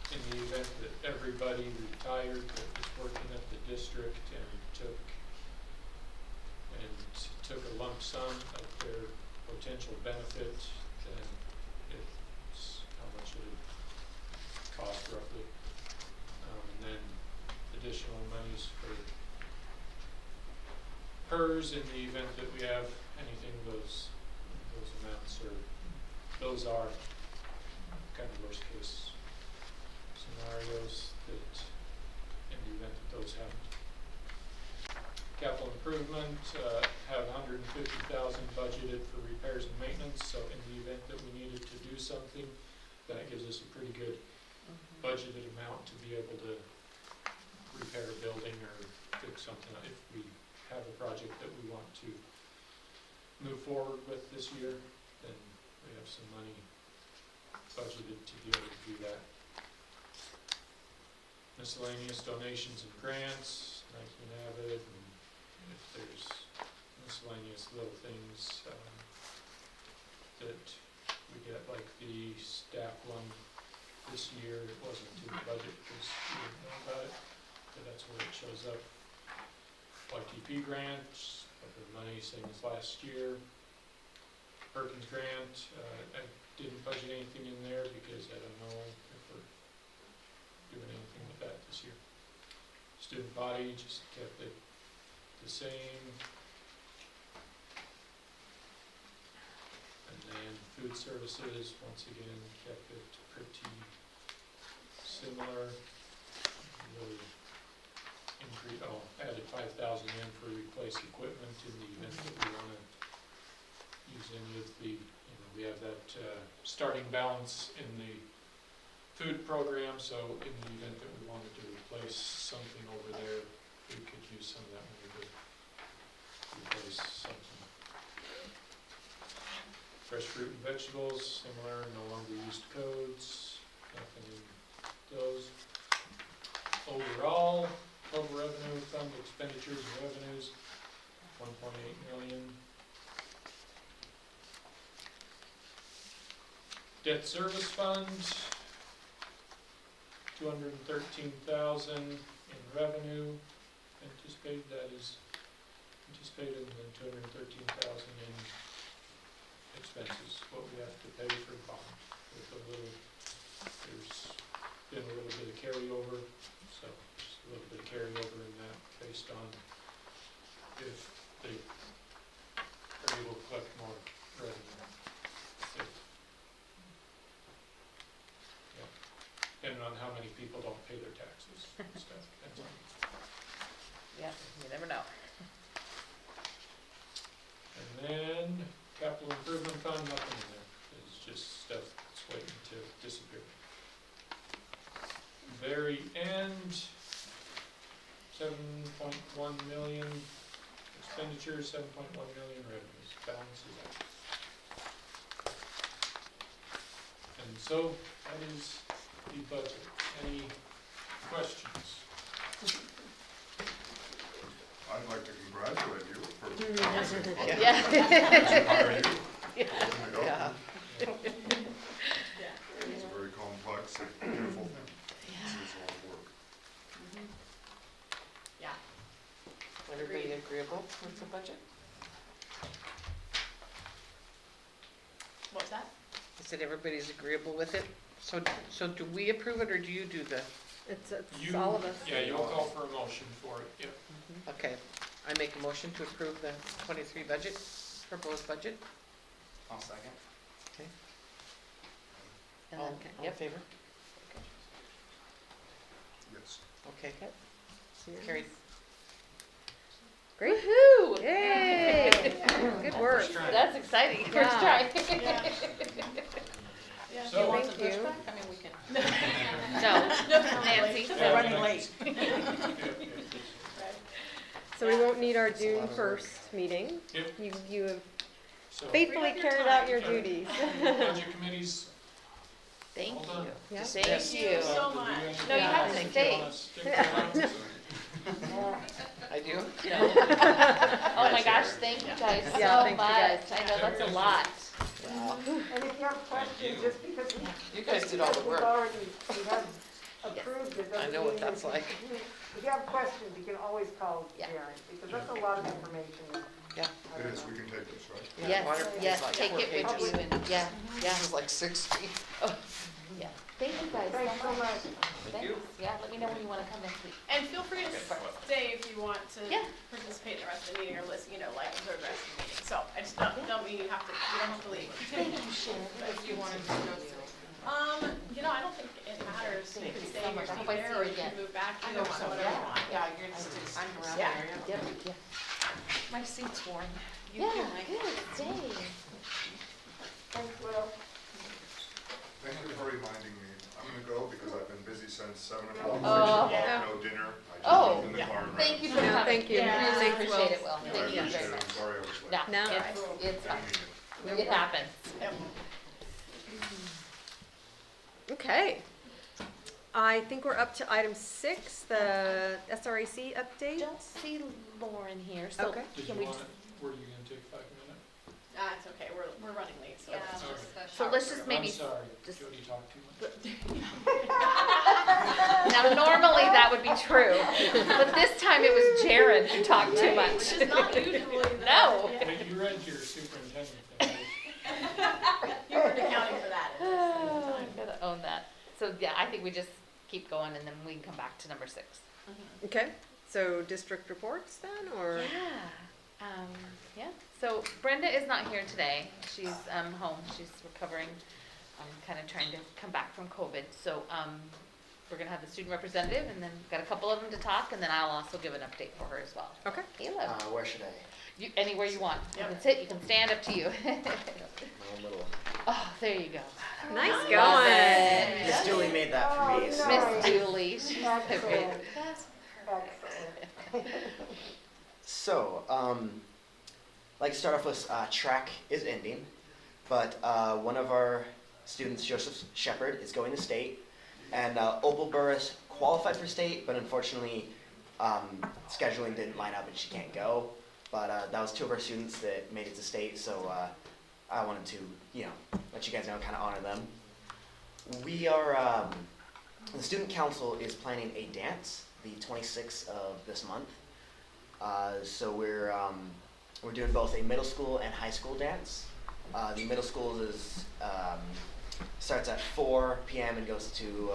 Speaker 5: In the event that everybody retired that was working at the district and took a lump sum of their potential benefit, then it's how much it would cost roughly. And then additional monies for PERS in the event that we have anything, those amounts are kind of worst case scenarios that in the event that those happen. Capital improvement, have $150,000 budgeted for repairs and maintenance, so in the event that we needed to do something, that gives us a pretty good budgeted amount to be able to repair a building or fix something if we have a project that we want to move forward with this year, then we have some money budgeted to be able to do that. Miscellaneous donations and grants, I can have it, and if there's miscellaneous little things that we get, like the staff one this year, it wasn't in the budget because we didn't know about it, but that's where it shows up. YTP grants, the money same as last year. Perkins grant, I didn't budget anything in there because I don't know if we're doing anything with that this year. Student body, just kept it the same. And then food services, once again, kept it pretty similar. Really increase, added 5,000 in for replace equipment in the event that we want to use any of the, we have that starting balance in the food program, so in the event that we wanted to replace something over there, we could use some of that money to replace something. Fresh fruit and vegetables, similar, no longer used codes, nothing in those. Overall, total revenue fund expenditures and revenues, 1.8 million. Debt service fund, 213,000 in revenue anticipated. That is anticipated, and then 213,000 in expenses. What we have to pay for bond. With a little, there's been a little bit of carryover, so just a little bit of carryover in that based on if they are able to collect more revenue. Depending on how many people don't pay their taxes and stuff.
Speaker 3: Yep, you never know.
Speaker 5: And then capital improvement fund, nothing in there. It's just stuff that's waiting to disappear. Very end, 7.1 million expenditures, 7.1 million revenues, balance is up. And so that is the budget. Any questions?
Speaker 12: I'd like to congratulate you for
Speaker 3: Yeah.
Speaker 12: hire you.
Speaker 3: Yeah.
Speaker 12: Wasn't it?
Speaker 3: Yeah.
Speaker 12: It's a very complex and beautiful thing. It's a lot of work.
Speaker 4: Yeah.
Speaker 6: Everybody agreeable with the budget?
Speaker 4: What was that?
Speaker 6: I said everybody's agreeable with it. So do we approve it or do you do the?
Speaker 2: It's
Speaker 5: You-
Speaker 2: all of us.
Speaker 5: Yeah, you'll call for a motion for it, yep.
Speaker 6: Okay, I make a motion to approve the 23 budget, proposed budget.
Speaker 7: I'll second.
Speaker 6: Okay.
Speaker 3: And
Speaker 6: All
Speaker 3: then,
Speaker 6: all in
Speaker 3: yep.
Speaker 6: favor?
Speaker 12: Yes.
Speaker 6: Okay, carried.
Speaker 2: Great.
Speaker 3: Woohoo!
Speaker 2: Yay! Good work.
Speaker 5: First try.
Speaker 3: That's exciting. First
Speaker 2: Yeah.
Speaker 3: try.
Speaker 4: Yeah, if
Speaker 5: So-
Speaker 4: you want some
Speaker 2: Thank you.
Speaker 4: pushback, I mean, we can.
Speaker 3: No, Nancy.
Speaker 4: We're running late.
Speaker 5: Yep, yep.
Speaker 2: So we won't need our June 1st meeting.
Speaker 5: Yep.
Speaker 2: You have
Speaker 5: So,
Speaker 2: faithfully
Speaker 4: Free up your
Speaker 2: carried out
Speaker 4: time.
Speaker 2: your duties.
Speaker 5: budget committees,
Speaker 3: Thank
Speaker 5: all
Speaker 3: you.
Speaker 5: done.
Speaker 2: Yeah.
Speaker 3: Thank you.
Speaker 4: so much.
Speaker 3: No, you have to
Speaker 5: Think
Speaker 3: stay.
Speaker 5: you wanna stick around?
Speaker 6: I do?
Speaker 3: Oh my gosh, thank you guys
Speaker 2: Yeah,
Speaker 3: so
Speaker 2: thank you
Speaker 3: much.
Speaker 2: guys.
Speaker 3: I know that's a lot.
Speaker 6: Wow.
Speaker 9: And if you have questions, just because
Speaker 6: You guys did all the
Speaker 9: we
Speaker 6: work.
Speaker 9: have approved it,
Speaker 6: I
Speaker 9: doesn't
Speaker 6: know what
Speaker 9: mean
Speaker 6: that's
Speaker 9: that
Speaker 6: like.
Speaker 9: If you have questions, you can always call
Speaker 3: Yeah.
Speaker 9: Karen, because that's a lot of information.
Speaker 6: Yeah.
Speaker 12: It is, we can take this, right?
Speaker 6: Yeah, water
Speaker 3: Yes,
Speaker 6: is like
Speaker 3: take
Speaker 6: 4
Speaker 3: it with
Speaker 6: pages.
Speaker 3: you and, yeah, yeah,
Speaker 6: This is like 60.
Speaker 3: yeah. Thank you guys so
Speaker 9: Thanks so
Speaker 3: much.
Speaker 9: much.
Speaker 3: Thanks. Yeah, let me know when you wanna come next week.
Speaker 4: And feel free to stay if you want to
Speaker 3: Yeah.
Speaker 4: participate in the rest of the meeting or listen, like observe the rest of the meeting. So I just don't mean you don't have to leave.
Speaker 3: Thank you, Sharon.
Speaker 4: If you wanted to go through. I don't think it matters. You can stay
Speaker 3: so
Speaker 4: in your
Speaker 3: much. I
Speaker 4: seat
Speaker 3: hope I see
Speaker 4: there
Speaker 3: you
Speaker 4: or you
Speaker 3: again.
Speaker 4: can move back,
Speaker 6: I
Speaker 4: either
Speaker 6: hope
Speaker 4: one,
Speaker 6: so,
Speaker 4: whatever you
Speaker 6: yeah.
Speaker 4: want.
Speaker 6: Yeah, you're just hang around
Speaker 4: Yeah.
Speaker 6: there,
Speaker 3: Yep, yeah.
Speaker 6: My seat's warm. You
Speaker 3: Yeah,
Speaker 6: can, like-
Speaker 3: good, stay.
Speaker 9: Thanks, Will.
Speaker 12: Thank you for reminding me. I'm gonna go because I've been busy since 7 o'clock.
Speaker 3: Oh.
Speaker 12: 6 o'clock,
Speaker 4: Yeah.
Speaker 12: no dinner. I just
Speaker 3: Oh.
Speaker 12: jumped in the car and
Speaker 3: Thank you
Speaker 12: ran.
Speaker 3: for
Speaker 2: No,
Speaker 3: coming.
Speaker 2: thank you.
Speaker 3: Yeah, really
Speaker 2: Thanks,
Speaker 3: appreciate
Speaker 2: Will.
Speaker 3: it, Will.
Speaker 12: I
Speaker 3: Thank you
Speaker 12: appreciate
Speaker 3: very
Speaker 12: it.
Speaker 3: much.
Speaker 12: I'm sorry I was late.
Speaker 3: No,
Speaker 2: No.
Speaker 3: it's
Speaker 12: Didn't mean it.
Speaker 3: it happens.
Speaker 4: Yep.
Speaker 2: Okay. I think we're up to item 6, the SRAC update.
Speaker 3: Don't see Lauren here, so
Speaker 2: Okay.
Speaker 5: Did
Speaker 3: can
Speaker 5: you
Speaker 3: we
Speaker 5: want
Speaker 3: just,
Speaker 5: it, were you gonna take 5 minutes?
Speaker 4: It's okay, we're running late, so.
Speaker 8: Yeah,
Speaker 4: it's
Speaker 5: Sorry.
Speaker 8: just
Speaker 3: so let's just
Speaker 5: I'm
Speaker 3: maybe,
Speaker 5: sorry,
Speaker 3: just-
Speaker 5: Jody talked too much.
Speaker 3: now normally that would be true, but this time it was Jared who talked too much.
Speaker 4: Which is not usually the.
Speaker 3: No.
Speaker 4: Yeah.
Speaker 5: Wait, you read your superintendent thing,
Speaker 4: You weren't accounting for that at this
Speaker 3: Oh,
Speaker 4: time.
Speaker 3: I gotta own that. So yeah, I think we just keep going and then we can come back to number 6.
Speaker 2: Okay. So district reports then, or?
Speaker 3: Yeah, yeah. So Brenda is not here today. She's home. She's recovering, kind of trying to come back from COVID. So we're gonna have the student representative, and then got a couple of them to talk, and then I'll also give an update for her as well.
Speaker 2: Okay.
Speaker 3: Caleb,
Speaker 11: Where should I?
Speaker 3: you, anywhere you want. You
Speaker 4: Yep.
Speaker 3: can sit. You can stand. Up to you.
Speaker 11: My own little.
Speaker 3: Oh, there you go.
Speaker 2: Nice
Speaker 3: Love
Speaker 2: going.
Speaker 3: it.
Speaker 11: Miss Dooley made that for me.
Speaker 9: Oh,
Speaker 11: So.
Speaker 3: Miss Dooley. She's so
Speaker 9: Excellent.
Speaker 3: great.
Speaker 9: Excellent.
Speaker 11: So, like to start off with track is ending, but one of our students, Joseph Shepard, is going to state, and Opal Burris qualified for state, but unfortunately scheduling didn't line up and she can't go. But that was 2 of our students that made it to state, so I wanted to, let you guys know, kind of honor them. We are, the student council is planning a dance the 26th of this month. So we're doing both a middle school and high school dance. The middle school is starts at 4 p.m. and goes to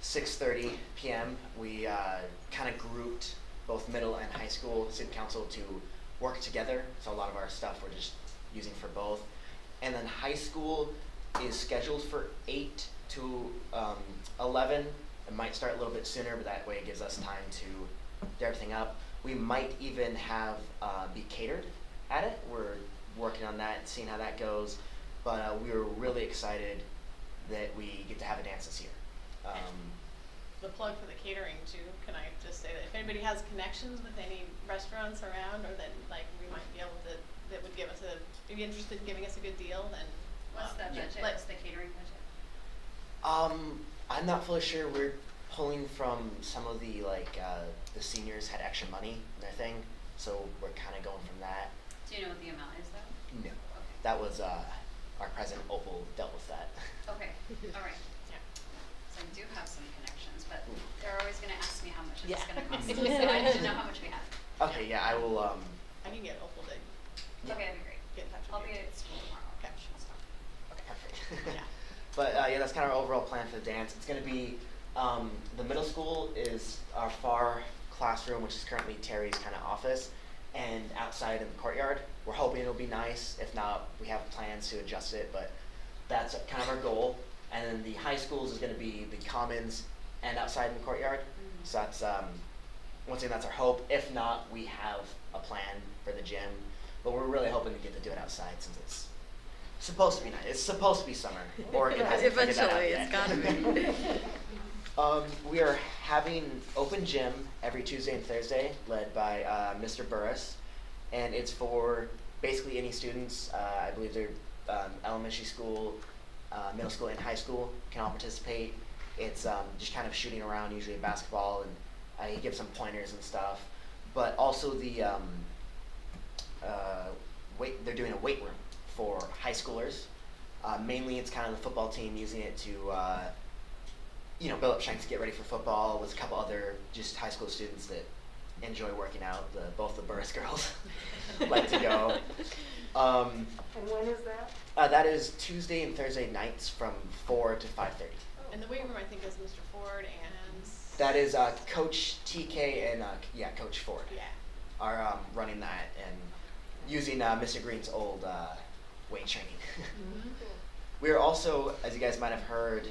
Speaker 11: 6:30 p.m. We kind of grouped both middle and high school student council to work together. So a lot of our stuff we're just using for both. And then high school is scheduled for 8 to 11. It might start a little bit sooner, but that way it gives us time to do everything up. We might even have be catered at it. We're working on that, seeing how that goes. But we were really excited that we get to have a dance this year.
Speaker 4: The plug for the catering too, can I just say that if anybody has connections with any restaurants around, or that like we might be able to, that would give us be interested in giving us a good deal, then.
Speaker 8: What's the budget?
Speaker 4: let-
Speaker 8: What's the catering budget?
Speaker 11: I'm not fully sure. We're pulling from some of the the seniors had extra money in their thing, so we're kind of going from that.
Speaker 8: Do you know what the amount is though?
Speaker 11: No,
Speaker 8: Okay.
Speaker 11: that was our president Opal dealt with that.
Speaker 8: Okay, all right.
Speaker 4: Yeah.
Speaker 8: So I do have some connections, but
Speaker 11: Ooh.
Speaker 8: they're always gonna ask me how much is
Speaker 2: Yeah.
Speaker 8: this gonna cost us, so I need to know how much we have.
Speaker 11: Okay, yeah, I will.
Speaker 4: I can get Opal to
Speaker 11: Yeah.
Speaker 8: Okay, that'd be great.
Speaker 4: get in touch with
Speaker 8: I'll
Speaker 4: you.
Speaker 8: be at school tomorrow.
Speaker 4: Okay.
Speaker 11: Okay, perfect.
Speaker 4: Yeah.
Speaker 11: But yeah, that's kind of our overall plan for the dance. It's going to be the middle school is our far classroom, which is currently Terry's kind of office, and outside in the courtyard. We're hoping it'll be nice. If not, we have plans to adjust it, but that's kind of our goal. And then the high schools is going to be the commons and outside in the courtyard.
Speaker 8: Mm.
Speaker 11: So that's once again, that's our hope. If not, we have a plan for the gym, but we're really hoping to get to do it outside since it's supposed to be nice. It's supposed to be summer. Oregon hasn't figured that out
Speaker 2: Eventually,
Speaker 11: yet.
Speaker 2: it's gotta be.
Speaker 11: We are having open gym every Tuesday and Thursday, led by Mr. Burris, and it's for basically any students. I believe they're elementary school, middle school, and high school can all participate. It's just kind of shooting around, usually basketball, and he gives some pointers and stuff. But also the they're doing a weight room for high schoolers. Mainly, it's kind of the football team using it to build up strength to get ready for football, with a couple other just high school students that enjoy working out. Both the Burris girls like to go.
Speaker 9: And when is that?
Speaker 11: That is Tuesday and Thursday nights from 4 to 5:30.
Speaker 4: And the weight room, I think, is Mr. Ford and.
Speaker 11: That is Coach TK and Coach Ford
Speaker 4: Yeah.
Speaker 11: are running that and using Mr. Green's old weight training.
Speaker 4: Mm-hmm.
Speaker 11: We are also, as you guys might have heard,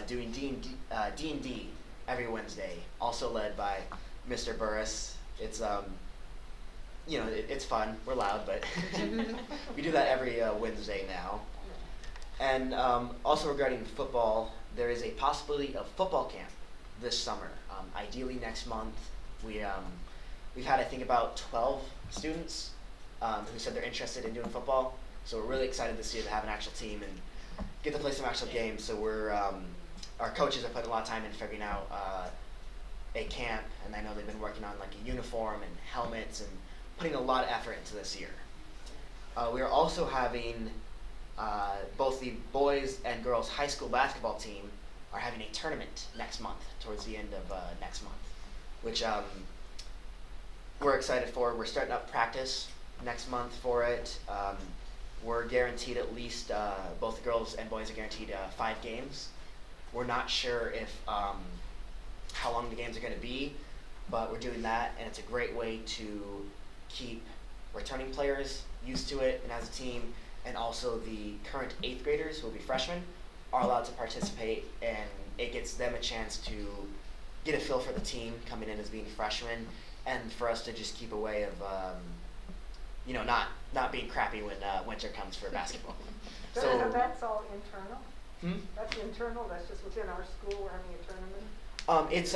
Speaker 11: doing D&D every Wednesday, also led by Mr. Burris. It's it's fun. We're loud, but we do that every Wednesday now. And also regarding football, there is a possibility of football camp this summer. Ideally next month. We've had, I think, about 12 students who said they're interested in doing football. So we're really excited this year to have an actual team and get to play some actual games. So we're our coaches are putting a lot of time in figuring out a camp, and I know they've been working on like a uniform and helmets and putting a lot of effort into this year. We are also having both the boys and girls high school basketball team are having a tournament next month, towards the end of next month, which we're excited for. We're starting up practice next month for it. We're guaranteed at least, both the girls and boys are guaranteed 5 games. We're not sure if how long the games are going to be, but we're doing that, and it's a great way to keep returning players used to it and as a team, and also the current 8th graders who will be freshmen are allowed to participate, and it gets them a chance to get a feel for the team coming in as being freshmen, and for us to just keep a way of not being crappy when winter comes for basketball.
Speaker 9: So that's all internal?
Speaker 11: Hmm?
Speaker 9: That's internal, that's just within our school, we're having a tournament?
Speaker 11: It's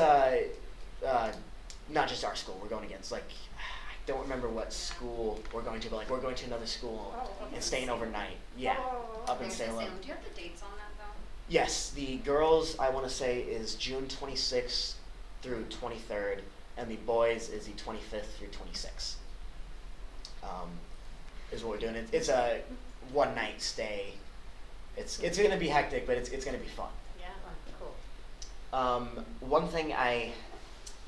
Speaker 11: not just our school. We're going against, like, I don't remember what school we're going to, but like we're going to another school
Speaker 9: Oh, okay.
Speaker 11: and staying overnight. Yeah,
Speaker 9: Oh,
Speaker 11: up in
Speaker 8: Okay,
Speaker 11: Salem.
Speaker 8: Do you have the dates on that though?
Speaker 11: Yes, the girls I want to say is June 26th through 23rd, and the boys is the 25th through 26th. Is what we're doing. It's a one night stay. It's going to be hectic, but it's going to be fun.
Speaker 4: Yeah.
Speaker 9: Oh, cool.
Speaker 11: One thing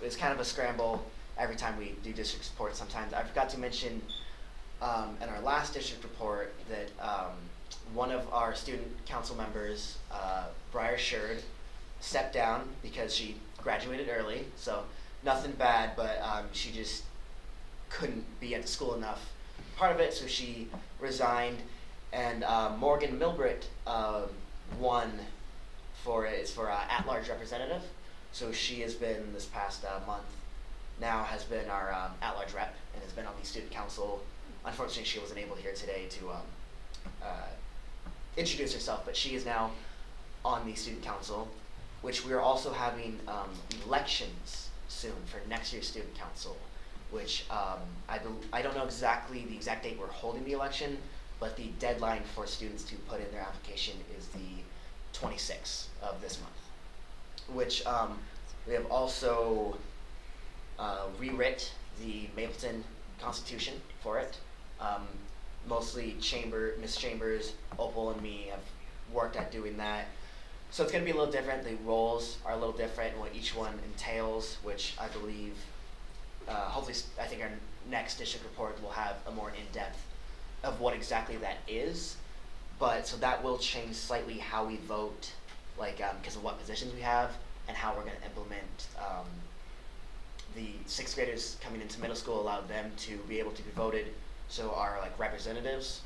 Speaker 11: it's kind of a scramble every time we do district support sometimes. I forgot to mention in our last district report that one of our student council members, Briar Sherd, stepped down because she graduated early. So nothing bad, but she just couldn't be at the school enough part of it, so she resigned. And Morgan Milbritt won for at-large representative. So she has been this past month now has been our at-large rep and has been on the student council. Unfortunately, she wasn't able here today to introduce herself, but she is now on the student council, which we are also having elections soon for next year's student council, which I don't know exactly the exact date we're holding the election, but the deadline for students to put in their application is the 26th of this month, which we have also rewrit the Mapleton Constitution for it. Mostly Miss Chambers, Opal, and me have worked at doing that. So it's going to be a little different. The roles are a little different and what each one entails, which I believe, hopefully, I think our next district report will have a more in-depth of what exactly that is. But so that will change slightly how we vote, like because of what positions we have and how we're going to implement the 6th graders coming into middle school, allow them to be able to be voted. So our like representatives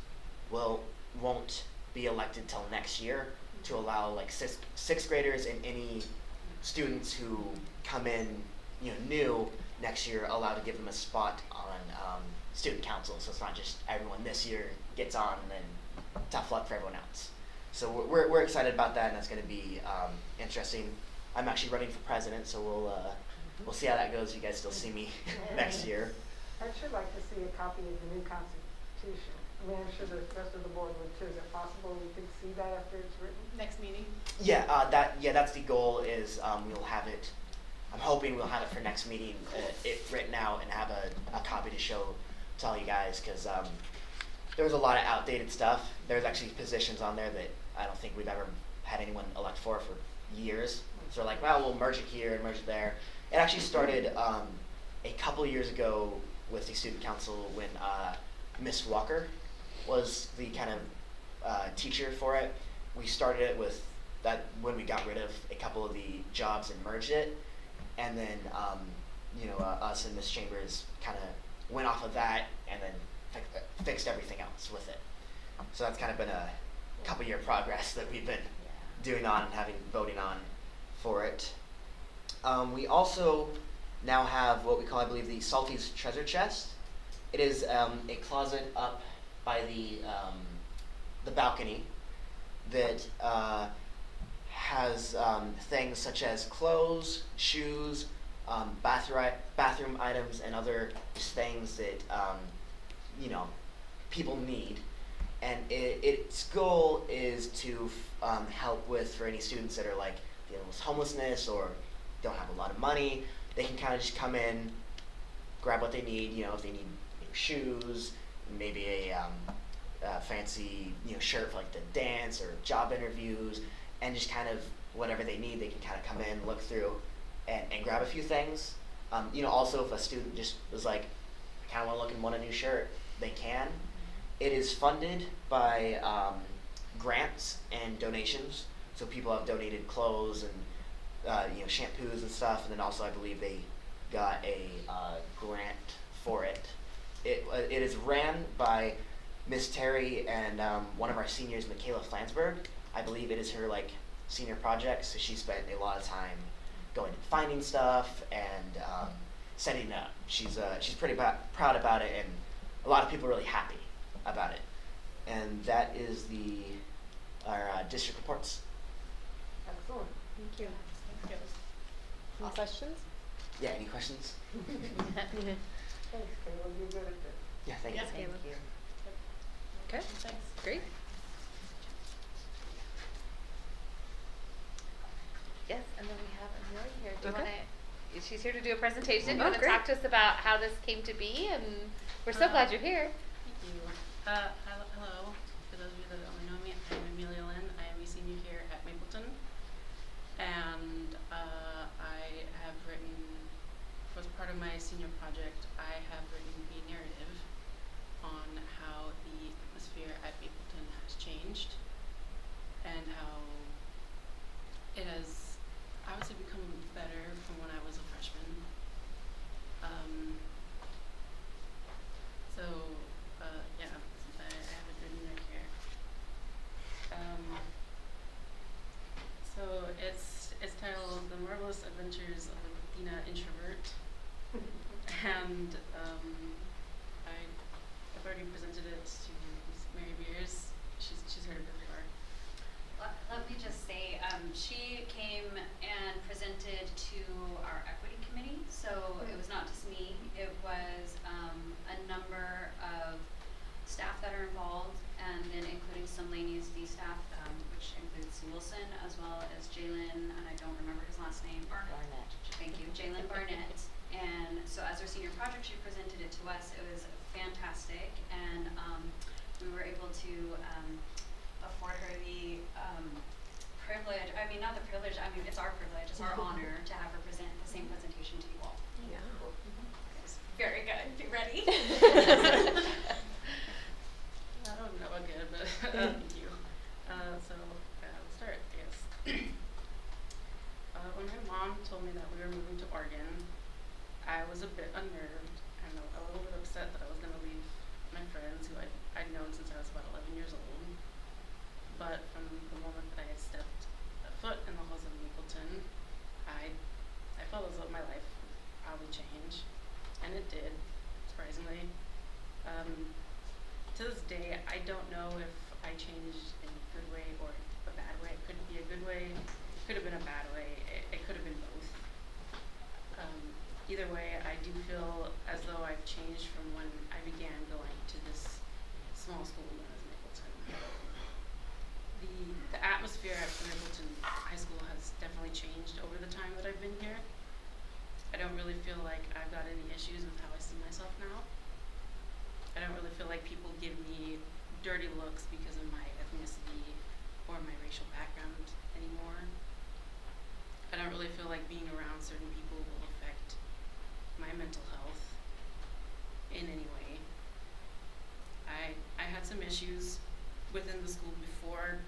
Speaker 11: won't be elected till next year, to allow like sixth graders and any students who come in, new next year, allowed to give them a spot on student council. So it's not just everyone this year gets on and then tough luck for everyone else. So we're excited about that, and that's going to be interesting. I'm actually running for president, so we'll see how that goes. You guys still see me next year.
Speaker 9: I'd sure like to see a copy of the new Constitution. I mean, I'm sure the rest of the board would too. Is it possible we could see that after it's written?
Speaker 4: Next meeting?
Speaker 11: Yeah, that's the goal. Is we'll have it. I'm hoping we'll have it for next meeting, it written out, and have a copy to show to all you guys, because there was a lot of outdated stuff. There's actually positions on there that I don't think we've ever had anyone elect for years. So we're like, well, we'll merge it here and merge it there. It actually started a couple of years ago with the student council when Miss Walker was the kind of teacher for it. We started it with that when we got rid of a couple of the jobs and merged it, and then us and Miss Chambers kind of went off of that and then fixed everything else with it. So that's kind of been a couple year progress that we've been doing on and voting on for it. We also now have what we call, I believe, the Salty's Treasure Chest. It is a closet up by the balcony that has things such as clothes, shoes, bathroom items, and other just things that people need. And its goal is to help with for any students that are like dealing with homelessness or don't have a lot of money. They can kind of just come in, grab what they need. If they need shoes, maybe a fancy shirt for like the dance or job interviews, and just kind of whatever they need, they can kind of come in, look through, and grab a few things. Also if a student just was like, I kind of want a new shirt, they can. It is funded by grants and donations. So people have donated clothes and shampoos and stuff, and then also I believe they got a grant for it. It is ran by Miss Terry and one of our seniors, Michaela Flansburgh. I believe it is her senior project, so she spent a lot of time going and finding stuff and setting it up. She's pretty proud about it, and a lot of people are really happy about it. And that is our district reports.
Speaker 9: Excellent.
Speaker 2: Thank you.
Speaker 4: Thank you.
Speaker 2: Any questions?
Speaker 11: Yeah, any questions?
Speaker 9: Thanks, Caleb. You're good at this.
Speaker 11: Yeah, thank you.
Speaker 4: Yeah,
Speaker 2: Caleb.
Speaker 3: Thank you.
Speaker 2: Okay,
Speaker 4: Thanks.
Speaker 2: great.
Speaker 3: Yes, and then we have Amelia here. Do you
Speaker 2: Okay.
Speaker 3: wanna, she's here to do a presentation. You
Speaker 2: Oh,
Speaker 3: wanna
Speaker 2: great.
Speaker 3: talk to us about how this came to be? And we're so glad you're here.
Speaker 13: Thank you. Hello. For those of you that don't know me, I'm Amelia Lynn. I am a senior here at Mapleton. And I have written, as part of my senior project, I have written a narrative on how the atmosphere at Mapleton has changed and how it has, I would say, become better from when I was a freshman. I have it written right here. So it's titled The Marvelous Adventures of a Latina Introvert. and I've already presented it to Mary Beers. She's heard it before.
Speaker 8: Let me just say, she came and presented to our equity committee, so it was not just me, it was a number of staff that are involved, and then including some Lane USD staff, which includes Wilson, as well as Jalen, and I don't remember his last name.
Speaker 3: Barnett.
Speaker 8: Thank you, Jalen Barnett. And so as our senior project, she presented it to us. It was fantastic, and we were able to afford her the privilege, I mean, not the privilege, I mean, it's our privilege, it's our honor to have her present the same presentation to you all.
Speaker 2: Yeah.
Speaker 8: It's very good. Be ready.
Speaker 13: I don't know again, but thank you. So we'll start, I guess. When my mom told me that we were moving to Oregon, I was a bit unnerved and a little bit upset that I was going to leave my friends who I'd known since I was about 11 years old. But from the moment that I had stepped a foot in the halls of Mapleton, I felt as though my life would probably change, and it did, surprisingly. To this day, I don't know if I changed in a good way or a bad way. It could be a good way, it could have been a bad way, it could have been both. Either way, I do feel as though I've changed from when I began going to this small school known as Mapleton. The atmosphere at Mapleton High School has definitely changed over the time that I've been here. I don't really feel like I've got any issues with how I see myself now. I don't really feel like people give me dirty looks because of my ethnicity or my racial background anymore. I don't really feel like being around certain people will affect my mental health in any way. I had some issues within the school before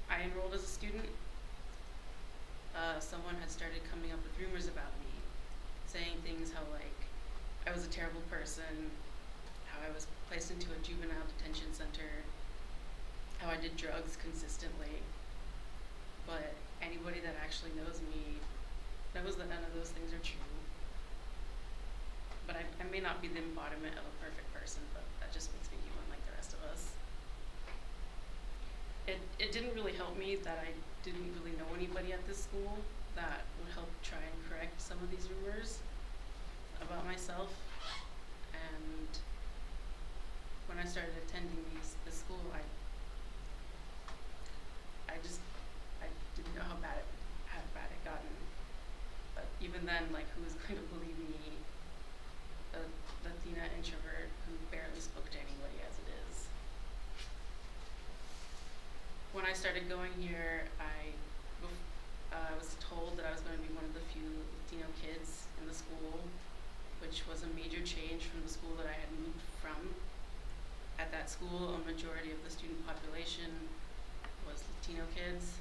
Speaker 13: I enrolled as a student. Someone had started coming up with rumors about me, saying things how like I was a terrible person, how I was placed into a juvenile detention center, how I did drugs consistently. But anybody that actually knows me knows that none of those things are true. But I may not be the embodiment of a perfect person, but that just makes me human like the rest of us. It didn't really help me that I didn't really know anybody at this school that would help try and correct some of these rumors about myself. And when I started attending this school, I didn't know how bad it had gotten. But even then, like, who was going to believe me, a Latina introvert who barely spoke to anybody as it is? When I started going here, I was told that I was going to be one of the few Latino kids in the school, which was a major change from the school that I had moved from. At that school, a majority of the student population was Latino kids,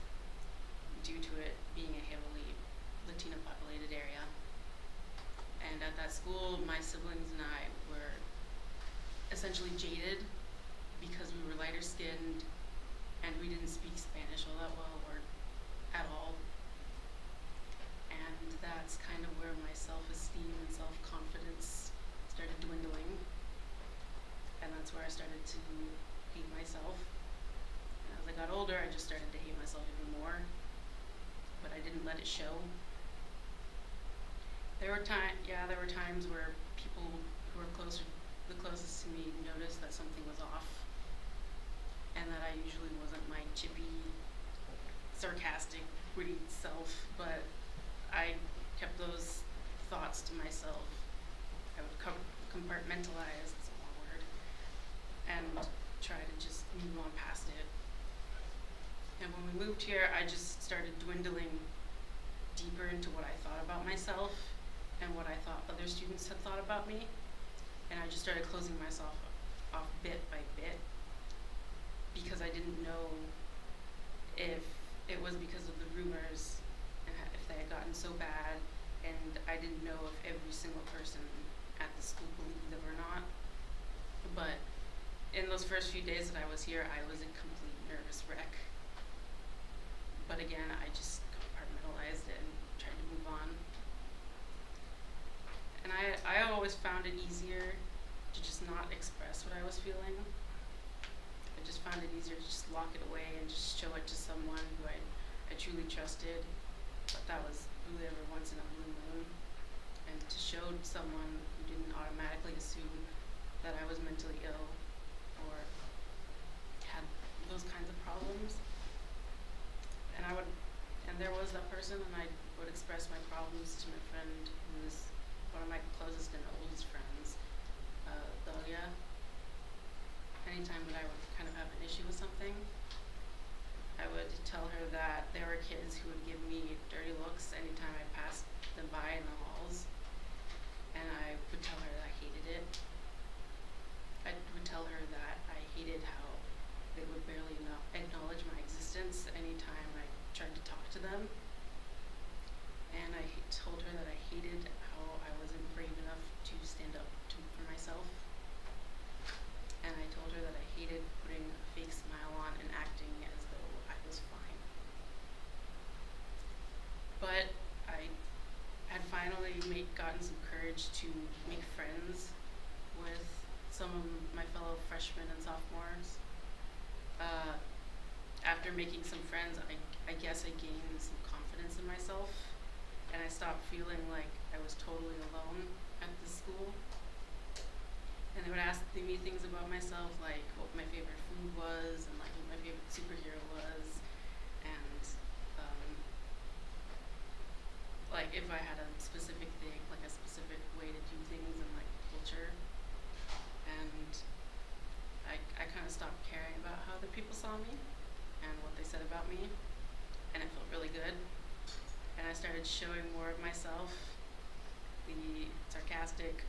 Speaker 13: due to it being a heavily Latino populated area. And at that school, my siblings and I were essentially jaded because we were lighter skinned and we didn't speak Spanish all that well or at all. And that's kind of where my self-esteem and self-confidence started dwindling. And that's where I started to hate myself. And as I got older, I just started to hate myself even more, but I didn't let it show. There were times where people who were the closest to me noticed that something was off, and that I usually wasn't my chippy, sarcastic, witty self, but I kept those thoughts to myself. I would compartmentalize, that's a long word, and try to just move on past it. And when we moved here, I just started dwindling deeper into what I thought about myself and what I thought other students had thought about me. And I just started closing myself off bit by bit because I didn't know if it was because of the rumors and if they had gotten so bad, and I didn't know if every single person at the school believed them or not. But in those first few days that I was here, I was a complete nervous wreck. But again, I just compartmentalized it and tried to move on. And I always found was feeling. I just found it easier to just lock it away and just show it to someone who I truly trusted. But that was really ever once in a blue moon. And to show someone who didn't automatically assume that I was mentally ill or had those kinds of problems. And there was that person, and I would express my problems to my friend, who was one of my closest and oldest friends, Dahlia. Anytime that I would kind of have an issue with something, I would tell her that there were kids who would give me dirty looks anytime I passed them by in the halls, and I would tell her that I hated it. I would tell her that I hated how they would barely acknowledge my existence anytime I tried to talk to them. And I told her that I hated how I wasn't brave enough to stand up for myself. And I told her that I hated putting a fake smile on and acting as though I was fine. But I had finally gotten some courage to make friends with some of my fellow freshmen and sophomores. After making some friends, I guess I gained some confidence in myself, and I stopped feeling like I was totally alone at this school. And they would ask me things about myself, like what my favorite food was, and like what my favorite superhero was, and like if I had a specific thing, like a specific way to do things in like culture. And I kind of stopped caring about how other people saw me and what they said about me, and it felt really good. And I started showing more of myself, the sarcastic,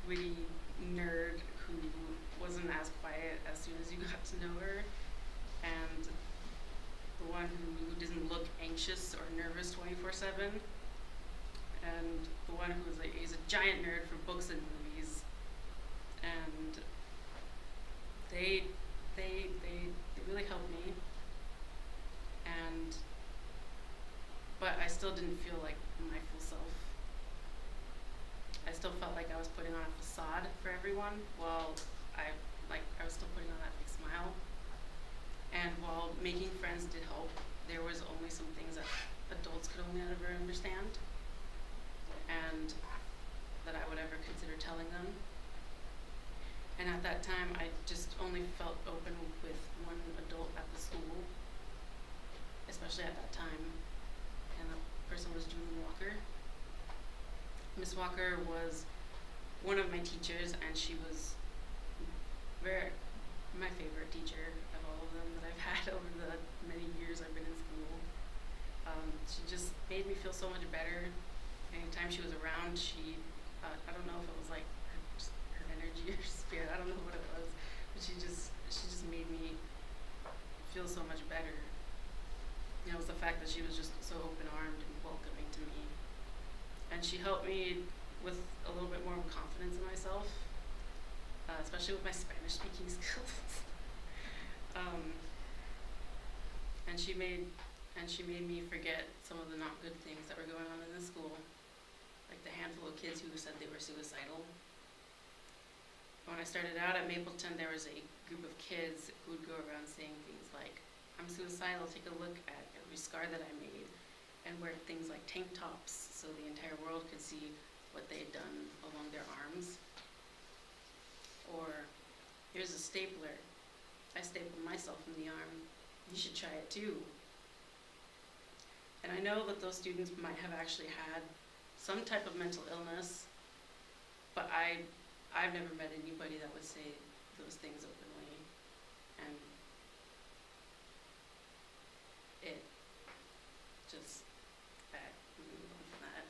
Speaker 13: witty nerd who wasn't as quiet as soon as you got to know her, and the one who doesn't look anxious or nervous 24/7, and the one who was like, he's a giant nerd for books and movies. And they really helped me, but I still didn't feel like my full self. I still felt like I was putting on a facade for everyone, while I was still putting on that big smile. And while making friends did help, there was only some things that adults could only ever understand, and that I would ever consider telling them. And at that time, I just only felt open with one adult at the school, especially at that time, and the person was Julie Walker. Miss Walker was one of my teachers, and she was my favorite teacher of all of them that I've had over the many years I've been in school. She just made me feel so much better. Anytime she was around, I don't know if it was like her energy or spirit, I don't know what it was, but she just made me feel so much better. It was the fact that she was just so open-armed and welcoming to me. And she helped me with a little bit more confidence in myself, especially with my Spanish speaking skills. And she made me forget some of the not good things that were going on in the school, like the handful of kids who said they were suicidal. When I started out at Mapleton, there was a group of kids who would go around saying things like, "I'm suicidal, take a look at every scar that I made," and wear things like tank tops so the entire world could see what they had done along their arms. Or, "Here's a stapler. I stapled myself in the arm. You should try it too." And I know that those students might have actually had some type of mental illness, but I've never met anybody that would say those things openly. And it just, I moved on from that.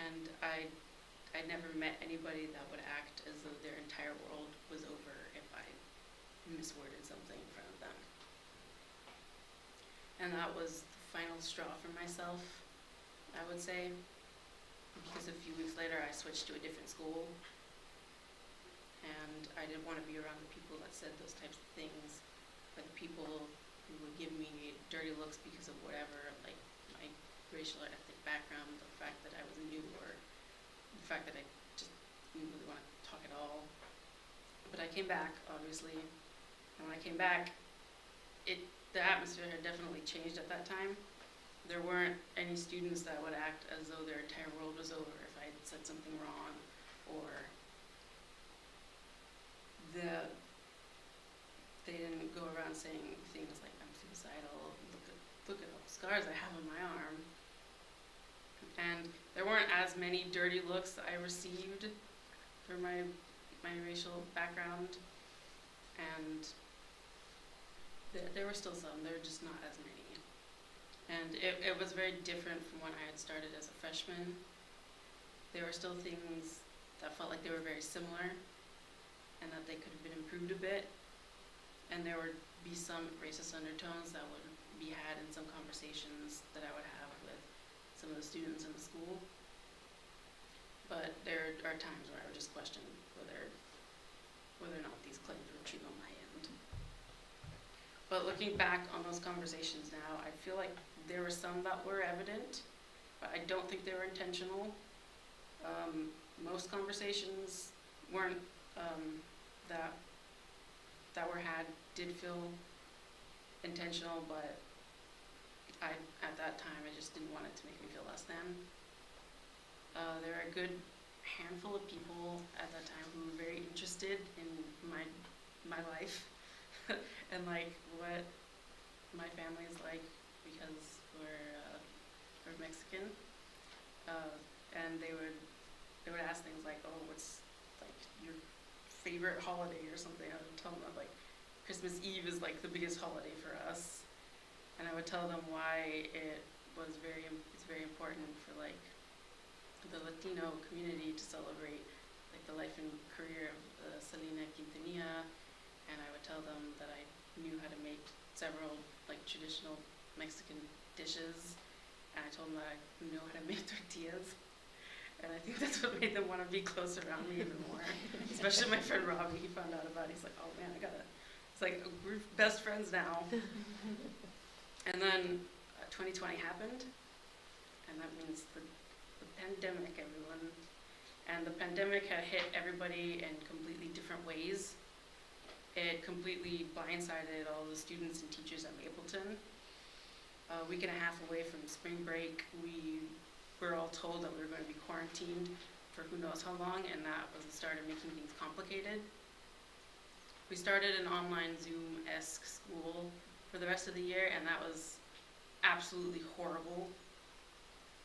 Speaker 13: And I never met anybody that would act as though their entire world was over if I misworded something in front of them. And that was the final straw for myself, I would say, because a few weeks later I switched to a different school, and I didn't want to be around the people that said those types of things, or the people who would give me dirty looks because of whatever, like my racial or ethnic background, the fact that I was new, or the fact that I just didn't really want to talk at all. But I came back, obviously, and when I came back, the atmosphere had definitely changed at that time. There weren't any students that would act as though their entire world was over if I had said something wrong, or they didn't go around saying things like, I'm suicidal, look at all the scars I have on my arm. And there weren't as many dirty looks I received for my racial background, and there were still some, there were just not as many. And it was very different from when I had started as a freshman. There were still things that felt like they were very similar and that they could have been improved a bit. And there would be some racist undertones that would be had in some conversations that I would have with some of the students in the school. But there are times where I would just question whether or not these claims were true on my end. But looking back on those conversations now, I feel like there were some that were evident, but I don't think they were intentional. Most conversations weren't that were had did feel intentional, but at that time I just didn't want it to make me feel less than. There are a good handful of people at that time who were very interested in my life and like what my family is like, because we're Mexican, and they would ask things like, oh, what's like your favorite holiday or something. I would tell them that like Christmas Eve is like the biggest holiday for us, and I would tell them why it's very important for like the Latino community to celebrate like the life and career of Selena Quintanilla, and I would tell them that I knew how to make several like traditional Mexican dishes, and I told them that I know how to make tortillas. And I think that's what made them want to be close around me even more. Especially my friend Robbie, he found out about it. He's like, oh man, it's like we're best friends now. And then 2020 happened, and that means the pandemic, everyone. And the pandemic had hit everybody in completely different ways. It completely blindsided all the students and teachers at Mapleton. A week and a half away from spring break, we were all told that we were going to be quarantined for who knows how long, and that was the start of making things complicated. We started an online Zoom-esque school for the rest of the year, and that was absolutely horrible.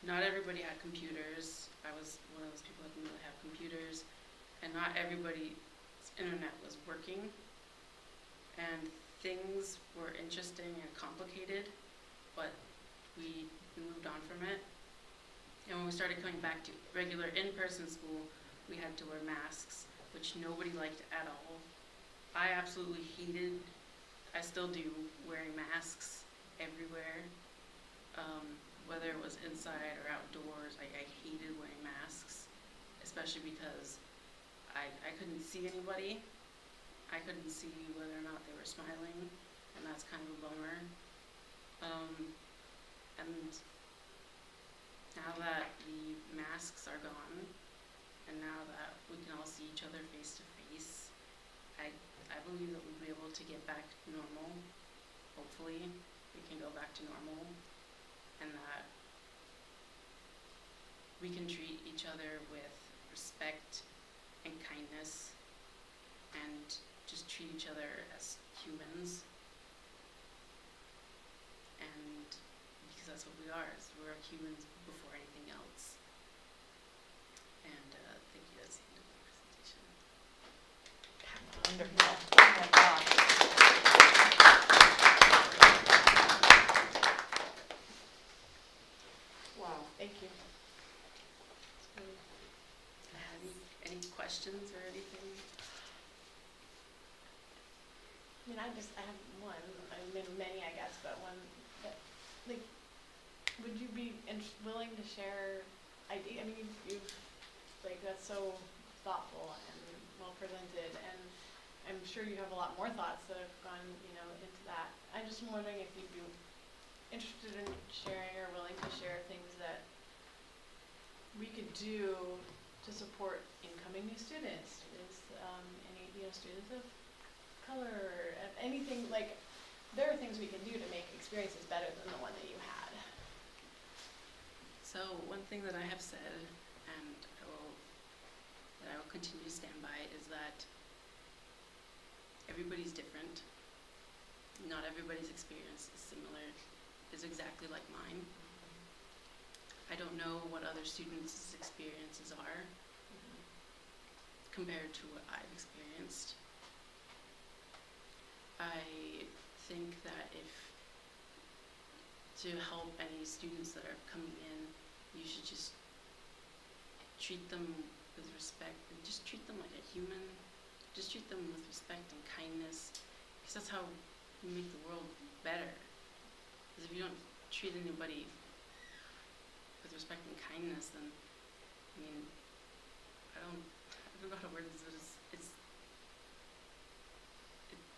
Speaker 13: Not everybody had computers. I was one of those people that didn't really have computers, and not everybody's internet was working. And things were interesting and complicated, but we moved on from it. And when we started coming back to regular in-person school, we had to wear masks, which nobody liked at all. I absolutely hated, I still do, wearing masks everywhere. Whether it was inside or outdoors, I hated wearing masks, especially because I couldn't see anybody. I couldn't see whether or not they were smiling, and that's kind of a bummer. And now that the masks are gone, and now that we can all see each other face to face, I believe that we'll be able to get back to normal. Hopefully, we can go back to normal, and that we can treat each other with respect and kindness, and just treat each other as humans. And because that's what we are, is we're humans before anything else. And thank you, that's the end of my presentation.
Speaker 6: Wonderful. Oh my gosh. Wow, thank you.
Speaker 13: Any questions or anything?
Speaker 4: I mean, I have one, I mean, many, I guess, but one that, like, would you be willing to share idea? I mean, you've, like, that's so thoughtful and well presented, and I'm sure you have a lot more thoughts that have gone, into that. I'm just wondering if you'd be interested in sharing or willing to share things that we could do to support incoming new students, any, students of color, anything, like, there are things we can do to make experiences better than the one that you had.
Speaker 13: So one thing that I have said, and that I will continue to stand by, is that everybody's different. Not everybody's experience is exactly like mine. I don't know what other students' experiences are compared to what I've experienced. I think that to help any students that are coming in, you should just treat them with respect and just treat them like a human. Just treat them with respect and kindness, because that's how you make the world better. Because if you don't treat anybody with respect and kindness, then, I mean, I don't know how to word this, but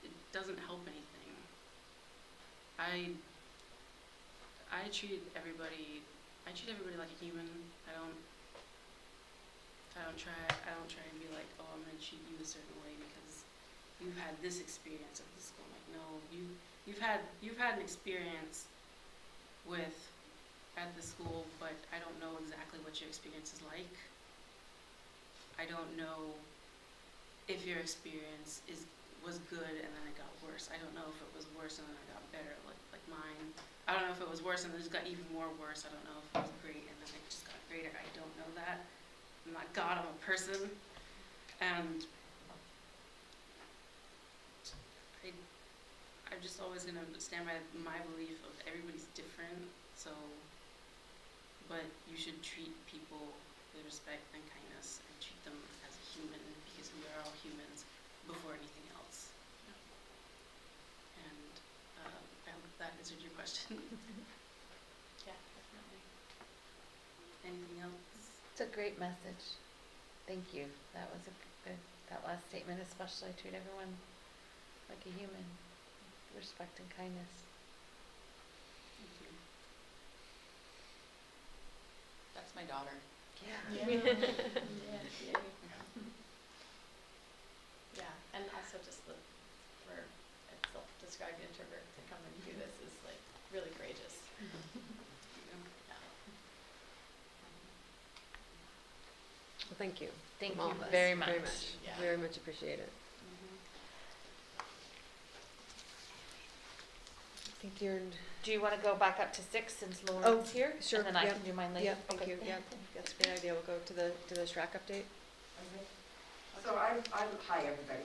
Speaker 13: it doesn't help anything. I treat everybody like a human. I don't try and be like, oh, I'm gonna treat you a certain way because you've had this experience at the school. Like, no, you've had an experience at the school, but I don't know exactly what your experience is like. I don't know if your experience was good and then it got worse. I don't know if it was worse and then it got better, like mine. I don't know if it was worse and then it just got even more worse. I don't know if it was great and then it just got greater. I don't know that. I'm not God, I'm a person. And I'm just always gonna stand by my belief of everybody's different, but you should treat people with respect and kindness and treat them as a human, because we are all humans before anything else. And I hope that answered your question.
Speaker 4: Yeah, definitely.
Speaker 13: Anything else?
Speaker 3: It's a great message. Thank you. That was that last statement especially. Treat everyone like a human. Respect and kindness.
Speaker 13: Thank you.
Speaker 4: That's my daughter.
Speaker 3: Yeah.
Speaker 4: Yeah, and also just for a self-described introvert to come and do this is like really courageous.
Speaker 2: Well, thank you.
Speaker 3: Thank
Speaker 2: from all
Speaker 3: you
Speaker 2: of us.
Speaker 3: very much.
Speaker 4: Yeah.
Speaker 2: Very much appreciate it. I think you're.
Speaker 3: Do you want to go back up to 6 since Lauren's here?
Speaker 2: Sure.
Speaker 3: And then I
Speaker 2: yep.
Speaker 3: can do mine later?
Speaker 2: Yep, thank you. Yep, that's a great idea. We'll go to the SRAC update.
Speaker 14: Okay. So hi everybody.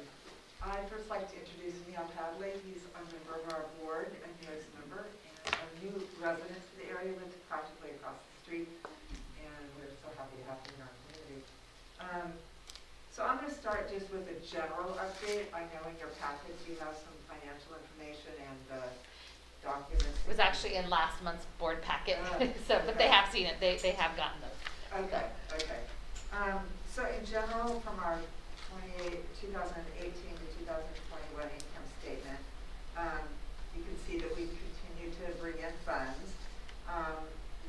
Speaker 14: I'd first like to introduce Neil Hadley. He's a member of our board and newest member, and a new resident to the area, lives practically across the street, and we're so happy to have him in our community. So I'm going to start just with a general update. I know in your packets you have some financial information and documents.
Speaker 3: It was actually in last month's board packet, but they have seen it. They have gotten those.
Speaker 14: Okay. So in general, from our 2018 to 2021 income statement, you can see that we continue to bring in funds,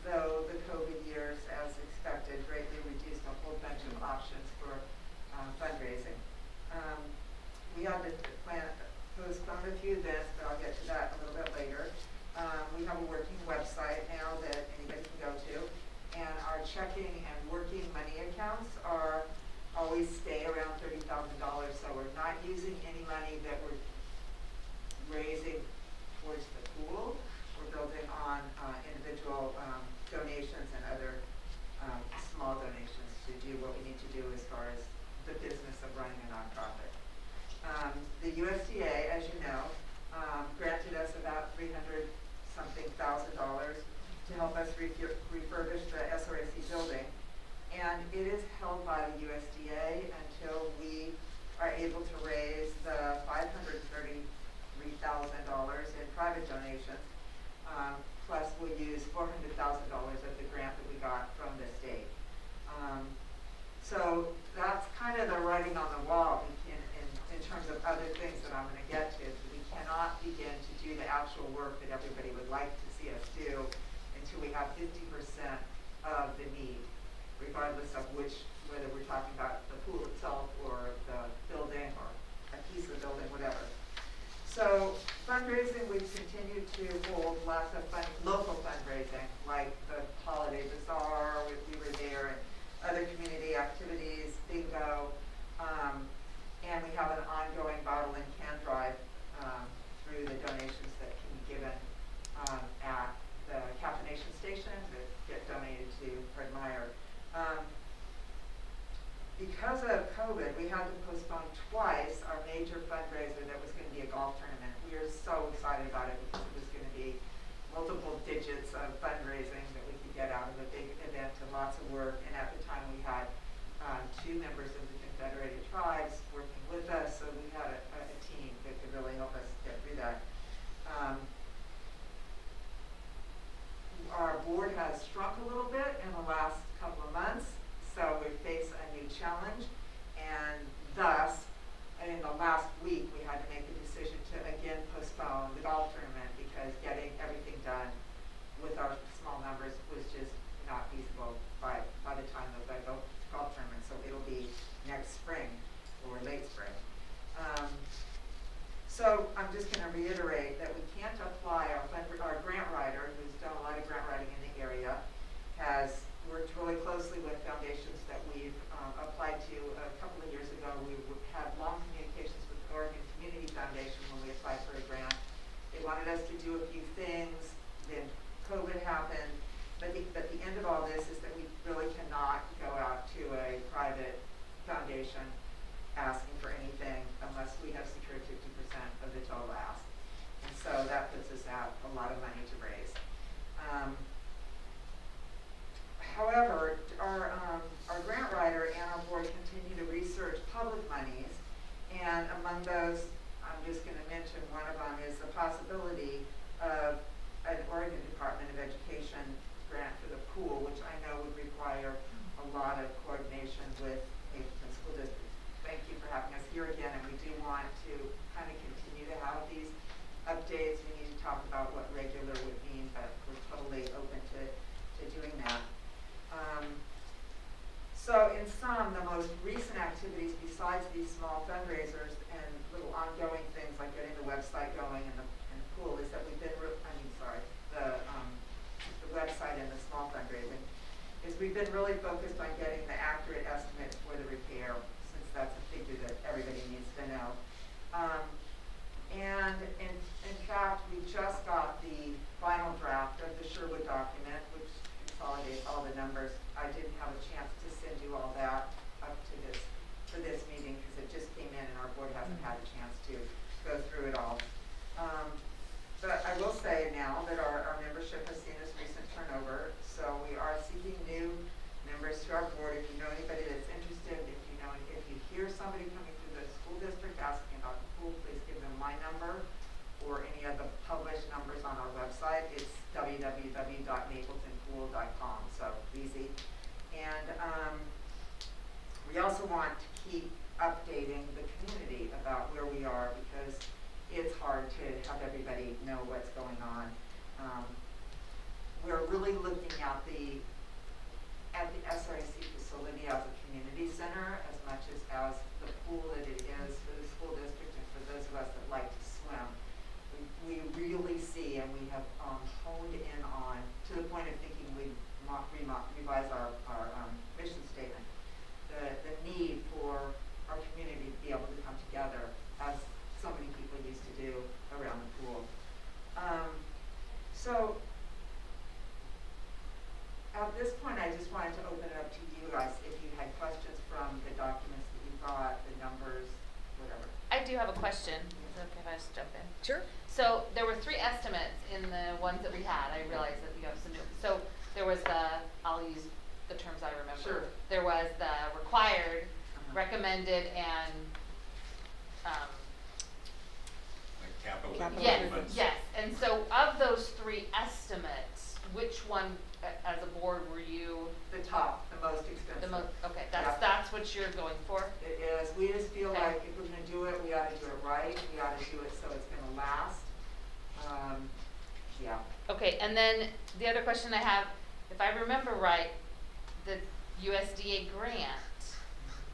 Speaker 14: though the COVID years, as expected, greatly reduced a whole bunch of options for fundraising. We had to postpone a few events, but I'll get to that a little bit later. We have a working website now that anybody can go to, and our checking and working money accounts always stay around $30,000, so we're not using any money that we're raising towards the pool. We're building on individual donations and other small donations to do what we need to do as far as the business of running a nonprofit. The USDA, as you know, granted us about $300-something thousand to help us refurbish the SRAC building, and it is held by the USDA until we are able to raise the $533,000 in private donations, plus we'll use $400,000 of the grant that we got from the state. So that's kind of the writing on the wall in terms of other things that I'm going to get to. We cannot begin to do the actual work that everybody would like to see us do until we have 50% of the need, regardless of which whether we're talking about the pool itself or the building or a piece of the building, whatever. So fundraising, we've continued to hold lots of local fundraising, like the Holiday Bazaar, we were there, and other community activities, bingo, and we have an ongoing bottle and can drive through the donations that can be given at the caffeination station that get donated to Fred Meyer. Because of COVID, we had to postpone twice our major fundraiser that was going to be a golf tournament. We were so excited about it because it was going to be multiple digits of fundraising that we could get out of a big event and lots of work. And at the time we had 2 members of the Confederated Tribes working with us, so we had a team that could really help us get through that. Our board has shrunk a little bit in the last couple of months, so we face a new challenge, and thus, in the last week, we had to make a decision to again postpone the golf tournament because getting everything done with our small numbers was just not feasible by the time of the golf tournament. So it'll be next spring or late spring. So I'm just going to reiterate that we can't apply our grant writer, who's done a lot of grant writing in the area, has worked really closely with foundations that we've applied to a couple of years ago. We had long communications with the Oregon Community Foundation when we applied for a grant. They wanted us to do a few things, then COVID happened, but the end of all this is that we really cannot go out to a private foundation asking for anything unless we have secured 50% of the total ask. And so that puts us at a lot of money to raise. However, our grant writer and our board continue to research public monies, and among those, I'm just going to mention one of them is the possibility of an Oregon Department of Education grant for the pool, which I know would require a lot of coordination with Mapleton School District. Thank you for having us here again, and we do want to kind of continue to have these updates. We need to talk about what regular would mean, but we're totally open to doing that. So in sum, the most recent activities besides these small fundraisers and little ongoing things like getting the website going and the pool is that we've been, the website and the small fundraising, is we've been really focused on getting the accurate estimate for the repair, since that's a figure that everybody needs to know. And in fact, we just got the final draft of the Sherwood document, which consolidates all the numbers. I didn't have a chance to send you all that up to for this meeting because it just came in and our board hasn't had a chance to go through it all. But I will say now that our membership has seen this recent turnover, so we are seeking new members to our board. If you know anybody that's interested, if you hear somebody coming through the school district asking about the pool, please give them my number or any of the published numbers on our website. It's www.mapletonpool.com, so easy. And we also want to keep updating the community about where we are because it's hard to have everybody know what's going on. We're really looking at the SRAC facility as a community center as much as the pool that it is for the school district and for those of us that like to swim. We really see, and we have honed in on, to the point of thinking we revise our mission statement, the need for our community to be able to come together as so many people used to do around the pool. So at this point, I just wanted to open it up to you guys if you had questions from the documents that you got, the numbers, whatever.
Speaker 3: I do have a question. Is it okay if I just jump in?
Speaker 2: Sure.
Speaker 3: So there were 3 estimates in the ones that we had. I realized that you have some new. So there was I'll use the terms I remember.
Speaker 14: Sure.
Speaker 3: There was the required, recommended, and
Speaker 15: Like capital
Speaker 3: yes,
Speaker 15: improvements.
Speaker 3: yes. And so of those 3 estimates, which one, as a board, were you?
Speaker 14: The top, the most expensive.
Speaker 3: The most, okay,
Speaker 14: Yeah.
Speaker 3: that's what you're going for?
Speaker 14: It is. We just feel
Speaker 3: Okay.
Speaker 14: like if we're going to do it, we ought to do it right. We ought to do it so it's going to last. Yeah.
Speaker 3: Okay, and then the other question I have, if I remember right, the USDA grant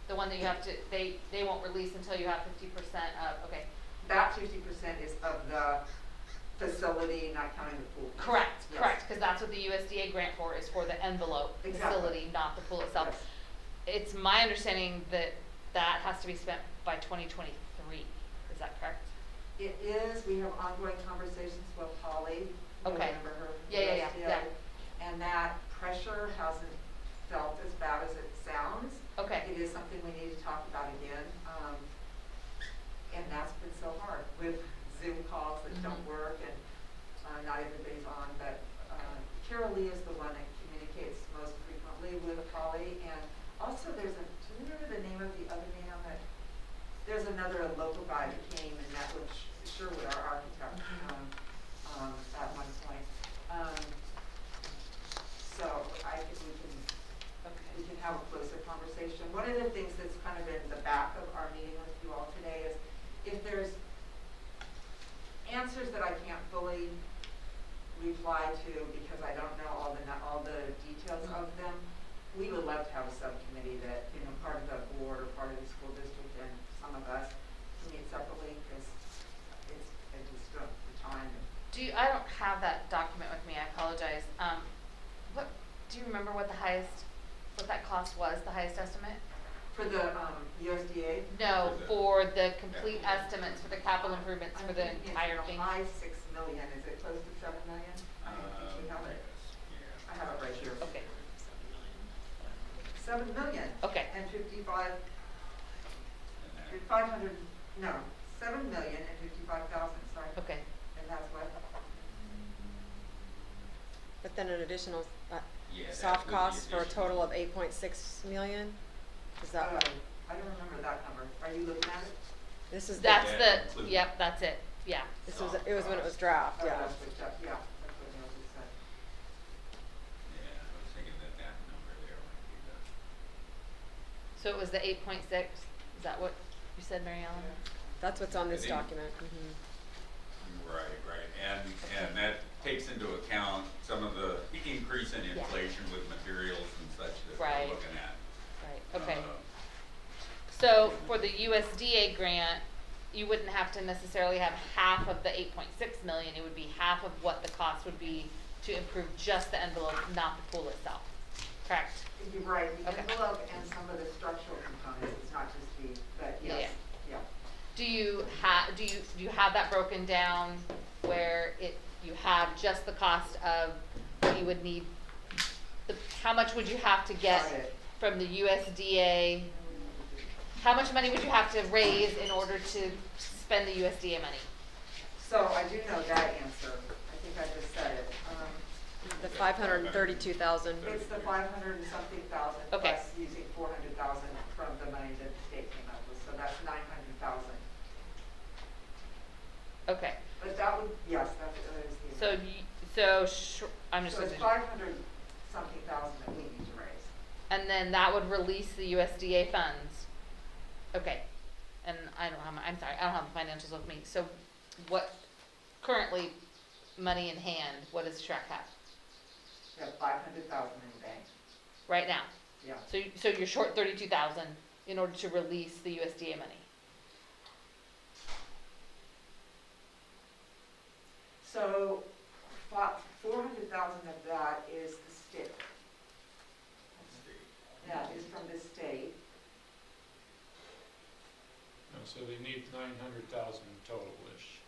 Speaker 3: The one that you have to, they won't release until you have 50% of, okay.
Speaker 14: That 50% is of the facility, not counting the pool.
Speaker 3: Correct,
Speaker 14: Yes.
Speaker 3: correct, because that's what the USDA grant for, is for the envelope
Speaker 14: Exactly.
Speaker 3: facility, not the pool itself.
Speaker 14: Yes.
Speaker 3: It's my understanding that that has to be spent by 2023, is that correct?
Speaker 14: It is, we have ongoing conversations with Holly. You
Speaker 3: Okay.
Speaker 14: remember her? from
Speaker 3: Yeah.
Speaker 14: USDA, And that pressure hasn't felt as bad as it sounds.
Speaker 3: Okay,
Speaker 14: It is something we need to talk about again. And that's been so hard with Zoom calls that don't work and not everybody's on. But Carol Lee is the one that communicates most frequently with Holly. And also do you remember the name of the other man that, there's another local guy that came and met with Sherwood, our architect, at one point. So I think we can have a closer conversation. One of the things that's kind of in the back of our meeting with you all today is if there's answers that I can't fully reply to because I don't know all the details of them, we would love to have a subcommittee that, part of the board or part of the school district and some of us to meet separately because I just don't have the time.
Speaker 3: I don't have that document with me, I apologize. Do you remember what that cost was, the highest estimate?
Speaker 14: For the USDA?
Speaker 3: No, for the complete estimates for the capital improvements for the entire thing.
Speaker 14: High 6 million, is it close to 7 million? I think we have it. I have it right here.
Speaker 3: Okay,
Speaker 14: 7 million.
Speaker 3: okay,
Speaker 14: And 500, no, 7 million and 55,000, sorry.
Speaker 3: okay.
Speaker 14: And that's what?
Speaker 2: But then an additional
Speaker 15: Yeah,
Speaker 2: soft
Speaker 15: that would be
Speaker 2: costs for a
Speaker 15: additional.
Speaker 2: total of 8.6 million? Is that what?
Speaker 14: I don't remember that number. Are you looking at it?
Speaker 2: This is,
Speaker 3: That's
Speaker 15: that
Speaker 3: the,
Speaker 15: include-
Speaker 3: yep, that's it, yeah.
Speaker 2: this was, it was when it was draft,
Speaker 14: Oh,
Speaker 2: yeah.
Speaker 14: that's what, yeah, that's what Neil just said.
Speaker 15: Yeah, I was thinking that number there might be the.
Speaker 3: So it was the 8.6, is that what you said, Mary Ellen?
Speaker 2: That's what's on this
Speaker 15: I think-
Speaker 2: document. Mhm.
Speaker 15: Right, and that takes into account some of the increase in
Speaker 3: Yeah.
Speaker 15: inflation with materials and such that
Speaker 3: Right.
Speaker 15: we're looking at.
Speaker 3: Right, okay.
Speaker 15: Uh,
Speaker 3: So for the USDA grant, you wouldn't have to necessarily have half of the 8.6 million, it would be half of what the cost would be to improve just the envelope, not the pool itself, correct?
Speaker 14: You're right, the
Speaker 3: Okay.
Speaker 14: envelope and some of the structural components, it's not just but yes, yeah.
Speaker 3: Do you have that broken down where you have just the cost of what you would need, how much would you have to get
Speaker 14: Got it.
Speaker 3: from the USDA? How much money would you have to raise in order to spend the USDA money?
Speaker 14: So I do know that answer. I think I just said it.
Speaker 2: The 532,000.
Speaker 14: It's the 500 and something thousand
Speaker 3: Okay.
Speaker 14: plus using 400,000 from the money that the state came up with, so that's 900,000.
Speaker 3: Okay,
Speaker 14: But that would, yes, that is the.
Speaker 3: I'm just
Speaker 14: So it's
Speaker 3: gonna,
Speaker 14: 500 something thousand that we need to raise.
Speaker 3: and then that would release the USDA funds. Okay, and I'm sorry, I don't have the financials with me, so what, currently, money in hand, what does Shrek have
Speaker 14: We have 500,000 in the bank,
Speaker 3: right now?
Speaker 14: yeah.
Speaker 3: So you're short 32,000 in order to release the USDA money?
Speaker 14: So 400,000 of that is the state. That is from the state.
Speaker 5: No, so they need 900,000 total-ish.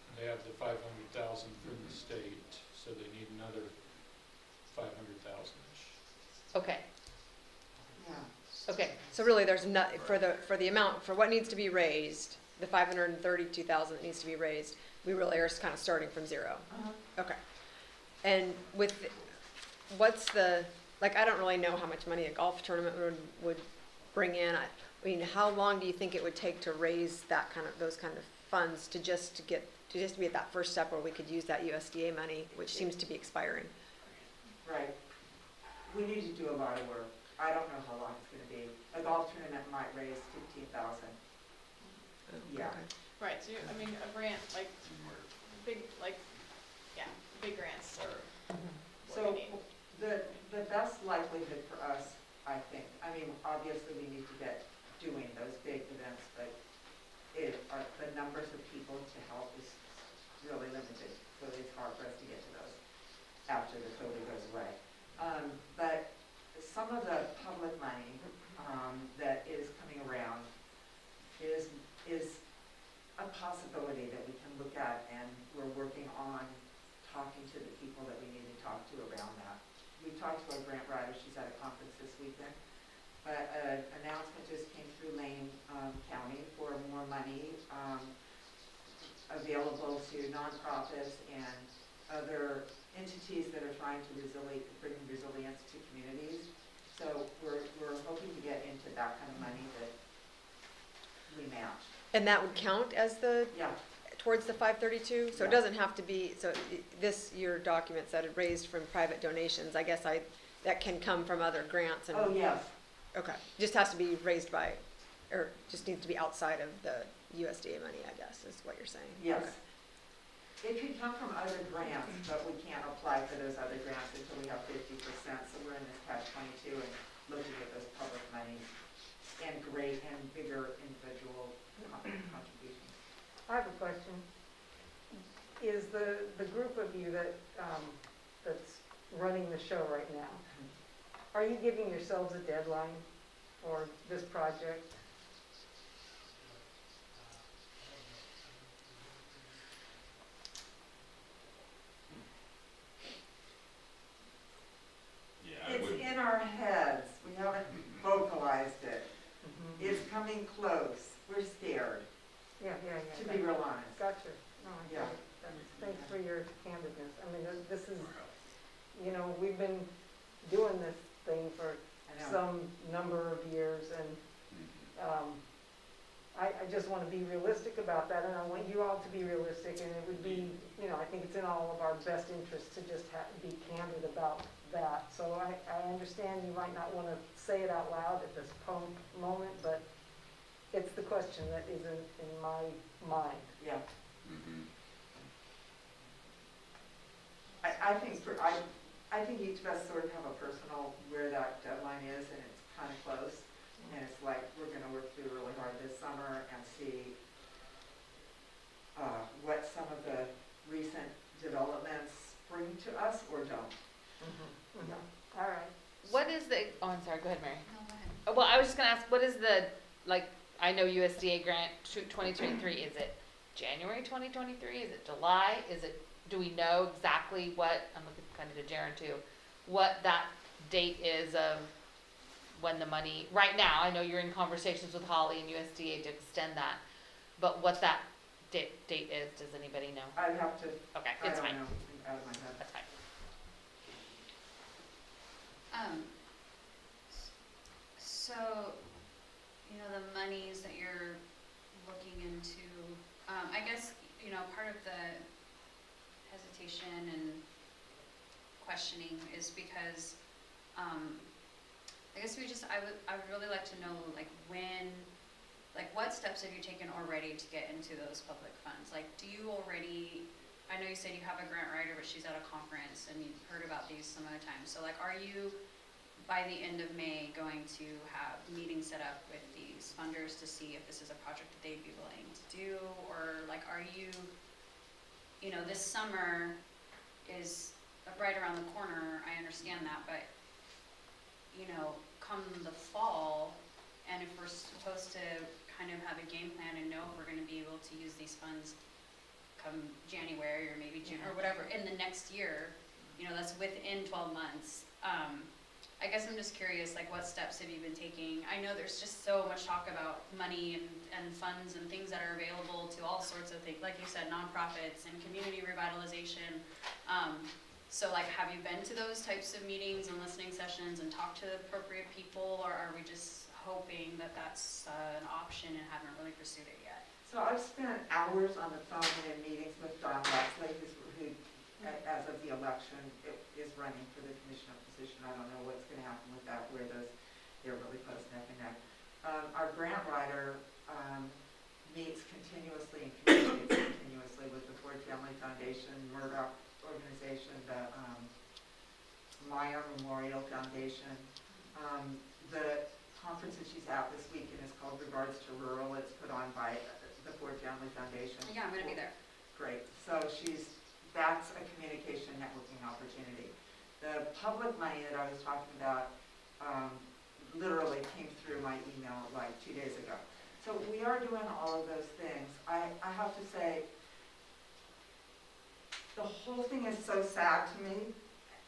Speaker 5: And they have the 500,000 from the state, so they need another 500,000-ish.
Speaker 3: Okay,
Speaker 14: Yeah.
Speaker 3: okay,
Speaker 2: So really, there's not, for the amount, for what needs to be raised, the 532,000 that needs to be raised, we really are kind of starting from zero. Okay. And what's the, like, I don't really know how much money a golf tournament would bring in. I mean, how long do you think it would take to raise those kind of funds to just be at that first step where we could use that USDA money, which seems to be expiring?
Speaker 14: Right. We need to do a lot of work. I don't know how long it's going to be. A golf tournament might raise 15,000.
Speaker 2: Oh,
Speaker 14: Yeah.
Speaker 2: okay.
Speaker 4: Right, so a grant, big grants are what
Speaker 14: So
Speaker 4: we need.
Speaker 14: the best likelihood for us, I think, I mean, obviously we need totally goes away. But some of the public money that is coming around is a possibility that we can look at, and we're working on talking to the people that we need to talk to around that. We talked to our grant writer, she's at a conference this weekend, but an announcement just came through Lane County for more money available to nonprofits and other entities that are trying to bring resilience to communities. So we're hoping to get into that kind of money that we match.
Speaker 2: And that would count as
Speaker 14: Yeah.
Speaker 2: towards the 532? So it
Speaker 14: Yeah.
Speaker 2: doesn't have to be, your document said it raised from private donations. I guess that can come from other grants and.
Speaker 14: Oh, yes.
Speaker 2: Okay, just has to be raised by, or just needs to be outside of the USDA money, I guess, is what you're saying.
Speaker 14: Yes.
Speaker 2: Okay.
Speaker 14: It could come from other grants, but we can't apply for those other grants until we have 50%. So we're in this catch-22 and looking at those public monies and great and bigger individual contributions.
Speaker 9: I have a question. Is the group of you that's running the show right now, are you giving yourselves a deadline for this project?
Speaker 15: Yeah, I
Speaker 14: It's
Speaker 15: would,
Speaker 14: in our heads. We haven't vocalized it. It's coming close. We're scared,
Speaker 9: Yeah.
Speaker 14: to be real honest.
Speaker 9: Gotcha. No, I
Speaker 14: Yeah.
Speaker 9: get it. Thanks for your candidness. I mean, this is, we've been doing this thing for
Speaker 14: I know.
Speaker 9: some number of years, and I just want to be realistic about that, and I want you all to be realistic, and it would be, I think it's in all of our best interests to just be candid about that. So I understand you might not want to say it out loud at this moment, but it's the question that is in my mind.
Speaker 14: Yeah.
Speaker 15: mhm.
Speaker 14: I think each of us sort of have a personal where that deadline is, and it's kind of close. And it's like, we're gonna work through really hard this summer and see what some of the recent developments bring to us or don't.
Speaker 9: All right.
Speaker 3: What is the, oh, I'm sorry, go ahead, Mary.
Speaker 8: No, go ahead.
Speaker 3: Well, I was just gonna ask, what is the, I know USDA grant 2023, is it January 2023, is it July, do we know exactly what, I'm looking kind of to Jaren too, what that date is of when the money, right now, I know you're in conversations with Holly and USDA to extend that, but what that date is, does anybody know?
Speaker 14: I'd have to,
Speaker 3: Okay,
Speaker 14: I
Speaker 3: it's
Speaker 14: don't
Speaker 3: fine,
Speaker 14: know, out of my head.
Speaker 3: that's fine.
Speaker 8: So, the monies that you're looking into, I guess, part of the hesitation and questioning is because, I guess I would really like to know, what steps have you taken already to get into those public funds? Do you already, I know you said you have a grant writer, but she's at a conference and you've heard about these some other times. So are you, by the end of May, going to have meetings set up with these funders to see if this is a project that they'd be willing to do? Or are you, this summer is right around the corner, I understand that, but, come the fall, and if we're supposed to kind of have a game plan and know if we're gonna be able to use these funds come January or maybe June or whatever, in the next year, that's within 12 months. I guess I'm just curious, what steps have you been taking? I know there's just so much talk about money and funds and things that are available to all sorts of things, like you said, nonprofits and community revitalization. So have you been to those types of meetings and listening sessions and talked to the appropriate people, or are we just hoping that that's an option and haven't really pursued it yet?
Speaker 14: So I've spent hours on the phone and in meetings with Don Leslie, who, as of the election, is running for the commissioner position. I don't know what's going to happen with that, they're really close neck and neck. Our grant writer meets continuously and communicates continuously with the Ford Family Foundation, Murdoch Organization, the Meyer Memorial Foundation. The conference that she's at this weekend is called Regards to Rural. It's put on by the Ford Family Foundation.
Speaker 8: Yeah, I'm gonna be there.
Speaker 14: Great. So that's a communication networking opportunity. The public money that I was talking about, literally came through my email like 2 days ago. So we are doing all of those things. I have to say, the whole thing is so sad to me,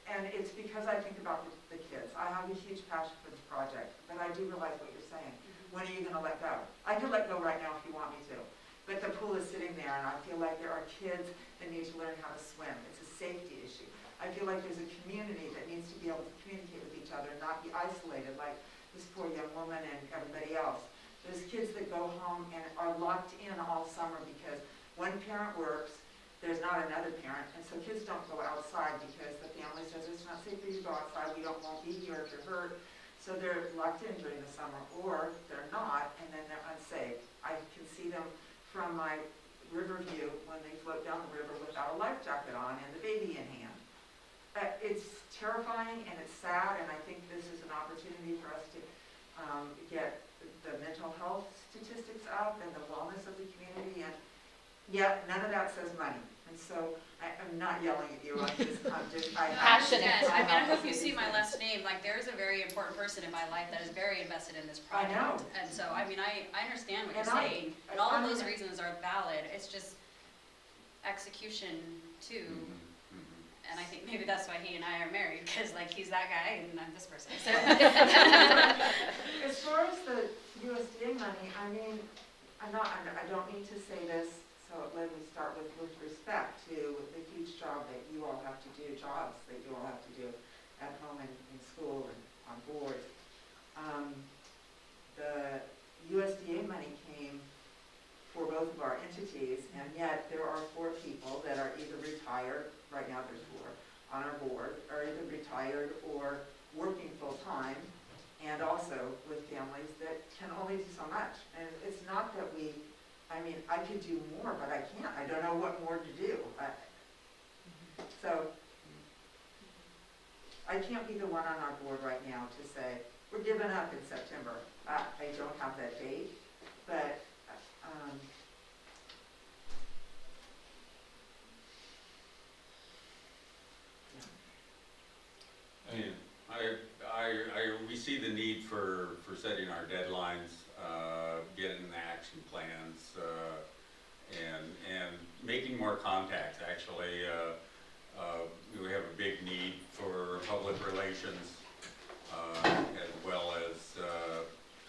Speaker 14: and it's because I think about the kids. I have a huge passion for this project, but I do realize what you're saying. When are you gonna let go? I could let go right now if you want me to, but the pool is sitting there, and I feel like there are kids that need to learn how to swim. It's a safety issue. I feel like there's a community that needs to be able to communicate with each other, not be isolated like this poor young woman and everybody else. There's kids that go home and are locked in all summer because one parent works, there's not another parent, and so kids don't go outside because the family says it's not safe for you to go outside, we won't be here if you're hurt. So they're locked in during the summer, or they're not, and then they're unsafe. I can see them from my river view when they float down the river without a life jacket on and the baby in hand. It's terrifying and it's sad, and I think this is an opportunity for us to get the mental health statistics up and the wellness of the community, and yet none of that says money. And so I'm not yelling at you,
Speaker 3: Passionate.
Speaker 8: Yes, I mean, I hope you see my last name, like, there's a very important person in my life that is very invested in this project.
Speaker 14: I know.
Speaker 8: And so, I mean, I understand what
Speaker 14: And
Speaker 8: you're saying, and all of those
Speaker 14: I'm-
Speaker 8: reasons are valid, it's just execution too. And I think maybe that's why he and I are married, because like he's that guy and I'm this person. So.
Speaker 14: As far as the USDA money, I mean, I don't need to say this, so let me start with respect to the huge job that you all have to do, jobs that you all have to do at home and in school and on boards. The USDA money came for both of our entities, and yet there are 4 people that are either retired, right now there's 4 on our board, are either retired or working full-time, and also with families that can only do so much. And it's not that I mean, I could do more, but I can't. I don't know what more to do. So I can't be the one on our board right now to say, we're giving up in September. I don't have that date, but
Speaker 15: I mean, we see the need for setting our deadlines, getting the action plans, and making more contacts. Actually, we have a big need for public relations, as well as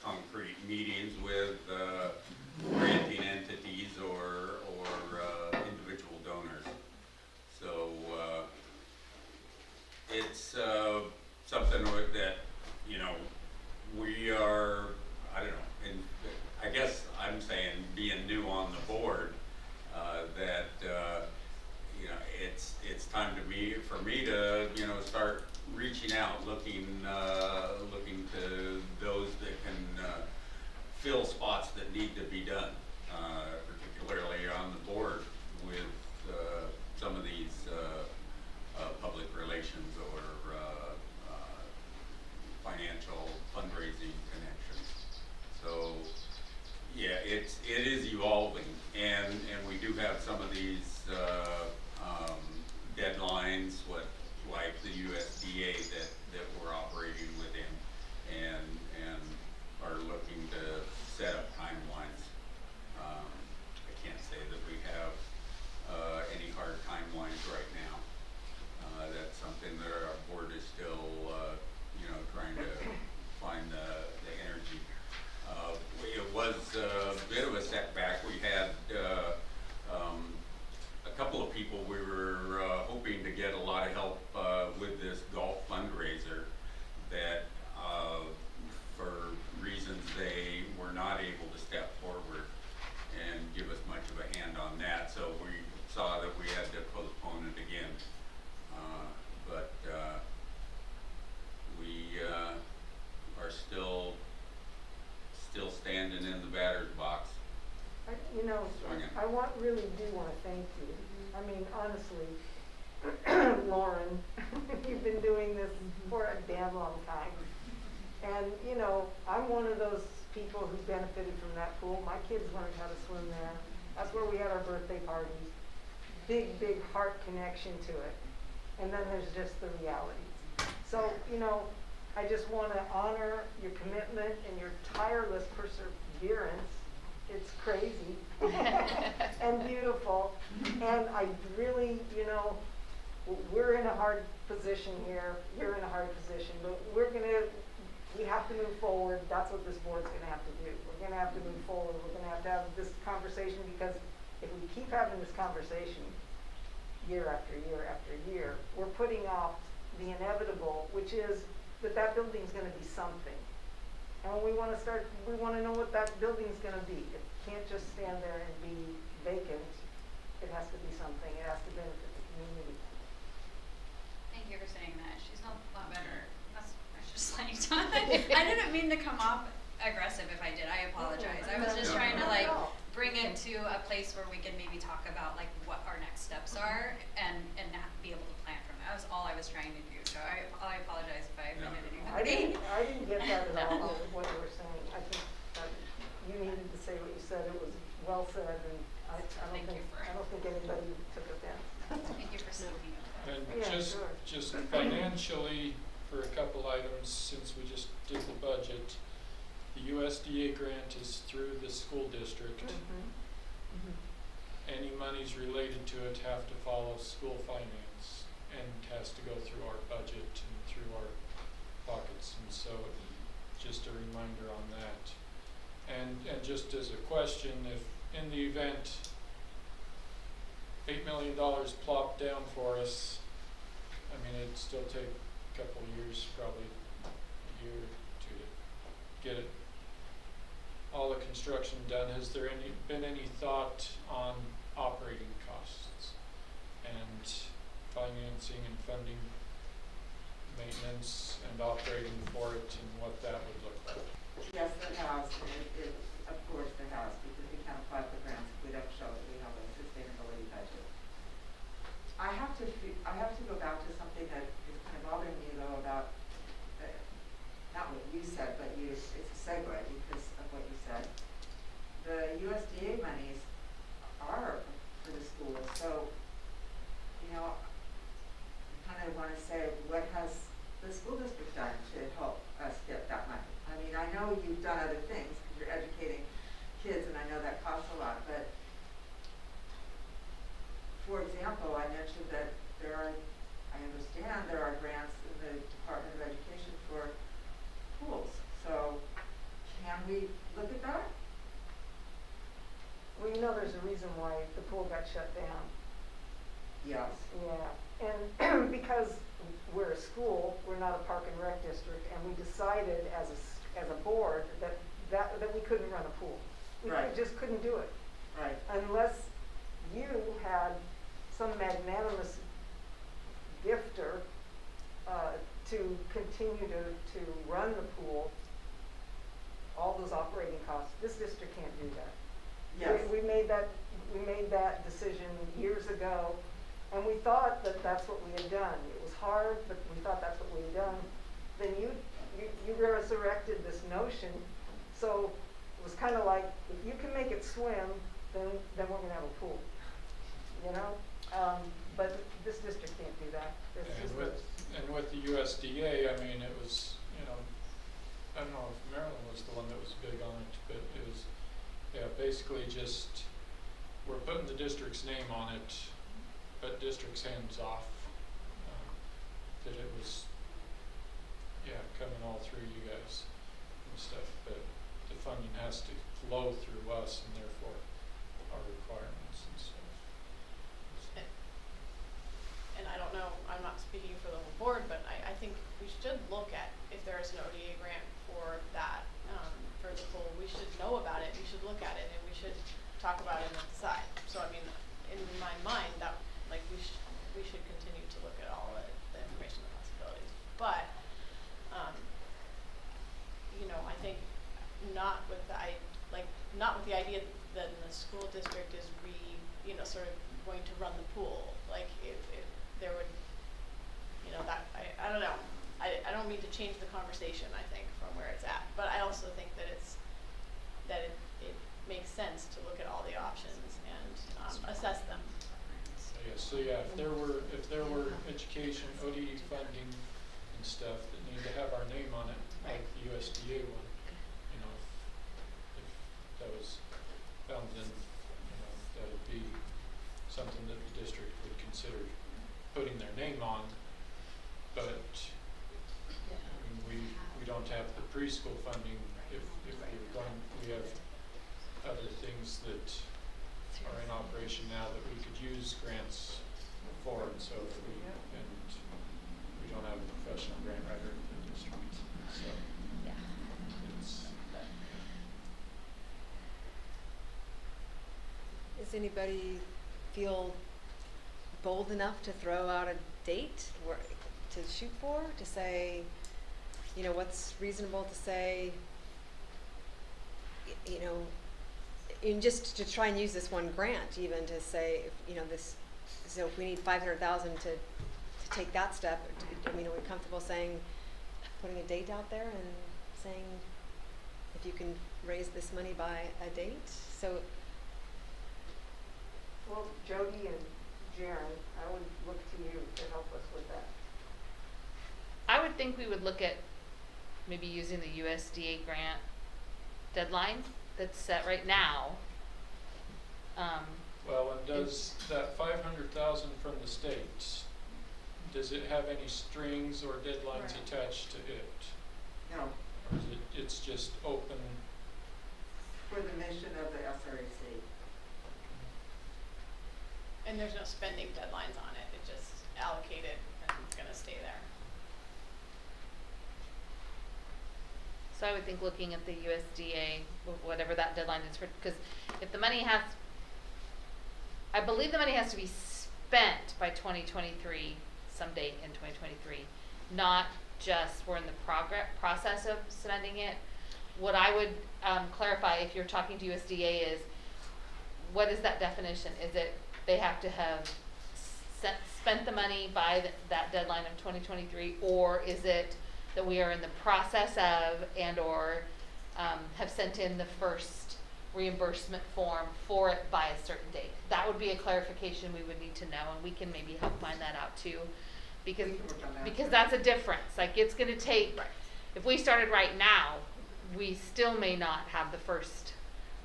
Speaker 15: concrete meetings with granting entities or individual donors. So it's something that, you know, we are, I don't know, and I guess I'm saying being new on the board, that you know, it's time for me to, you know, start reaching out, looking to those that can fill spots that need to be done, particularly on the board with some of these public relations or financial fundraising connections. So yeah, it is evolving, and we do have some of these deadlines, like the USDA that we're operating within, and are looking to set up timelines. I can't say that we have any hard timelines right now. That's something that our board is still, you know, trying to find the energy. It was a bit of a setback. We had a couple of people we were hoping to get a lot of help with this golf fundraiser that for reasons they were not able to step forward and give us much of a hand on that. So we saw that we had to postpone it again. But we are still standing in the batter's box.
Speaker 9: You know,
Speaker 15: Swinging.
Speaker 9: I really do want to thank you. I mean, honestly, Lauren, you've been doing this for a damn long time. And, you know, I'm one of those people who benefited from that pool. My kids learned how to swim there. That's where we had our birthday parties. Big, big heart connection to it. And then there's just the realities. So, you know, I just want to honor your commitment and your tireless perseverance. It's crazy and beautiful. And I really, you know, we're in a hard position here. You're in a hard position, but we have to move forward. That's what this board's going to have to do. We're going to have to move forward. We're going to have this conversation, because if we keep having this conversation year after year after year, we're putting off the inevitable, which is that building's going to be something. And when we want to know what that building's going to be. It can't just stand there and be vacant. It has to be something. It has to benefit the community.
Speaker 8: Thank you for saying that. She's a lot better. That's just like, I didn't mean to come off aggressive if I did. I apologize. I was just trying to like bring it to a place where we can maybe talk about like what our next steps are and not be able to plan from that. That was all I was trying to do. So I apologize if I offended anyone.
Speaker 9: I didn't get that at all, what you were saying. I think you needed to say what you said. It was well said, and I don't think anybody took offense.
Speaker 8: Thank you for speaking up.
Speaker 5: And
Speaker 9: Yeah,
Speaker 5: just financially, for a couple items, since we just did the budget, the USDA grant is through the school district. Any monies related to it have to follow school finance and has to go through our budget and through our pockets. And so just a reminder on that. And just as a question, if in the event $8 million plopped down for us, I mean, it'd still take a couple of years, probably a year or two to get it, all the construction done. Has there been any thought on operating costs and financing and funding maintenance and operating for it, and what that would look like?
Speaker 14: Yes, the house, it of course the house, because we can't apply for grants if we don't show that we have a sustainability budget. I have to go back to something that is kind of bothering me though about, not what you said, but it's a segue because of what you said. The USDA monies are for the schools, so, you know, I kind of want to say, what has the school district done to help us get that money? I mean, I know you've done other things because you're educating kids, and I know that costs a lot, but for example, I mentioned that I understand there are grants in the Department of Education for pools. So can we look at that?
Speaker 9: Well, you know, there's a reason why the pool got shut down.
Speaker 14: Yes.
Speaker 9: Yeah, and because we're a school, we're not a park and rec district, and we decided as a board that we couldn't run a pool. We just couldn't do it.
Speaker 14: Right.
Speaker 9: Unless you had some magnanimous gifter to continue to run the pool, all those operating costs. This district can't do that.
Speaker 14: Yes.
Speaker 9: We made that decision years ago, and we thought that that's what we had done. It was hard, but we thought that's what we had done. Then you resurrected this notion, so it was kind of like, if you can make it swim, then we're going to have a pool, you know? But this district can't do that.
Speaker 5: And with the USDA, I mean, it was, you know, I don't know if Maryland was the one that was big on it, but it was, yeah, basically just, we're putting the district's name on it, but district's hands off. That it was, yeah, coming all through you guys and stuff, but the funding has to flow through us and therefore our requirements and stuff.
Speaker 4: And I don't know, I'm not speaking for the whole board, but I think we should look at if there is an ODA grant for that, for the pool. We should know about it, we should look at it, and we should talk about it and decide. So I mean, in my mind, that like we should continue to look at all the information and possibilities. But you know, I think not with the idea that the school district is sort of going to run the pool. Like if there would, you know, that I don't know. I don't mean to change the conversation, I think, from where it's at. But I also think that it makes sense to look at all the options and assess them.
Speaker 5: So yeah, if there were education, ODE funding and stuff, preschool funding, if we're going, we have other things that are in operation now that we could use grants for, and so if we, and we don't have a professional grant writer in the district, so
Speaker 3: Yeah.
Speaker 5: it's,
Speaker 2: Does anybody feel bold enough to throw out a date to shoot for, to say, you know, what's reasonable to say, you know, and just to try and use this one grant even to say, you know, this, so if we need 500,000 to take that step, I mean, are we comfortable saying, putting a date out there and saying, if you can raise this money by a date? So,
Speaker 9: Well, Jody and Jaren, I would look to you to help us with that.
Speaker 3: I would think we would look at maybe using the USDA grant deadline that's set right now.
Speaker 5: well, and does that 500,000 from the state, does it have any strings or deadlines
Speaker 14: Right.
Speaker 5: attached to it?
Speaker 14: No,
Speaker 5: Or is it's just open?
Speaker 14: for the mission of the SRAC.
Speaker 4: And there's no spending deadlines on it, it just allocated and it's gonna stay there.
Speaker 3: So I would think looking at the USDA, whatever that deadline is for, because if the money has, I believe the money has to be spent by 2023, some date in 2023, not just we're in the process of spending it. What I would clarify if you're talking to USDA is, what is that definition? Is it they have to have spent the money by that deadline of 2023, or is it that we are in the process of and or have sent in the first reimbursement form for it by a certain date? That would be a clarification we would need to know, and we can maybe help find that out too, because
Speaker 14: We can work on that.
Speaker 3: because that's a difference. Like, it's going to take, if we started right now, we still may not have the first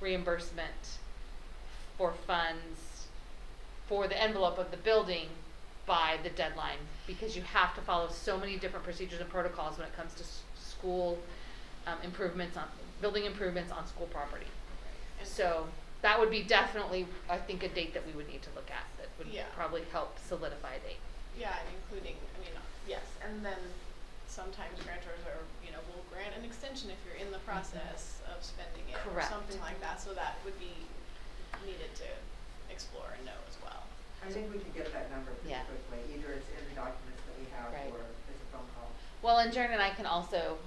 Speaker 3: reimbursement for funds for the envelope of the building by the deadline, because you have to follow so many different procedures and protocols when it comes to school improvements on building improvements on school property.
Speaker 4: And
Speaker 3: So that would be definitely, I think, a date that we would need to look at that would
Speaker 4: Yeah.
Speaker 3: probably help solidify a date.
Speaker 4: yeah, and including, I mean, yes, and then sometimes grantors are, you know, will grant an extension if you're in the process of spending it or
Speaker 3: Correct.
Speaker 4: something like that, so that would be needed to explore and know as well.
Speaker 14: I think we can get that number pretty
Speaker 3: Yeah.
Speaker 14: quickly, either it's in the documents that we have
Speaker 3: Right.
Speaker 14: or it's a phone call.
Speaker 3: Well, and Jaren and I can also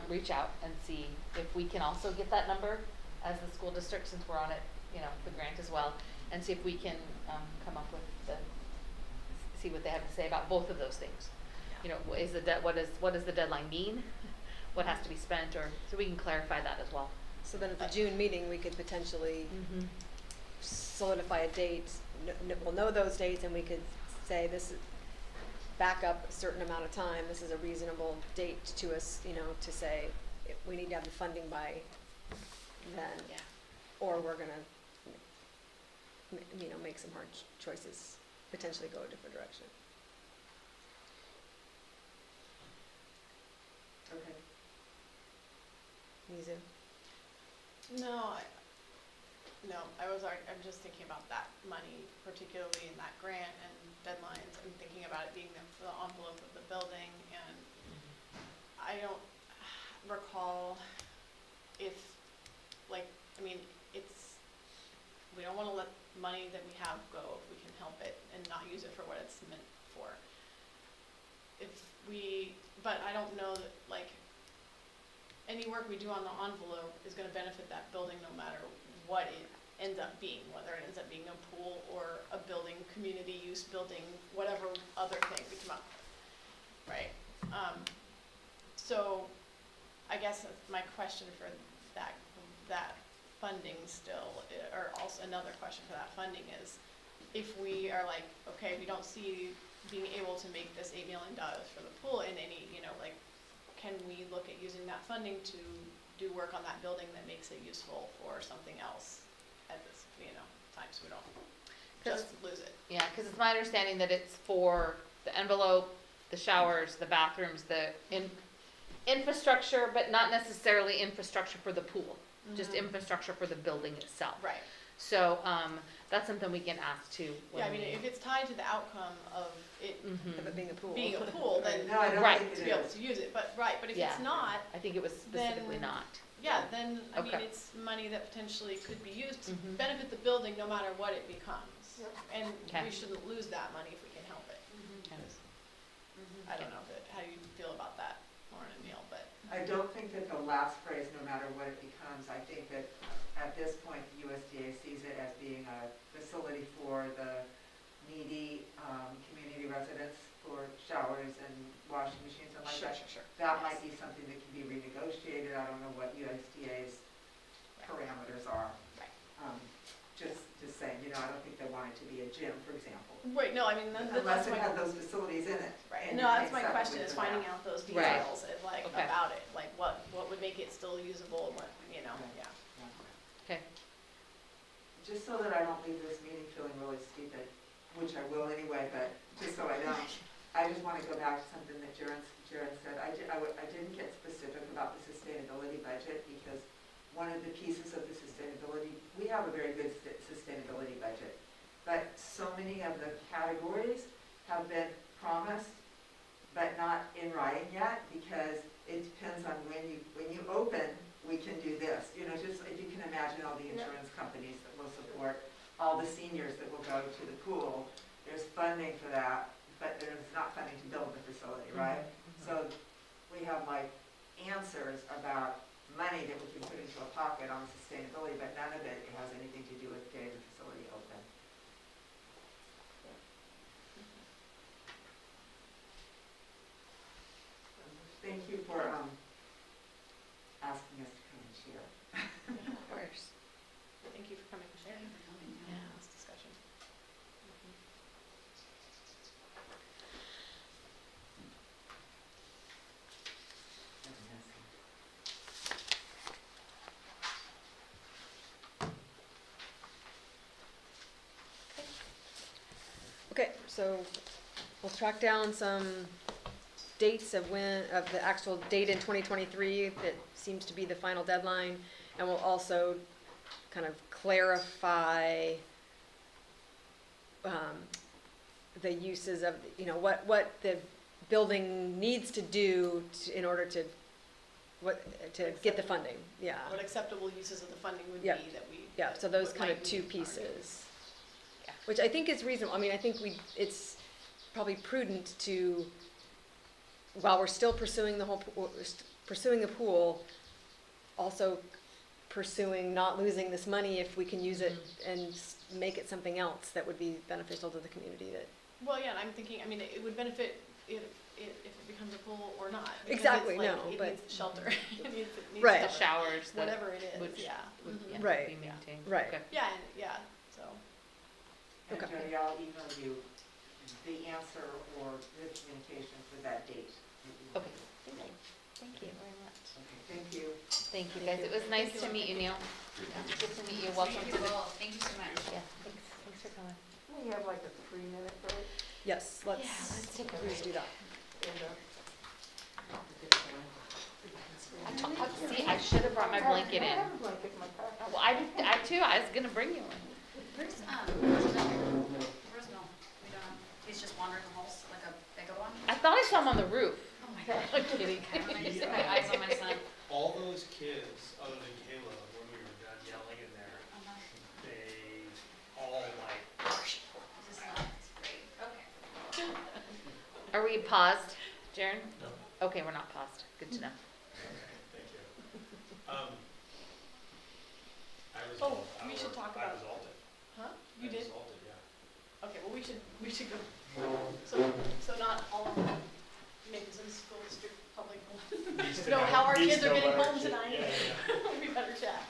Speaker 3: reach out and see if we can also get that number as the school district, since we're on it, you know, the grant as well, and see if we can come up with see what they have to say about both of those things. You know, is the what does the deadline mean? What has to be spent, or so we can clarify that as well.
Speaker 2: so then at the June meeting, we could potentially solidify a date, we'll know those dates, and we could say this is back up a certain amount of time, this is a reasonable date to us, you know, to say we need to have the funding by then.
Speaker 3: Yeah.
Speaker 2: Or we're gonna, you know, make some hard choices, potentially go a different direction.
Speaker 14: Okay.
Speaker 2: Mizu?
Speaker 4: I'm just thinking about that money, particularly in that grant and deadlines, and thinking about it being the envelope of the building, and I don't recall if, like, I mean, we don't wanna let money that we have go if we can help it and not use it for what it's meant for. But I don't know that, like, any work we do on the envelope is gonna benefit that building no matter what it ends up being, whether it ends up being a pool or a building, community use building, whatever other thing we come up with, right? So I guess my question for that funding still, or also another question for that funding is, if we are like, okay, we don't see being able to make this $8 million for the pool in any, you know, like, can we look at using that funding to do work on that building that makes it useful for something else at this, you know, time, so we don't just lose it?
Speaker 3: Yeah, because it's my understanding that it's for the envelope, the showers, the bathrooms, infrastructure, but not necessarily infrastructure for the pool, just
Speaker 4: Mhm.
Speaker 3: infrastructure for the building itself.
Speaker 4: Right.
Speaker 3: So, that's something we can ask too.
Speaker 4: Yeah, I
Speaker 3: when
Speaker 4: mean,
Speaker 3: we-
Speaker 4: if it's tied to the outcome of it
Speaker 3: Mhm.
Speaker 2: Of it being a pool.
Speaker 4: being a pool, then
Speaker 14: No, I don't
Speaker 3: Right.
Speaker 14: think
Speaker 4: to
Speaker 14: it
Speaker 4: be able
Speaker 14: is.
Speaker 4: to use it, but if
Speaker 3: Yeah.
Speaker 4: it's not,
Speaker 3: I think it was specifically
Speaker 4: Then-
Speaker 3: not.
Speaker 4: yeah, then, I mean,
Speaker 3: Okay.
Speaker 4: it's money that potentially could be used to
Speaker 3: Mhm.
Speaker 4: benefit the building no matter what it becomes. And
Speaker 3: Okay.
Speaker 4: we shouldn't lose that money if we can help it.
Speaker 3: Okay.
Speaker 4: I don't know how you feel about that, Lauren and Neil, but.
Speaker 14: I don't think that the last phrase, no matter what it becomes, I think that at this point, the USDA sees it as being a facility for the needy, community residents for showers and washing machines and like that.
Speaker 4: Sure.
Speaker 14: That might be something that can be renegotiated, I don't know what USDA's parameters are.
Speaker 4: Right.
Speaker 14: Just saying, I don't think they want it to be a gym, for example.
Speaker 4: Right, no, I mean,
Speaker 14: Unless
Speaker 4: that's
Speaker 14: it
Speaker 4: my.
Speaker 14: had those facilities in it.
Speaker 4: Right,
Speaker 14: and
Speaker 4: no,
Speaker 14: you're
Speaker 4: that's my
Speaker 14: paying
Speaker 4: question,
Speaker 14: separately
Speaker 4: is
Speaker 14: for
Speaker 4: finding
Speaker 14: that.
Speaker 4: out those
Speaker 3: Right.
Speaker 4: details and like
Speaker 3: Okay.
Speaker 4: about it, like what would make it still usable and what, yeah.
Speaker 3: Okay.
Speaker 14: Just so that I don't leave this meeting feeling really stupid, which I will anyway, but just so I don't, I just want to go back to something that Jared said. I didn't get specific about the sustainability budget because one of the pieces of the sustainability, we have a very good sustainability budget, but so many of the categories have been promised, but not in writing yet because it depends on when you open, we can do this. Just if you can imagine all the insurance companies that will support all the seniors that will go to the pool. There's funding for that, but there's not funding to build the facility, right? So we have like answers about money that we can put into a pocket on sustainability, but none of it has anything to do with getting the facility open. Thank you for asking us to come and share.
Speaker 3: Of course.
Speaker 4: Thank you for coming and sharing
Speaker 3: Yeah.
Speaker 4: this discussion.
Speaker 2: Okay, so we'll track down some dates of the actual date in 2023 that seems to be the final deadline, and we'll also kind of clarify the uses of, what the building needs to do in order to get the funding, yeah.
Speaker 4: What acceptable uses of the funding would be
Speaker 2: Yep.
Speaker 4: that we.
Speaker 2: Yeah,
Speaker 4: that
Speaker 2: so those
Speaker 4: what
Speaker 2: kind of
Speaker 4: might
Speaker 2: two
Speaker 4: be
Speaker 2: pieces.
Speaker 3: Yeah.
Speaker 2: Which I think is reasonable. I mean, I think it's probably prudent to, while we're still pursuing the pool, also pursuing not losing this money if we can use it and make it something else that would be beneficial to the community that.
Speaker 4: Well, yeah, and I'm thinking, I mean, it would benefit if it becomes a pool or not. because
Speaker 2: Exactly,
Speaker 4: it's like,
Speaker 2: no,
Speaker 4: it
Speaker 2: but-
Speaker 4: needs shelter. It needs
Speaker 2: Right.
Speaker 3: The
Speaker 4: cover.
Speaker 3: showers,
Speaker 4: Whatever it is,
Speaker 3: which
Speaker 4: yeah.
Speaker 3: would,
Speaker 4: Mhm.
Speaker 3: yeah,
Speaker 2: Right.
Speaker 3: be maintained.
Speaker 2: Right.
Speaker 3: Okay.
Speaker 4: Yeah, so.
Speaker 14: And
Speaker 2: Okay.
Speaker 14: Jody, I'll email you the answer or the communication for that date.
Speaker 3: Okay. Thank you very much.
Speaker 14: Okay, thank you.
Speaker 3: Thank you, guys. It was nice to meet you, Neil. Good to meet you. Welcome to the.
Speaker 8: Thank you so much.
Speaker 3: Yeah, thanks for coming.
Speaker 9: We have like a 3-minute break.
Speaker 2: Yes, let's
Speaker 3: take a
Speaker 2: please do that.
Speaker 3: See, I should have brought my blanket
Speaker 9: I
Speaker 3: in.
Speaker 9: have a blanket in my pack.
Speaker 3: Well, I too, I was gonna bring you one.
Speaker 8: Where's Mill? We don't know. He's just wandering the halls like a bigger one.
Speaker 3: I thought I saw him on the roof.
Speaker 8: Oh my god.
Speaker 3: I'm kidding.
Speaker 8: Okay, I'm gonna just put my eyes on my son.
Speaker 16: All those kids, other than Kayla, when we were done yelling in there, they all like,
Speaker 8: This is not great. Okay.
Speaker 3: Are we paused, Jaren?
Speaker 16: no,
Speaker 3: Okay, we're not paused. Good to know.
Speaker 16: okay, thank you. I was.
Speaker 4: Oh, we should talk
Speaker 16: I
Speaker 4: about-
Speaker 16: was altered.
Speaker 4: Huh? You
Speaker 16: I
Speaker 4: did?
Speaker 16: was altered, yeah.
Speaker 4: Okay, well, we should go. So not all of Mapleton School District Public.
Speaker 16: Needs to
Speaker 4: Know how our
Speaker 16: needs
Speaker 4: kids
Speaker 16: to
Speaker 4: are
Speaker 16: know
Speaker 4: getting
Speaker 16: what our
Speaker 4: home
Speaker 16: kid-
Speaker 4: tonight.
Speaker 16: Yeah, yeah.
Speaker 4: We better chat.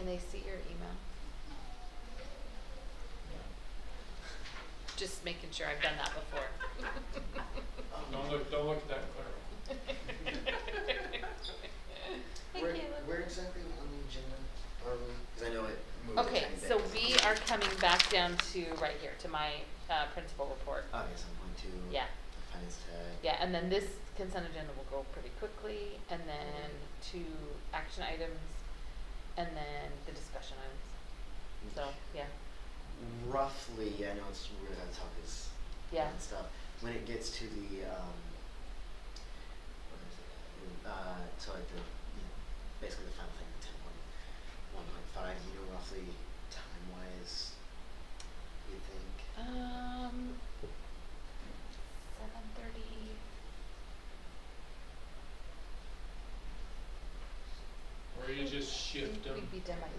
Speaker 3: Can they see your email? Just making sure I've done that before.
Speaker 5: Don't look at that clear.
Speaker 11: Where exactly on the agenda are we? Because I know it moved a
Speaker 3: Okay,
Speaker 11: tiny bit.
Speaker 3: so we are coming back down to right here, to my principal report.
Speaker 11: Okay, so I'm going to
Speaker 3: Yeah.
Speaker 11: finance tech.
Speaker 3: Yeah, and then this consent agenda will go pretty quickly, and then to action items, and then the discussion items. So, yeah.
Speaker 11: Roughly, I know it's weird how to talk is
Speaker 3: Yeah.
Speaker 11: and stuff. When it gets to the what is it? So like the basically the final thing, the 10.1.5. You know roughly time wise, you think?
Speaker 3: 7:30.
Speaker 5: Or you just shift them.
Speaker 3: We'd be done by 8:30.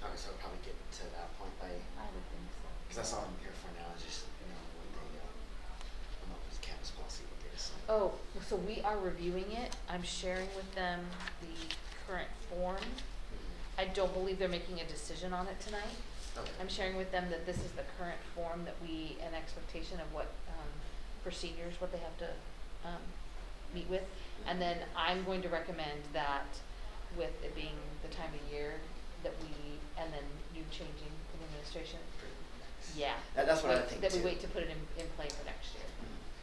Speaker 11: Okay, so I'll probably get to that point by.
Speaker 3: I would think so.
Speaker 11: Because that's all I'm here for now. Is just what they come up with campus policy, what they decide.
Speaker 3: Oh, so we are reviewing it. I'm sharing with them the current form. I don't believe they're making a decision on it tonight.
Speaker 11: Okay.
Speaker 3: I'm sharing with them that this is the current form that an expectation of what, for seniors, what they have to meet with. And then I'm going to recommend that with it being the time of year that and then you changing in administration. Yeah.
Speaker 11: That's what I think
Speaker 3: That we
Speaker 11: too.
Speaker 3: wait to put it in play for next year.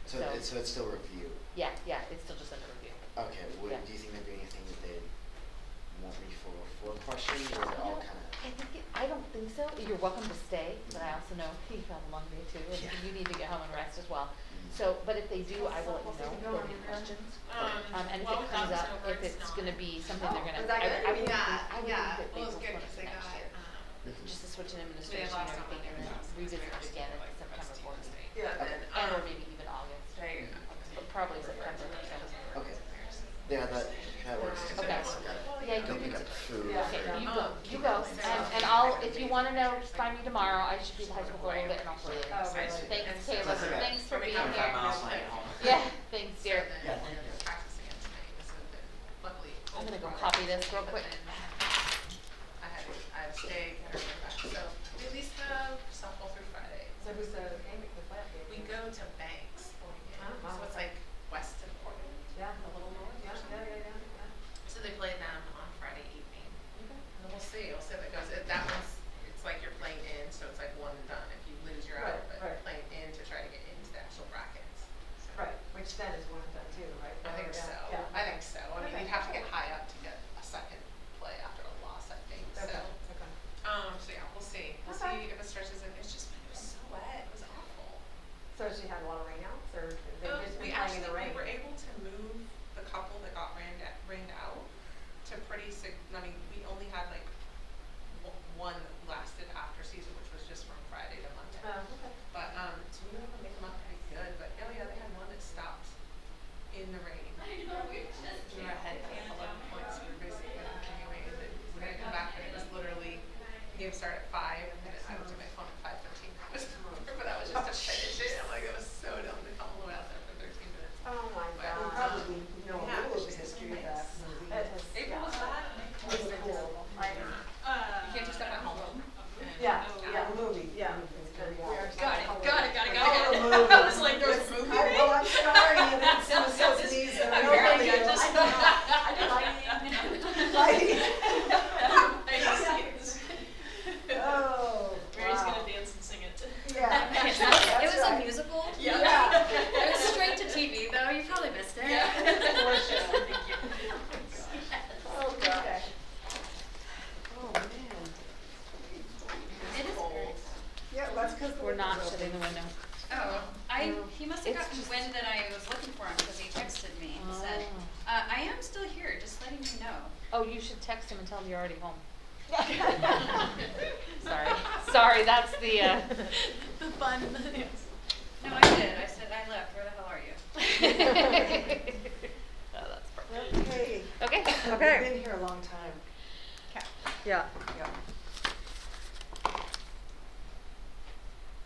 Speaker 11: So it's still review.
Speaker 3: Yeah, it's still just under review.
Speaker 11: Okay.
Speaker 3: Yeah.
Speaker 11: Do you think there'd be anything that they'd want me for questions, or is it all kind of?
Speaker 3: I don't think so. You're welcome to stay, but I also know you've had a long day too, and you need to get home and rest as well. So, but if they do, I will let you know if they have any questions. And if it comes up, if it's gonna be something they're gonna.
Speaker 4: Was that good?
Speaker 3: I would
Speaker 4: Yeah,
Speaker 3: think
Speaker 4: yeah.
Speaker 3: that
Speaker 4: Well, it's
Speaker 3: April's
Speaker 4: good
Speaker 3: one
Speaker 4: 'cause
Speaker 3: for
Speaker 4: they
Speaker 3: next
Speaker 4: got,
Speaker 3: year. Just to switch in administration and
Speaker 4: lost
Speaker 3: everything, and then revisit it again in September board meeting.
Speaker 4: Yeah,
Speaker 3: And or maybe even August. But probably September.
Speaker 11: Okay. Yeah, that works.
Speaker 3: Okay. Yeah, you
Speaker 11: Go
Speaker 3: can.
Speaker 11: pick up food.
Speaker 3: Okay, you go, and I'll, if you wanna know, find me tomorrow, I should be at high school for a little bit and I'll tell you. Thanks, Kayla,
Speaker 11: That's okay.
Speaker 3: thanks for being here.
Speaker 11: 5 miles from my home.
Speaker 3: Yeah, thanks, dear.
Speaker 11: Yeah, thank you.
Speaker 3: I'm gonna go copy this real quick.
Speaker 4: I had steak and everything back, so we at least have softball through Friday.
Speaker 1: So who's the game, the flag game?
Speaker 4: We go to Banks, so it's like west of Portland.
Speaker 1: Yeah, a little north, yeah.
Speaker 4: So they play them on Friday evening. And we'll see if it goes, that one's, it's like you're playing in, so it's like one and done. If you lose, you're out, but you're playing in to try to get into the actual brackets.
Speaker 1: Right, which then is one of them too, right?
Speaker 4: I think so.
Speaker 1: Yeah.
Speaker 4: I think so. I mean, you'd have to get high up to get a second play after a loss, I think, so.
Speaker 1: Okay.
Speaker 4: So yeah, we'll see. We'll see if it stretches in. It's just, it was so wet. It was awful.
Speaker 1: So she had a lot of rainouts, or they just
Speaker 4: We
Speaker 1: been playing in the rain?
Speaker 4: we were able to move the couple that got rained out to I mean, we only had like one that lasted after season, which was just from Friday to Monday.
Speaker 1: Oh, okay.
Speaker 4: But, so we were able to make them up pretty good, but oh yeah, they had one that stopped in the rain. We were ahead by 11 points, we were basically continuing, and then we're gonna come back, and it was literally, the game started at 5, and then I looked at my phone at 5:15, but that was just to finish it, I'm like, it was so dumb to come all the way out there for 13 minutes.
Speaker 1: Oh my
Speaker 4: But,
Speaker 1: God.
Speaker 14: Probably know a
Speaker 4: yeah,
Speaker 14: little of
Speaker 4: it's
Speaker 14: the
Speaker 4: just
Speaker 14: history of
Speaker 4: nice.
Speaker 14: that movie.
Speaker 4: April was bad.
Speaker 1: It was cool.
Speaker 4: You can't just step at home.
Speaker 1: Yeah,
Speaker 14: Yeah, the movie.
Speaker 1: yeah.
Speaker 10: Got it.
Speaker 14: Oh,
Speaker 10: I was like, there's a movie.
Speaker 14: Oh, I'm sorry, I didn't see the subsidies.
Speaker 10: Apparently I just.
Speaker 14: Oh,
Speaker 10: Mary's
Speaker 14: wow.
Speaker 10: gonna dance and sing it.
Speaker 14: Yeah.
Speaker 8: It
Speaker 14: That's
Speaker 8: was
Speaker 14: right.
Speaker 8: a musical.
Speaker 14: Yeah.
Speaker 8: It was straight to TV though. You probably missed it.
Speaker 14: For sure. Oh, God.
Speaker 1: Okay.
Speaker 14: Oh, man.
Speaker 8: It is great.
Speaker 14: Yeah, that's because
Speaker 3: We're not shutting the window.
Speaker 8: Oh, he must have gotten wind that I was looking for him because he texted me and said, I am still here, just letting you know.
Speaker 3: Oh, you should text him and tell him you're already home. Sorry, that's the,
Speaker 10: The fun.
Speaker 8: No, I did. I said, I left. Where the hell are you?
Speaker 3: Oh, that's perfect.
Speaker 14: Okay.
Speaker 3: Okay.
Speaker 2: Okay.
Speaker 14: We've been here a long time.
Speaker 2: Yeah.
Speaker 14: Yeah.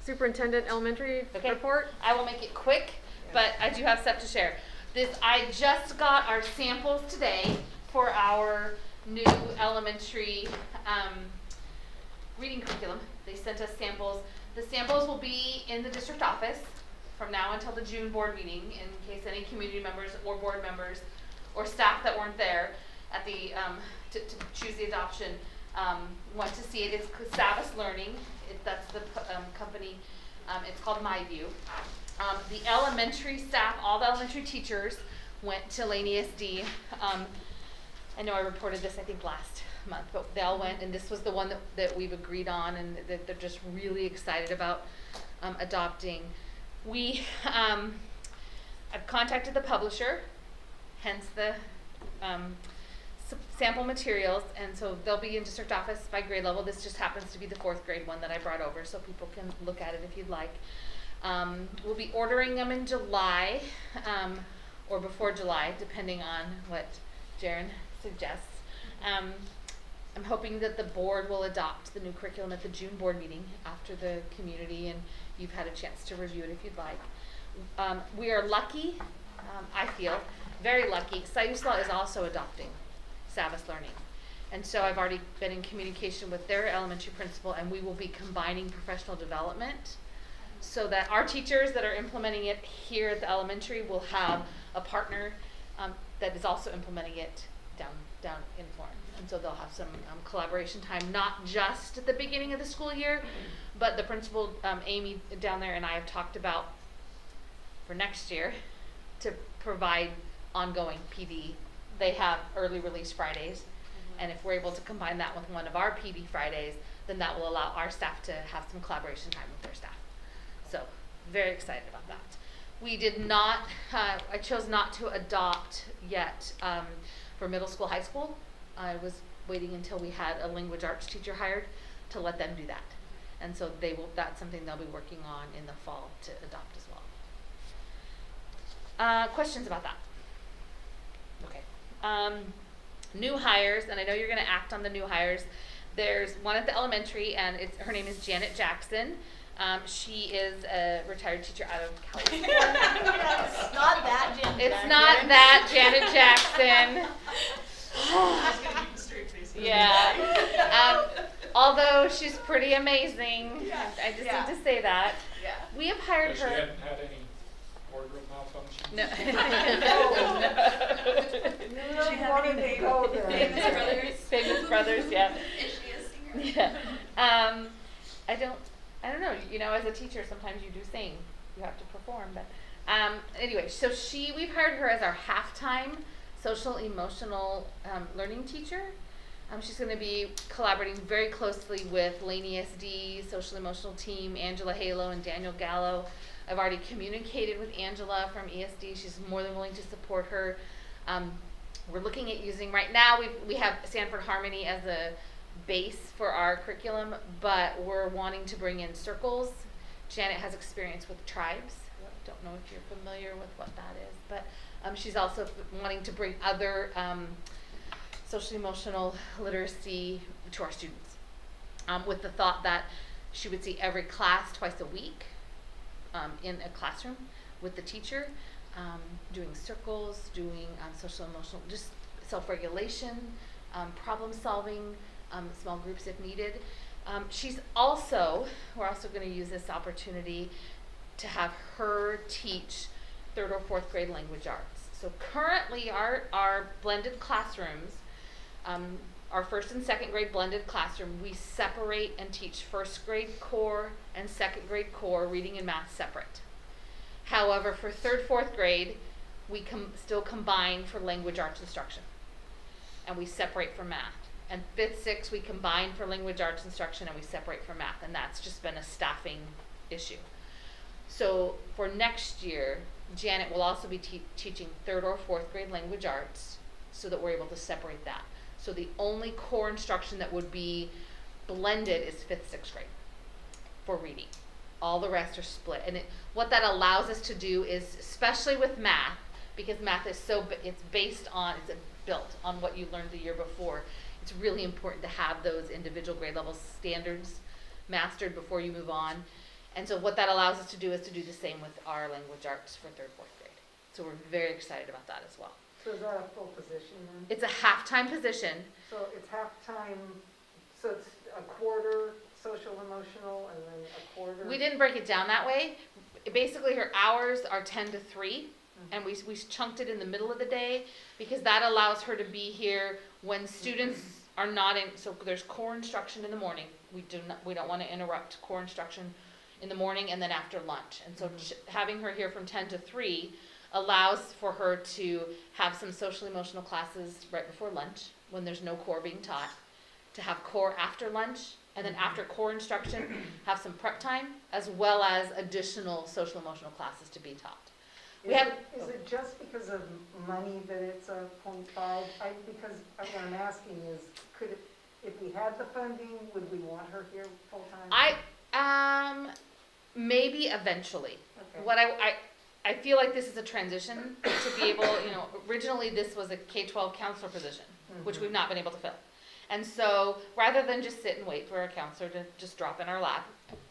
Speaker 2: Superintendent Elementary
Speaker 3: Okay.
Speaker 2: report.
Speaker 3: I will make it quick, but I do have stuff to share. I just got our samples today for our new elementary reading curriculum. They sent us samples. The samples will be in the district office from now until the June board meeting, in case any community members or board members or staff that weren't there at the to choose the adoption want to see it. It's Savas Learning. That's the company. It's called MyView. The elementary staff, all the elementary teachers, went to Lane ESD. I know I reported this, I think, last month, but they all went, and this was the one that we've agreed on, and that they're just really excited about adopting. I've contacted the publisher, hence the sample materials, and so they'll be in district office by grade level. This just happens to be the 4th grade one that I brought over, so people can look at it if you'd like. We'll be ordering them in July, or before July, depending on what Jaren suggests. I'm hoping that the board will adopt the new curriculum at the June board meeting after the community, and you've had a chance to review it if you'd like. We are lucky, I feel, very lucky. Siuslaw is also adopting Savas Learning. And so I've already been in communication with their elementary principal, and we will be combining professional development so that our teachers that are implementing it here at the elementary will have a partner that is also implementing it down in Florence. And so they'll have some collaboration time, not just at the beginning of the school year, but the principal, Amy, down there, and I have talked about for next year to provide ongoing PD. They have early release Fridays, and if we're able to combine that with one of our PD Fridays, then that will allow our staff to have some collaboration time with their staff. So, very excited about that. We did not, I chose not to adopt yet for middle school, high school. I was waiting until we had a language arts teacher hired to let them do that. And so that's something they'll be working on in the fall to adopt as well. Questions about that? Okay. New hires, and I know you're going to act on the new hires. There's one at the elementary, and her name is Janet Jackson. She is a retired teacher out of California.
Speaker 4: It's not that Janet
Speaker 3: It's
Speaker 4: Jackson.
Speaker 3: not that Janet Jackson.
Speaker 10: I was gonna keep a straight face.
Speaker 3: Yeah. Although she's pretty amazing.
Speaker 4: Yeah.
Speaker 3: I just
Speaker 4: Yeah.
Speaker 3: need to say that.
Speaker 4: Yeah.
Speaker 3: We have hired
Speaker 5: She
Speaker 3: her.
Speaker 5: hadn't had any wardrobe malfunctions?
Speaker 3: No.
Speaker 14: She wanted to go there.
Speaker 8: Famous Brothers.
Speaker 3: Famous Brothers, yeah.
Speaker 8: Is she a singer?
Speaker 3: Yeah. I don't know. You know, as a teacher, sometimes you do sing. You have to perform. But anyway, so we've hired her as our halftime social emotional learning teacher. She's going to be collaborating very closely with Lane ESD, social emotional team, Angela Halo and Daniel Gallo. I've already communicated with Angela from ESD. She's more than willing to support her. We're looking at using, right now we have Sanford Harmony as a base for our curriculum, but we're wanting to bring in circles. Janet has experience with tribes. Don't know if you're familiar with what that is, but she's also wanting to bring other social emotional literacy to our students, with the thought that she would see every class twice a week in a classroom with the teacher, doing circles, doing social emotional, just self-regulation, problem solving, small groups if needed. We're also going to use this opportunity to have her teach 3rd or 4th grade language arts. So currently our blended classrooms, our 1st and 2nd grade blended classroom, we separate and teach 1st grade core and 2nd grade core reading and math separate. However, for 3rd, 4th grade, we still combine for language arts instruction, and we separate for math. And 5th, 6th, we combine for language arts instruction, and we separate for math, and that's just been a staffing issue. So for next year, Janet will also be teaching 3rd or 4th grade language arts, so that we're able to separate that. So the only core instruction that would be blended is 5th, 6th grade for reading. All the rest are split. And what that allows us to do is, especially with math, because math is it's built on what you learned the year before. It's really important to have those individual grade level standards mastered before you move on. And so what that allows us to do is to do the same with our language arts for 3rd, 4th grade. So we're very excited about that as well.
Speaker 9: So is that a full position then?
Speaker 3: It's a half-time position.
Speaker 9: So it's half-time, so it's a quarter social emotional and then a quarter?
Speaker 3: We didn't break it down that way. Basically, her hours are 10 to 3, and we chunked it in the middle of the day because that allows her to be here when students are not in. So there's core instruction in the morning. We don't want to interrupt core instruction in the morning and then after lunch. And so having her here from 10 to 3 allows for her to have some social emotional classes right before lunch when there's no core being taught, to have core after lunch, and then after core instruction, have some prep time, as well as additional social emotional classes to be taught.
Speaker 9: Is it just because of money that it's a 0.5? Because what I'm asking is, could it, if we had the funding, would we want her here full-time?
Speaker 3: Maybe eventually.
Speaker 9: Okay.
Speaker 3: What I feel like this is a transition to be able, originally this was a K-12 counselor position, which we've not been able to fill. And so rather than just sit and wait for a counselor to just drop in our lap,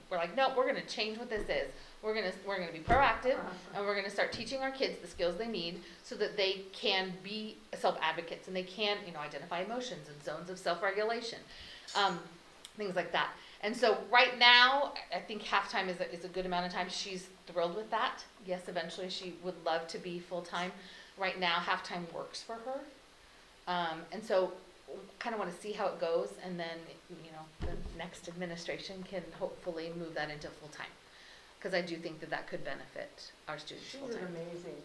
Speaker 3: we're like, no, we're going to change what this is. We're going to be proactive, and we're going to start teaching our kids the skills they need so that they can be self-advocates and they can, identify emotions and zones of self-regulation, things like that. And so right now, I think halftime is a good amount of time. She's thrilled with that. Yes, eventually she would love to be full-time. Right now, halftime works for her. And so kind of want to see how it goes, and then, the next administration can hopefully move that into full-time. Because I do think that could benefit our students
Speaker 9: She's
Speaker 3: full-time.
Speaker 9: an amazing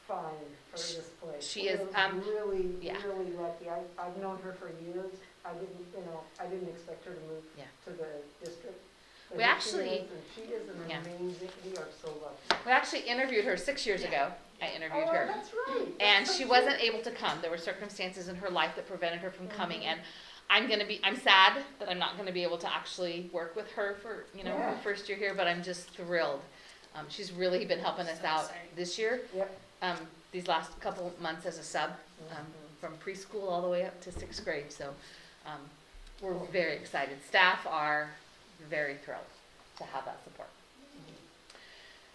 Speaker 9: find for this place.
Speaker 3: She is,
Speaker 9: really,
Speaker 3: yeah.
Speaker 9: really lucky. I've known her for years. I didn't expect her to move to the district. But
Speaker 3: We
Speaker 9: here
Speaker 3: actually-
Speaker 9: she is an
Speaker 3: Yeah.
Speaker 9: amazing, we are so lucky.
Speaker 3: We actually interviewed her 6 years ago. I interviewed her.
Speaker 9: That's right.
Speaker 3: And
Speaker 9: That's so
Speaker 3: she
Speaker 9: cute.
Speaker 3: wasn't able to come. There were circumstances in her life that prevented her from coming, and I'm sad that I'm not gonna be able to actually work with her for, her first year here, but I'm just thrilled. She's really been helping us out this year.
Speaker 9: Yep.
Speaker 3: These last couple months as a sub, from preschool all the way up to 6th grade, so, we're very excited. Staff are very thrilled to have that support.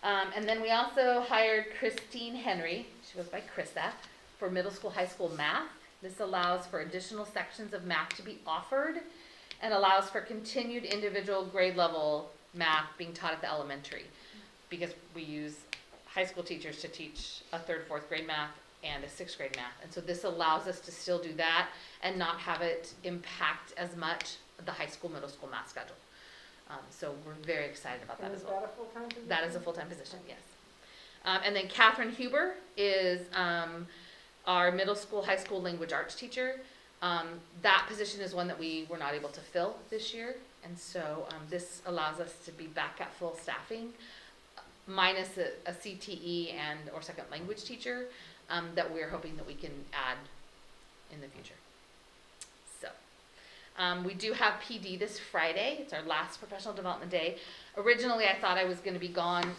Speaker 3: And then we also hired Christine Henry, she goes by Krista, for middle school, high school math. This allows for additional sections of math to be offered and allows for continued individual grade level math being taught at the elementary, because we use high school teachers to teach a 3rd, 4th grade math and a 6th grade math. And so this allows us to still do that and not have it impact as much the high school, middle school math schedule. So we're very excited about that
Speaker 9: And
Speaker 3: as
Speaker 9: is
Speaker 3: well.
Speaker 9: that a full-time position?
Speaker 3: That is a full-time position, yes. And then Catherine Huber is our middle school, high school language arts teacher. That position is one that we were not able to fill this year. And so this allows us to be back at full staffing, minus a CTE or second language teacher that we're hoping that we can add in the future. So. We do have PD this Friday. It's our last professional development day. Originally, I thought I was going to be gone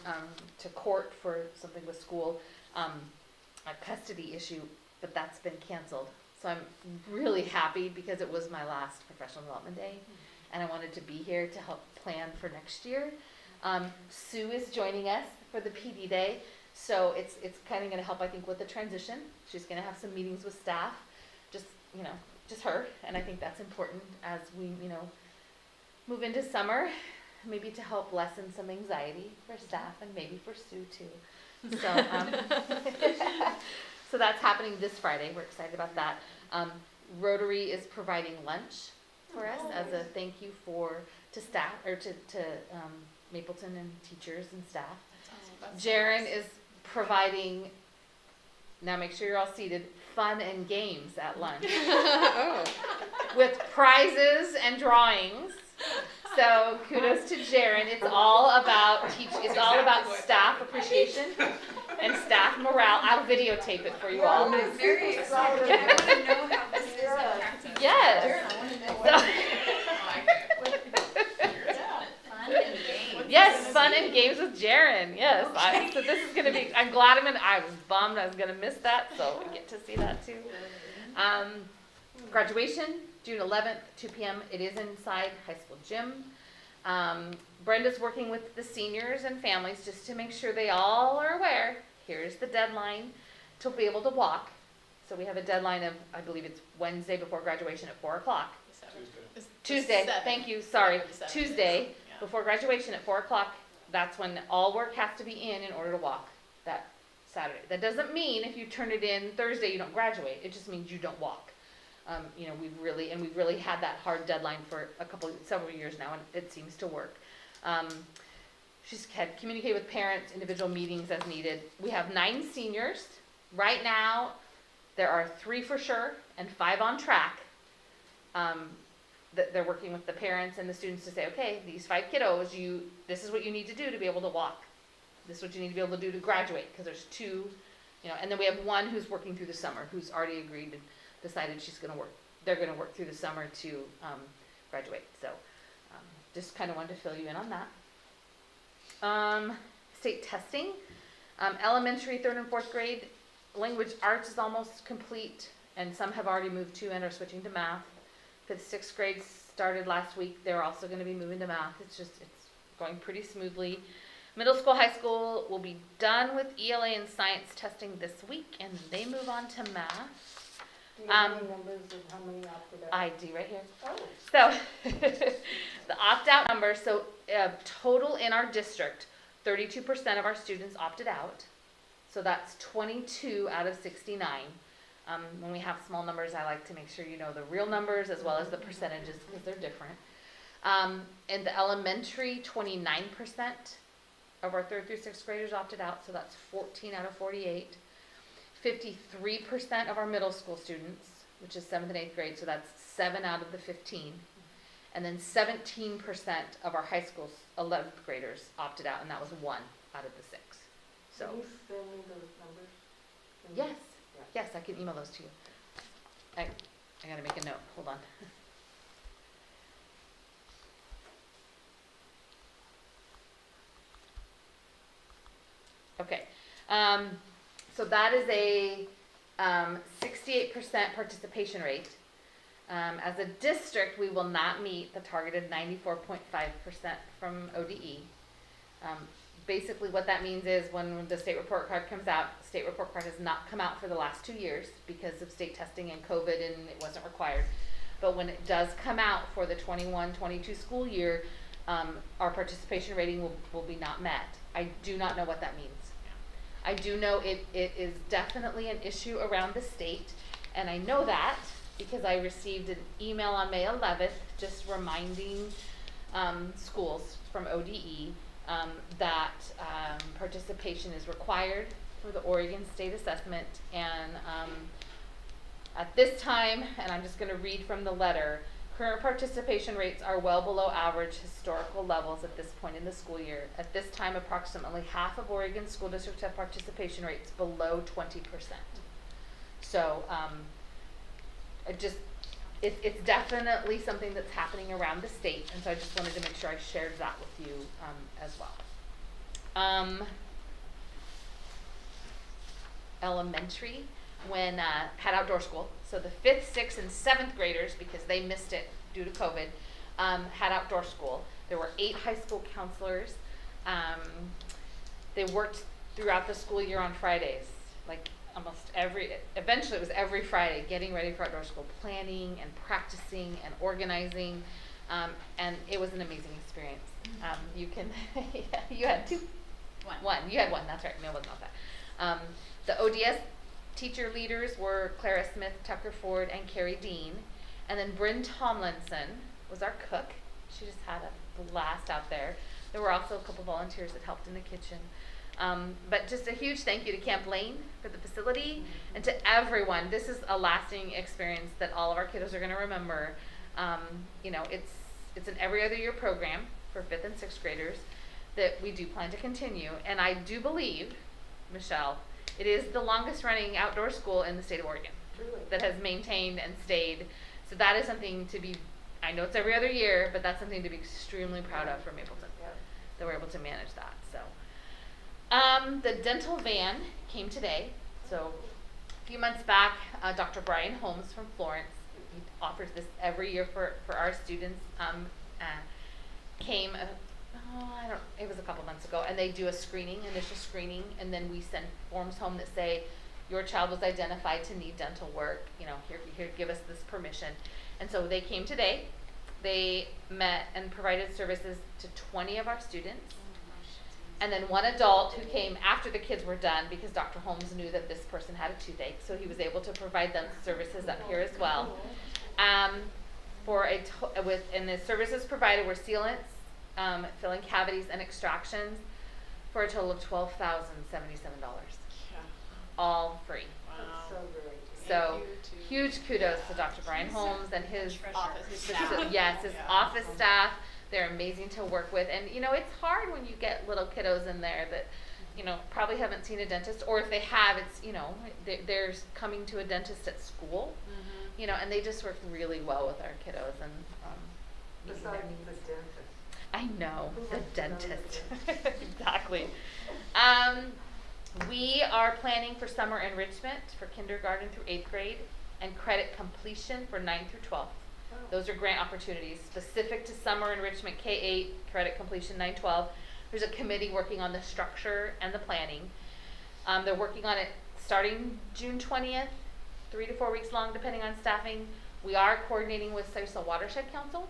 Speaker 3: to court for something with school, a custody issue, but that's been canceled. So I'm really happy because it was my last professional development day, and I wanted to be here to help plan for next year. Sue is joining us for the PD day, so it's kind of going to help, I think, with the transition. She's going to have some meetings with staff, just her, and I think that's important as we, move into summer, maybe to help lessen some anxiety for staff and maybe for Sue too. So, so that's happening this Friday. We're excited about that. Rotary is providing lunch for us as a thank you to staff or to Mapleton and teachers and staff. Jaren is providing. Now make sure you're all seated. Fun and games at lunch. With prizes and drawings. So kudos to Jaren. It's all about It's all about staff appreciation and staff morale. I'll videotape it for you all.
Speaker 8: I'm very excited. I want to know how this is in practice.
Speaker 3: Yes.
Speaker 8: Fun and games.
Speaker 3: Yes, fun and games with Jaren. Yes. So this is gonna be. I'm glad I was bummed I was gonna miss that, so we get to see that too. Graduation, June 11th, 2 p.m. It is inside high school gym. Brenda's working with the seniors and families just to make sure they all are aware. Here's the deadline to be able to walk. So we have a deadline of, I believe it's Wednesday before graduation at 4 o'clock. Tuesday, thank you, sorry, Tuesday, before graduation at 4 o'clock, that's when all work has to be in order to walk that Saturday. That doesn't mean if you turn it in Thursday, you don't graduate, it just means you don't walk. You know, we've really had that hard deadline for several years now, and it seems to work. She's had communicated with parents, individual meetings as needed. We have 9 seniors. Right now, there are 3 for sure and 5 on track. That they're working with the parents and the students to say, okay, these 5 kiddos, this is what you need to do to be able to walk. This is what you need to be able to do to graduate, because there's 2, you know, and then we have 1 who's working through the summer, who's already agreed and decided they're gonna work through the summer to graduate. So just kind of wanted to fill you in on that. State testing, elementary 3rd and 4th grade, language arts is almost complete, and some have already moved to and are switching to math. 5th, 6th grade started last week. They're also going to be moving to math. It's going pretty smoothly. Middle school, high school will be done with ELA and science testing this week, and they move on to math.
Speaker 9: Do you have any numbers of how many opted out?
Speaker 3: I do right here.
Speaker 9: Oh.
Speaker 3: So the opt-out number, so total in our district, 32% of our students opted out. So that's 22 out of 69. When we have small numbers, I like to make sure you know the real numbers as well as the percentages, because they're different. In the elementary, 29% of our 3rd through 6th graders opted out, so that's 14 out of 48. 53% of our middle school students, which is 7th and 8th grade, so that's 7 out of the 15. And then 17% of our high school 11th graders opted out, and that was 1 out of the 6. So.
Speaker 9: Can you send me those numbers?
Speaker 3: Yes. Yes, I can email those to you. I gotta make a note, hold on. Okay, so that is a 68% participation rate. As a district, we will not meet the targeted 94.5% from ODE. Basically what that means is when the state report card comes out, state report card has not come out for the last 2 years because of state testing and COVID, and it wasn't required. But when it does come out for the 21-22 school year, our participation rating will be not met. I do not know what that means. I do know it is definitely an issue around the state, and I know that because I received an email on May 11th just reminding schools from ODE that participation is required for the Oregon State Assessment, and at this time, and I'm just going to read from the letter, current participation rates are well below average historical levels at this point in the school year. At this time, approximately half of Oregon school districts have participation rates below 20%. So it's definitely something that's happening around the state, and so I just wanted to make sure I shared that with you as well. Elementary, when had outdoor school, so the 5th, 6th, and 7th graders, because they missed it due to COVID, had outdoor school. There were 8 high school counselors. They worked throughout the school year on Fridays, like eventually it was every Friday, getting ready for outdoor school, planning and practicing and organizing, and it was an amazing experience. You can, you had 2? One, you had 1, that's right, Neil was not that. The ODS teacher leaders were Clara Smith, Tucker Ford, and Carrie Dean, and then Bryn Tomlinson was our cook. She just had a blast out there. There were also a couple volunteers that helped in the kitchen. But just a huge thank you to Camp Lane for the facility, and to everyone. This is a lasting experience that all of our kiddos are going to remember. You know, it's an every other year program for 5th and 6th graders that we do plan to continue. And I do believe, Michelle, it is the longest running outdoor school in the state of Oregon.
Speaker 9: Truly. That
Speaker 3: has maintained and stayed. So that is something to be, I know it's every other year, but that's something to be extremely proud of for Mapleton, that we're able to manage that. So. The dental van came today. So a few months back, Dr. Brian Holmes from Florence, he offers this every year for our students. came, it was a couple months ago, and they do a screening, initial screening, and then we send forms home that say, your child was identified to need dental work, you know, here, give us this permission. And so they came today, they met and provided services to 20 of our students, and then one adult who came after the kids were done, because Dr. Holmes knew that this person had a toothache, so he was able to provide them services up here as well. And the services provided were sealants, filling cavities, and extractions for a total of $12,077.
Speaker 4: Yeah.
Speaker 3: All free.
Speaker 4: Wow.
Speaker 14: So great.
Speaker 3: So
Speaker 4: Thank you to
Speaker 3: huge kudos to Dr. Brian Holmes and his
Speaker 4: office, his staff.
Speaker 3: yes, his
Speaker 4: Yeah.
Speaker 3: office staff. They're amazing to work with, and you know, it's hard when you get little kiddos in there that, you know, probably haven't seen a dentist, or if they have, it's, you know, they're coming to a dentist at school, you know, and they just work really well with our kiddos. And meeting their
Speaker 9: Besides
Speaker 3: needs.
Speaker 9: the dentist.
Speaker 3: I know,
Speaker 9: Who
Speaker 3: the
Speaker 9: likes to go to the
Speaker 3: dentist. Exactly. We are planning for summer enrichment for kindergarten through 8th grade and credit completion for 9th through 12th. Those are grant opportunities specific to summer enrichment, K-8, credit completion 9-12. There's a committee working on the structure and the planning. They're working on it starting June 20th, 3 to 4 weeks long, depending on staffing. We are coordinating with Sayusal Watershed Council.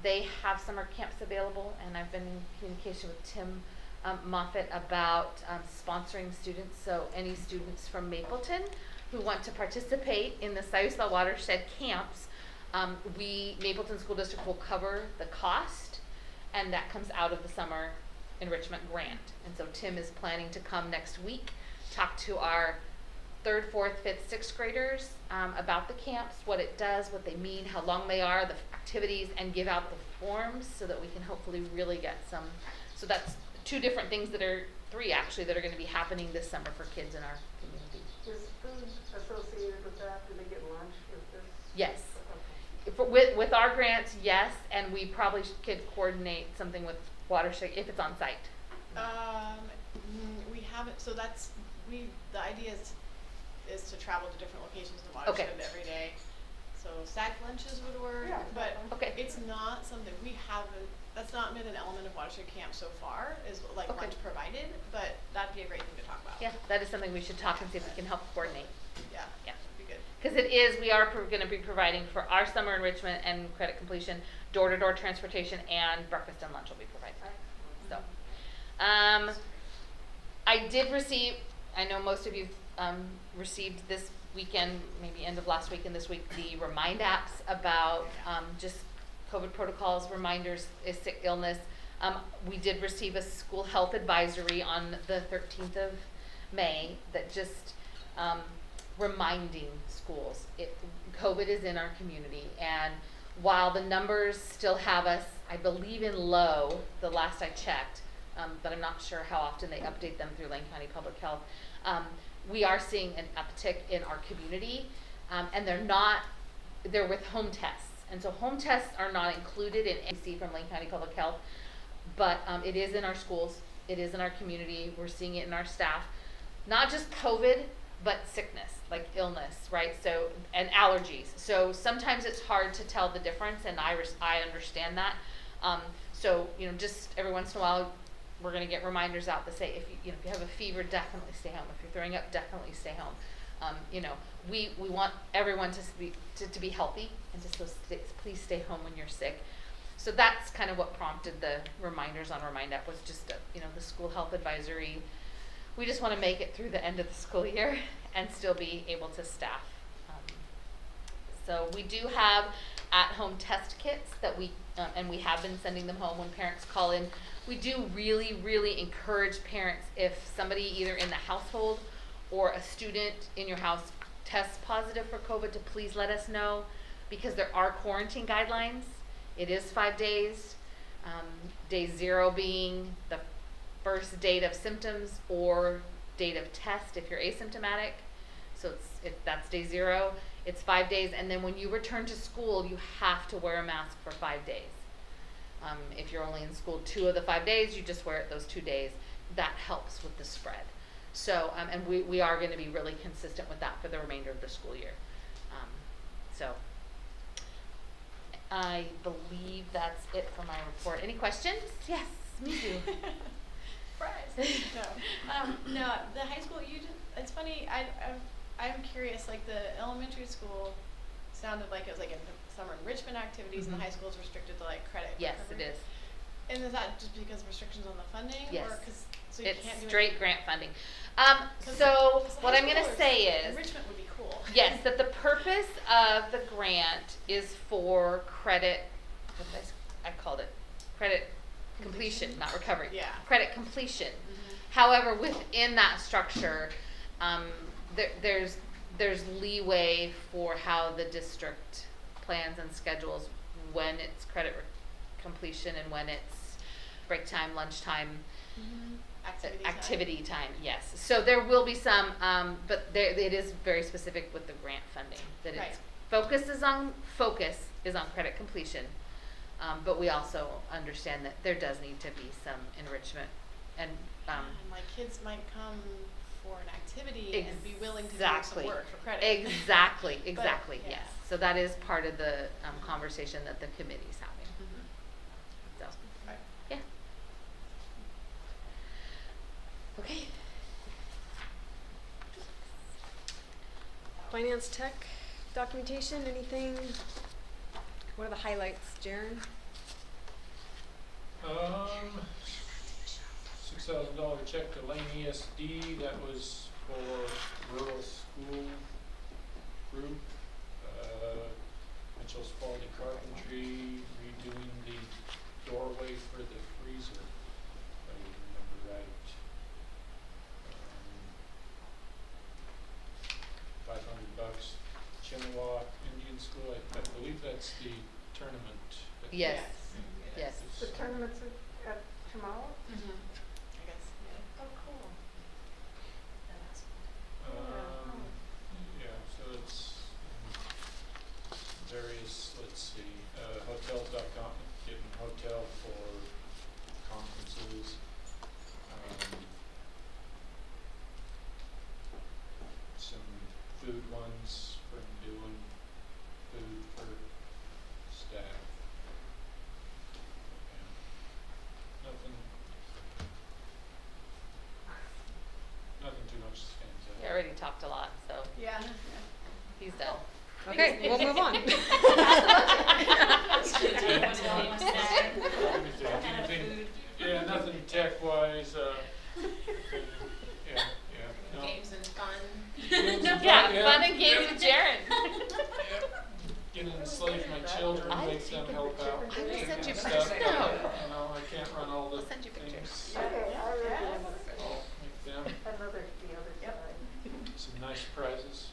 Speaker 3: They have summer camps available, and I've been in communication with Tim Moffitt about sponsoring students. So any students from Mapleton who want to participate in the Sayusal Watershed camps, Mapleton School District will cover the cost, and that comes out of the summer enrichment grant. And so Tim is planning to come next week, talk to our 3rd, 4th, 5th, 6th graders about the camps, what it does, what they mean, how long they are, the activities, and give out the forms so that we can hopefully really get some. So that's 2 different things that are 3 actually that are going to be happening this summer for kids in our community.
Speaker 9: Is food associated with that? Do they get lunch with this?
Speaker 3: Yes.
Speaker 9: Okay.
Speaker 3: With our grants, yes, and we probably could coordinate something with Watershed if it's on site.
Speaker 4: We haven't, so the idea is to travel to different locations in Watershed every day. So sack lunches would work,
Speaker 9: Yeah.
Speaker 4: but
Speaker 3: Okay.
Speaker 4: it's not something we haven't, that's not been an element of Watershed Camp so far, is like lunch provided, but that'd be a great thing to talk about.
Speaker 3: Yeah, that is something we should talk and see if we can help coordinate.
Speaker 4: Yeah,
Speaker 3: Yeah.
Speaker 4: that'd be good.
Speaker 3: Because we are going to be providing for our summer enrichment and credit completion, door-to-door transportation, and breakfast and lunch will be provided. So, I did receive, I know most of you received this weekend, maybe end of last week and this week, the Remind apps about just COVID protocols, reminders, sick illness. We did receive a school health advisory on the 13th of May that just reminding schools, COVID is in our community, and while the numbers still have us, I believe, in low, the last I checked, but I'm not sure how often they update them through Lane County Public Health, we are seeing an uptick in our community, and they're with home tests. And so home tests are not included in AC from Lane County Public Health, but it is in our schools, it is in our community, we're seeing it in our staff. Not just COVID, but sickness, like illness, right? So, and allergies. So sometimes it's hard to tell the difference, and I understand that. So, you know, just every once in a while, we're going to get reminders out that say, if you have a fever, definitely stay home. If you're throwing up, definitely stay home. You know, we want everyone to be healthy, and to please stay home when you're sick. So that's kind of what prompted the reminders on Remind App, was just the school health advisory. We just want to make it through the end of the school year and still be able to staff. So we do have at-home test kits that and we have been sending them home when parents call in. We do really, really encourage parents, if somebody either in the household or a student in your house tests positive for COVID, to please let us know, because there are quarantine guidelines. It is 5 days, day 0 being the first date of symptoms or date of test if you're asymptomatic. So if that's day 0, it's 5 days, and then when you return to school, you have to wear a mask for 5 days. If you're only in school 2 of the 5 days, you just wear it those 2 days. That helps with the spread. So, and we are going to be really consistent with that for the remainder of the school year. I believe that's it for my report. Any questions? Yes, me too.
Speaker 4: Surprise. No, the high school, it's funny, I'm curious, like the elementary school sounded like it was like in summer enrichment activities and the high school is restricted to like credit.
Speaker 3: Yes, it
Speaker 4: recovery.
Speaker 3: is.
Speaker 4: And is that just because of restrictions on the funding?
Speaker 3: Yes.
Speaker 4: Or so you
Speaker 3: It's
Speaker 4: can't do
Speaker 3: straight
Speaker 4: anything?
Speaker 3: grant funding.
Speaker 4: 'Cause
Speaker 3: So
Speaker 4: the
Speaker 3: what
Speaker 4: high
Speaker 3: I'm gonna
Speaker 4: schoolers,
Speaker 3: say is,
Speaker 4: enrichment would be cool.
Speaker 3: yes, that the purpose of the grant is for credit, what did I called it, credit completion, not recovery.
Speaker 4: Yeah.
Speaker 3: Credit completion.
Speaker 4: Mhm.
Speaker 3: However, within that structure, there's leeway for how the district plans and schedules when it's credit completion and when it's break time, lunch time, activity time. Yes. So there will be some, but it is very specific with the grant funding that
Speaker 4: Right.
Speaker 3: its focus is on credit completion, but we also understand that there does need to be some enrichment and
Speaker 4: And like kids might come for an activity and be willing to do
Speaker 3: exactly.
Speaker 4: some work for credit.
Speaker 3: Exactly,
Speaker 4: But,
Speaker 3: exactly,
Speaker 4: yeah.
Speaker 3: yes. So that is part of the conversation that the committee's having.
Speaker 4: Mhm.
Speaker 3: So,
Speaker 4: Right.
Speaker 3: yeah. Okay.
Speaker 2: Finance tech documentation, anything? What are the highlights, Jaren?
Speaker 5: $6,000 check to Lane ESD, that was for rural school group. Mitchell's Faulty Carpentry, redoing the doorway for the freezer, if I remember right. $500. Chinawa Indian School, I believe that's the tournament. that-
Speaker 3: Yes. Yes.
Speaker 5: it's-
Speaker 9: The tournaments at tomorrow?
Speaker 4: Mhm. I guess, yeah.
Speaker 9: Oh, cool.
Speaker 5: Yeah, so it's various, let's see, hotels.com, getting hotel for conferences. Some food ones from doing food for staff. Yeah. Nothing too much stands out.
Speaker 3: We already talked a lot, so
Speaker 4: Yeah.
Speaker 3: he's done.
Speaker 2: Okay, we'll move on.
Speaker 5: Anything, yeah, nothing tech-wise, yeah. No.
Speaker 4: Games and fun.
Speaker 5: Games and
Speaker 3: Yeah,
Speaker 5: fun,
Speaker 3: fun and games with Jaren.
Speaker 5: Get to enslave my children, make them help out.
Speaker 3: I will send you
Speaker 5: and
Speaker 3: pictures.
Speaker 5: stuff. You know, I can't run all the
Speaker 3: I'll send you pictures.
Speaker 5: things.
Speaker 9: Okay, I read
Speaker 5: I'll make them
Speaker 9: the other side.
Speaker 5: some nice prizes.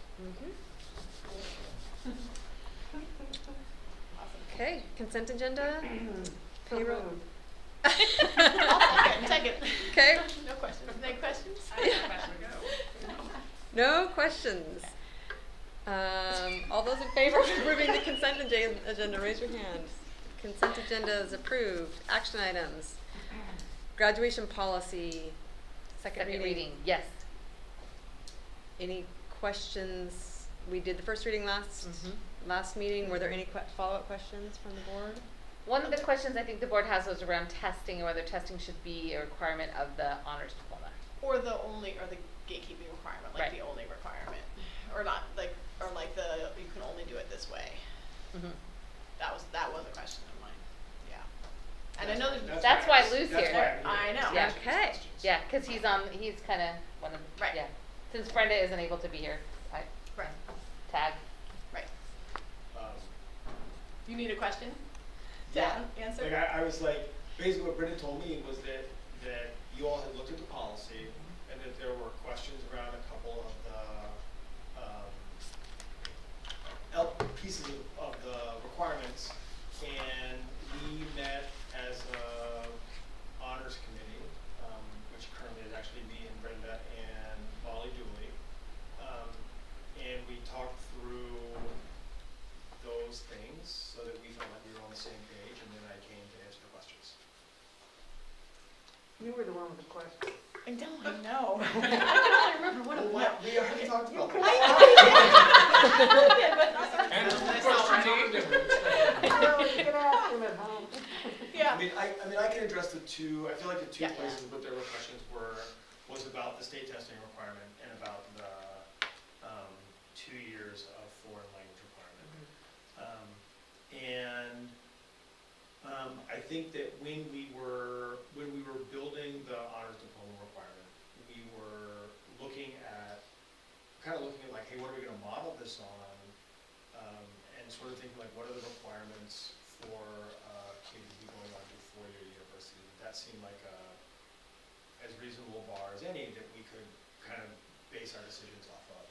Speaker 2: Okay, consent agenda,
Speaker 9: So
Speaker 2: payroll.
Speaker 9: moved.
Speaker 4: I'll second.
Speaker 2: Okay,
Speaker 4: No questions. Any questions?
Speaker 2: no questions. All those in favor of approving the consent agenda, raise your hand. Consent agenda is approved. Action items. Graduation policy, second reading.
Speaker 3: Yes.
Speaker 2: Any questions? We did the first reading last
Speaker 3: Mhm.
Speaker 2: meeting. Were there any follow-up questions from the board?
Speaker 3: One of the questions I think the board has was around testing and whether testing should be a requirement of the honors diploma.
Speaker 4: Or the gatekeeping requirement, like
Speaker 3: Right.
Speaker 4: the only requirement, or not, or like you can only do it this way.
Speaker 3: Mm-hmm.
Speaker 4: That was a question of mine. Yeah. And I know there's.
Speaker 3: That's why Lou's here.
Speaker 4: I know.
Speaker 3: Yeah.
Speaker 2: Okay.
Speaker 3: Yeah, because he's kind of one of,
Speaker 4: Right.
Speaker 3: yeah. Since Brenda isn't able to be here, I
Speaker 4: Right.
Speaker 3: tag.
Speaker 4: Right. You need a question? To answer?
Speaker 16: Like I was like, basically what Brenda told me was that you all had looked at the policy and that there were questions around a couple of the pieces of the requirements, and we met as a honors committee, which currently is actually me and Brenda and Molly Dooley, and we talked through those things so that we felt like we were on the same page, and then I came to answer the questions.
Speaker 9: You were the one with the question.
Speaker 4: I don't know. I can only remember what it was.
Speaker 16: We already talked about this.
Speaker 4: I know we did.
Speaker 5: Answer the question, Dave.
Speaker 16: I mean, I can address the two, I feel like the two
Speaker 3: Yeah.
Speaker 16: places where there were questions was about the state testing requirement and about the 2 years of foreign language requirement. I think that when we were building the honors diploma requirement, we were looking at like, hey, what are we gonna model this on? And sort of thinking like, what are the requirements for kids to be going on to a four-year university? That seemed like as reasonable a bar as any that we could kind of base our decisions off of.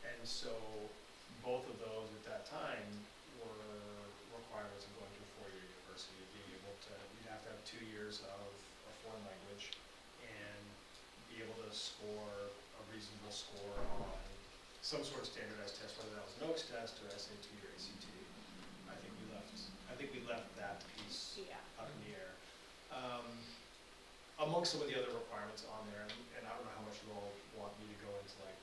Speaker 16: And so both of those at that time were requirements of going to a four-year university, being able to, you'd have to have 2 years of a foreign language and be able to score a reasonable score on some sort of standardized test, whether that was an OAKS test or SAT or ACT. I think we left that piece up in the air. Amongst some of the other requirements on there, and I don't know how much you all want me to go into like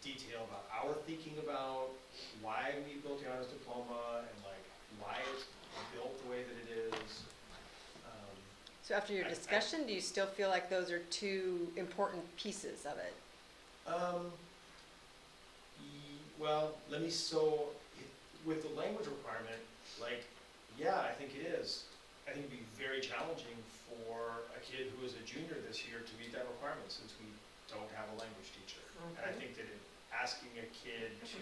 Speaker 16: detail about our thinking about why we built the honors diploma and like why it's built the way that it is.
Speaker 2: So after your discussion, do you still feel like those are two important pieces of it?
Speaker 16: Well, with the language requirement, like, yeah, I think it is. I think it'd be very challenging for a kid who is a junior this year to meet that requirement since we don't have a language teacher. And I think that asking a kid to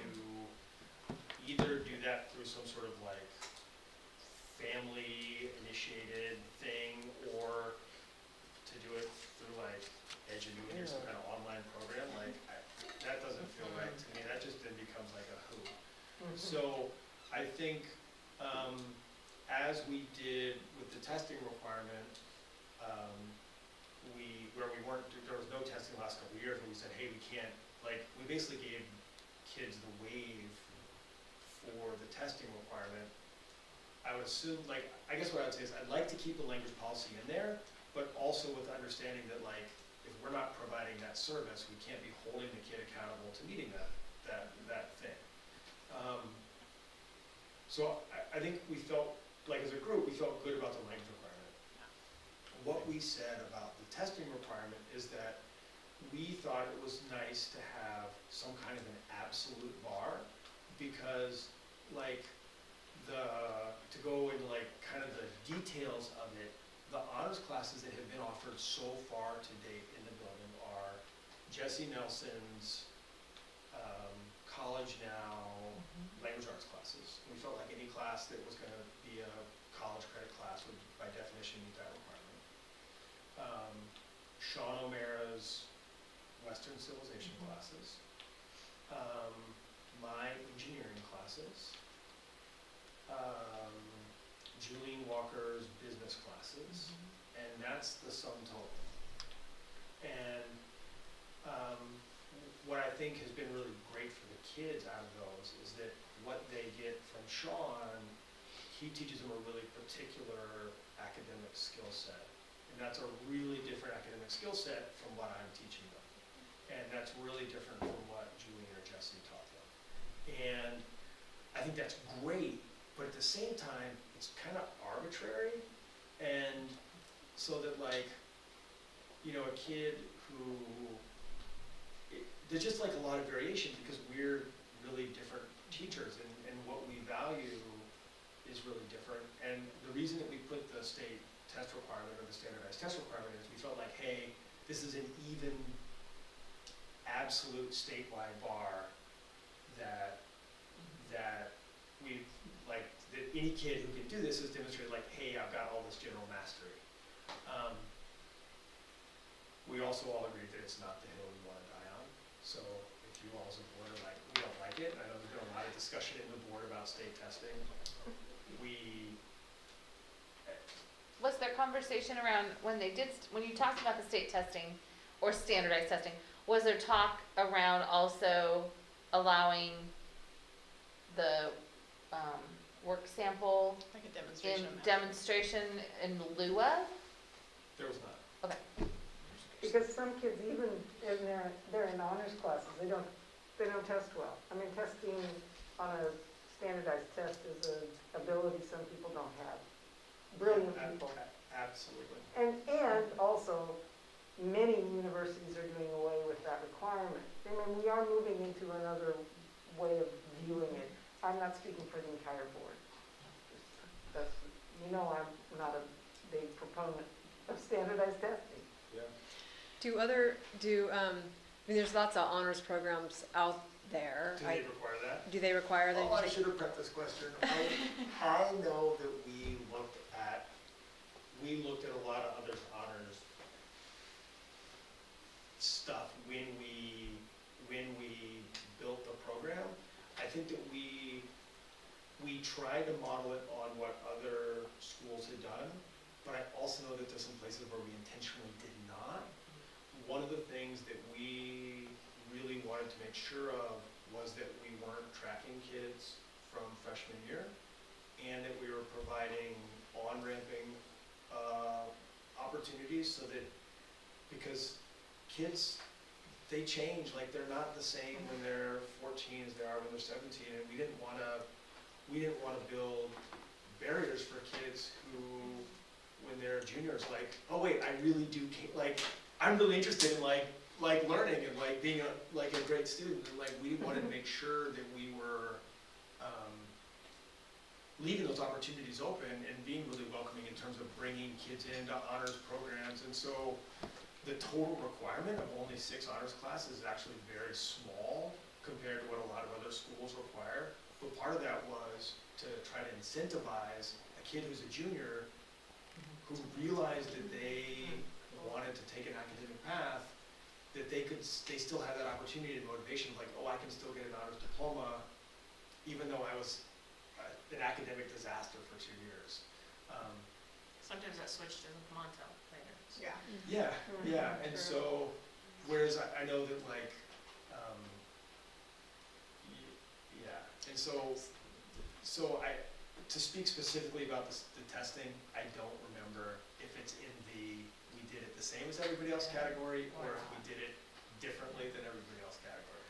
Speaker 16: either do that through some sort of like family initiated thing or to do it through like Edgenuity or some kind of online program, like that doesn't feel right to me. That just then becomes like a hoop. So I think as we did with the testing requirement, there was no testing the last couple of years, and we said, hey, we can't, like, we basically gave kids the waive for the testing requirement. I would assume, like, I guess what I would say is I'd like to keep the language policy in there, but also with the understanding that, like, if we're not providing that service, we can't be holding the kid accountable to meeting that thing. So I think we felt, like as a group, we felt good about the language requirement. What we said about the testing requirement is that we thought it was nice to have some kind of an absolute bar because like to go into like kind of the details of it, the honors classes that have been offered so far to date in the building are Jesse Nelson's College Now language arts classes. We felt like any class that was going to be a college credit class would by definition meet that requirement. Sean O'Mara's Western Civilization classes, my engineering classes, Julian Walker's business classes, and that's the sum total. And what I think has been really great for the kids out of those is that what they get from Sean, he teaches them a really particular academic skill set. And that's a really different academic skill set from what I'm teaching them. And that's really different from what Julian or Jesse taught them. And I think that's great, but at the same time, it's kind of arbitrary. And so that like, you know, a kid who, there's just like a lot of variation because we're really different teachers and what we value is really different. And the reason that we put the state test requirement or the standardized test requirement is we felt like, hey, this is an even absolute statewide bar that we like, that any kid who can do this has demonstrated like, hey, I've got all this general mastery. We also all agreed that it's not the hill we want to die on. So if you all as a board are like, we don't like it, I know there's been a lot of discussion in the board about state testing.
Speaker 3: Was there conversation around when you talked about the state testing or standardized testing, was there talk around also allowing the work sample
Speaker 4: Like a
Speaker 3: demonstration in lieu of?
Speaker 16: There was not.
Speaker 3: Okay.
Speaker 9: Because some kids, even in they're in honors classes, they don't test well. I mean, testing on a standardized test is an ability some people don't have. Brilliant people.
Speaker 16: Absolutely.
Speaker 9: And also, many universities are doing away with that requirement. I mean, we are moving into another way of viewing it. I'm not speaking for the entire board. That's, you know, I'm not a big proponent of standardized testing.
Speaker 16: Yeah.
Speaker 2: I mean, there's lots of honors programs out there.
Speaker 16: Do they require that?
Speaker 2: Do they require that?
Speaker 16: Oh, I should have prepped this question. I know that we looked at a lot of other honors stuff when we built the program. I think that we tried to model it on what other schools had done, but I also know that there's some places where we intentionally did not. One of the things that we really wanted to make sure of was that we weren't tracking kids from freshman year, and that we were providing on-ramping opportunities, so that, because kids, they change, like they're not the same when they're 14 as they are when they're 17, and we didn't want to build barriers for kids who, when they're juniors, like, oh wait, I really do, like, I'm really interested in like learning and like being a great student, and like we wanted to make sure that we were leaving those opportunities open and being really welcoming in terms of bringing kids into honors programs. And so the total requirement of only 6 honors classes is actually very small compared to what a lot of other schools require. But part of that was to try to incentivize a kid who's a junior who realized that they wanted to take an academic path, that they still had that opportunity and motivation of like, oh, I can still get an honors diploma even though I was an academic disaster for 2 years.
Speaker 10: Sometimes that switch doesn't come on till later. So.
Speaker 4: Yeah.
Speaker 16: Yeah, and so, whereas I know that like, yeah, and so to speak specifically about the testing, I don't remember if it's in we did it the same as everybody else category, or if we did it differently than everybody else category.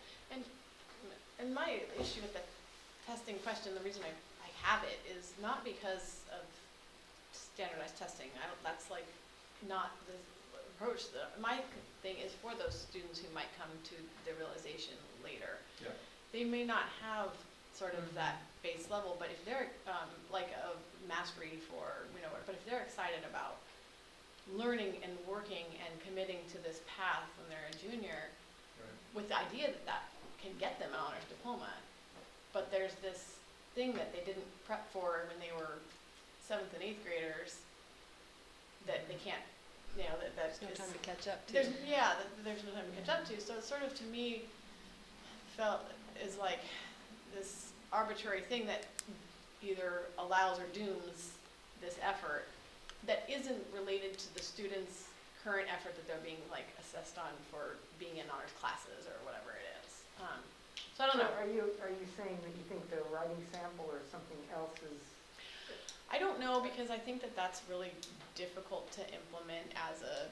Speaker 4: And my issue with the testing question, the reason I have it is not because of standardized testing. That's like not the approach. My thing is for those students who might come to the realization later.
Speaker 16: Yeah.
Speaker 4: They may not have sort of that base level, but if they're like a mastery for, but if they're excited about learning and working and committing to this path when they're a junior, with the idea that that can get them an honors diploma, but there's this thing that they didn't prep for when they were 7th and 8th graders that they can't,
Speaker 2: There's no time to catch up to.
Speaker 4: there's no time to catch up to. So it sort of, to me, felt is like this arbitrary thing that either allows or dooms this effort that isn't related to the students' current effort that they're being like assessed on for being in honors classes or whatever it is. So I don't know.
Speaker 9: Are you saying that you think the writing sample or something else is?
Speaker 4: I don't know, because I think that that's really difficult to implement as a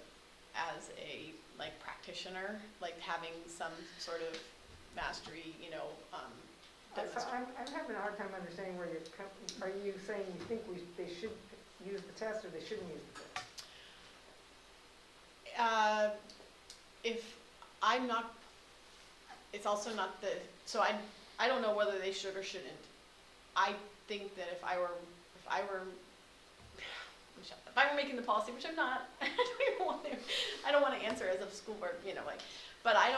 Speaker 4: like practitioner, like having some sort of mastery,
Speaker 9: So I'm having a hard time understanding where are you saying you think they should use the test or they shouldn't use the test?
Speaker 4: If I'm not, it's also not so I don't know whether they should or shouldn't. I think that if I were making the policy, which I'm not, I don't want to answer as a school board, but I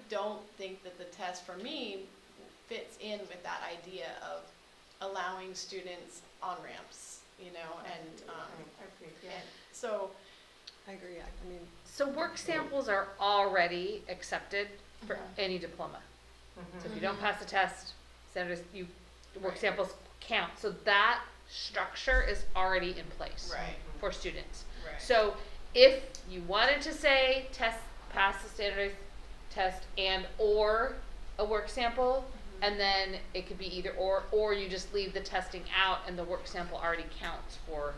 Speaker 4: don't think that the test for me fits in with that idea of allowing students on ramps, and so.
Speaker 2: I agree. I mean,
Speaker 3: So work samples are already accepted for any diploma. So if you don't pass the test, work samples count. So that structure is already in place for students.
Speaker 4: Right.
Speaker 3: So if you wanted to say pass the standardized test and or a work sample, and then it could be either or you just leave the testing out and the work sample already counts for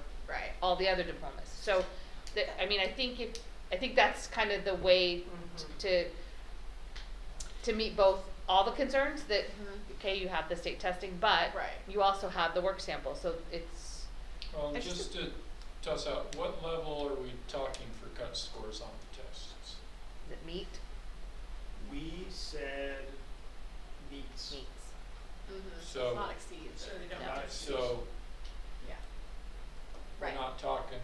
Speaker 3: all the other diplomas. So I think that's kind of the way to meet both all the concerns that okay, you have the state testing, but you also have the work sample. So it's
Speaker 5: Well, just to toss out, what level are we talking for cut scores on the tests?
Speaker 3: Is it meet?
Speaker 16: We said meets.
Speaker 3: Meets.
Speaker 5: So-
Speaker 4: Not exceeds.
Speaker 10: So they don't
Speaker 3: No.
Speaker 10: have to.
Speaker 5: So
Speaker 4: Yeah.
Speaker 5: we're
Speaker 4: Right.
Speaker 5: not talking,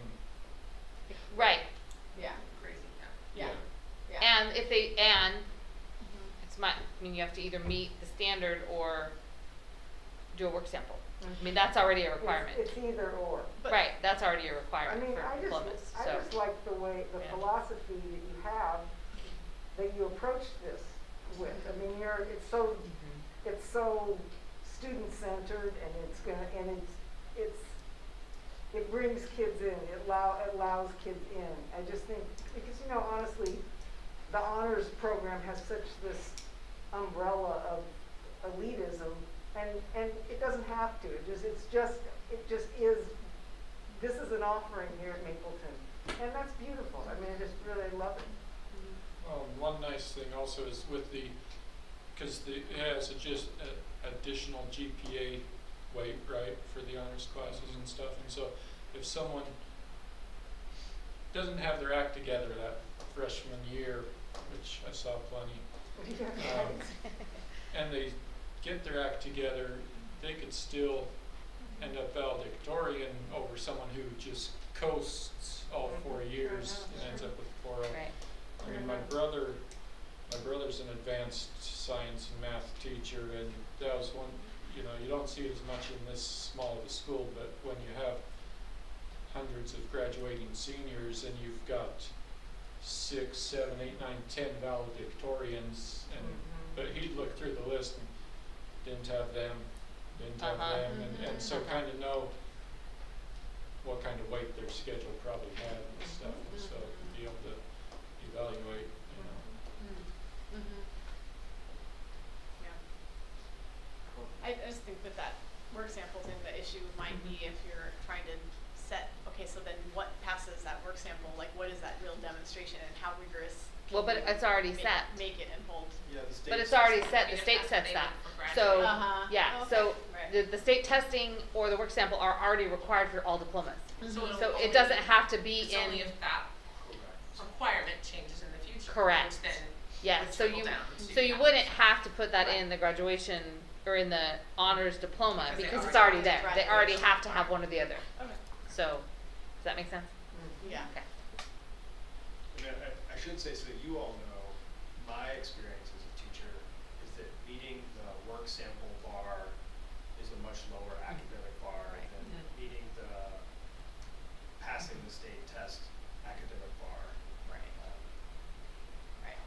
Speaker 3: Right.
Speaker 4: Yeah.
Speaker 10: Crazy,
Speaker 4: Yeah.
Speaker 5: yeah.
Speaker 4: Yeah.
Speaker 3: And if they, and
Speaker 4: Mhm.
Speaker 3: it's I mean, you have to either meet the standard or do a work sample. I mean, that's already a requirement.
Speaker 9: It's either or.
Speaker 4: But-
Speaker 3: Right, that's already a
Speaker 9: I
Speaker 3: requirement
Speaker 9: mean,
Speaker 3: for diplomas,
Speaker 9: I
Speaker 3: so.
Speaker 9: just like the way, the
Speaker 3: Yeah.
Speaker 9: philosophy that you have, that you approach this with. I mean, it's so student-centered, and it's gonna, and it brings kids in, it allows kids in. I just think, because, you know, honestly, the honors program has such this umbrella of elitism, and it doesn't have to, it just is, this is an offering here at Mapleton, and that's beautiful. I mean, I just really love it.
Speaker 5: One nice thing also is with the, because it has just additional GPA weight, right, for the honors classes and stuff, and so if someone doesn't have their act together that freshman year, which I saw plenty, and they get their act together, they could still end up valedictorian over someone who just coasts all 4 years and ends up with 4.0.
Speaker 3: Right.
Speaker 5: I mean, my brother's an advanced science and math teacher, and that was one, you know, you don't see it as much in this small of a school, but when you have hundreds of graduating seniors and you've got 6, 7, 8, 9, 10 valedictorians, and but he'd look through the list and didn't have them, and so kind of know what kind of weight their schedule probably had and stuff, and so be able to evaluate, you know.
Speaker 4: Yeah. Cool. I just think with that work sample thing, the issue might be if you're trying to set, okay, so then what passes that work sample? Like, what is that real demonstration, and how rigorous?
Speaker 3: Well, but it's already set.
Speaker 4: Make it and hold.
Speaker 16: Yeah, the state.
Speaker 3: But it's already
Speaker 16: says-
Speaker 3: set, the state sets that. So, yeah,
Speaker 4: Okay,
Speaker 3: so
Speaker 4: right.
Speaker 3: the state testing or the work sample are already required for all diplomas.
Speaker 10: So it'll
Speaker 3: So it
Speaker 10: only-
Speaker 3: doesn't have to be
Speaker 10: It's only
Speaker 3: in,
Speaker 10: if that
Speaker 16: Correct.
Speaker 10: requirement changes in the future.
Speaker 3: Correct.
Speaker 10: Which then
Speaker 3: yes,
Speaker 10: would
Speaker 3: so
Speaker 10: trickle
Speaker 3: you,
Speaker 10: down
Speaker 3: so
Speaker 10: to
Speaker 3: you
Speaker 10: that.
Speaker 3: wouldn't have to put that in the graduation or in the honors diploma
Speaker 10: Because they
Speaker 3: because it's
Speaker 10: already-
Speaker 3: already there.
Speaker 4: right.
Speaker 3: They already have to have one or the other.
Speaker 4: Okay.
Speaker 3: So, does that make sense?
Speaker 4: Yeah.
Speaker 3: Okay.
Speaker 16: And I should say, so that you all know, my experience as a teacher is that meeting the work sample bar is a much lower academic bar
Speaker 4: Right.
Speaker 16: than meeting the passing the state test academic bar.
Speaker 4: Right. Right.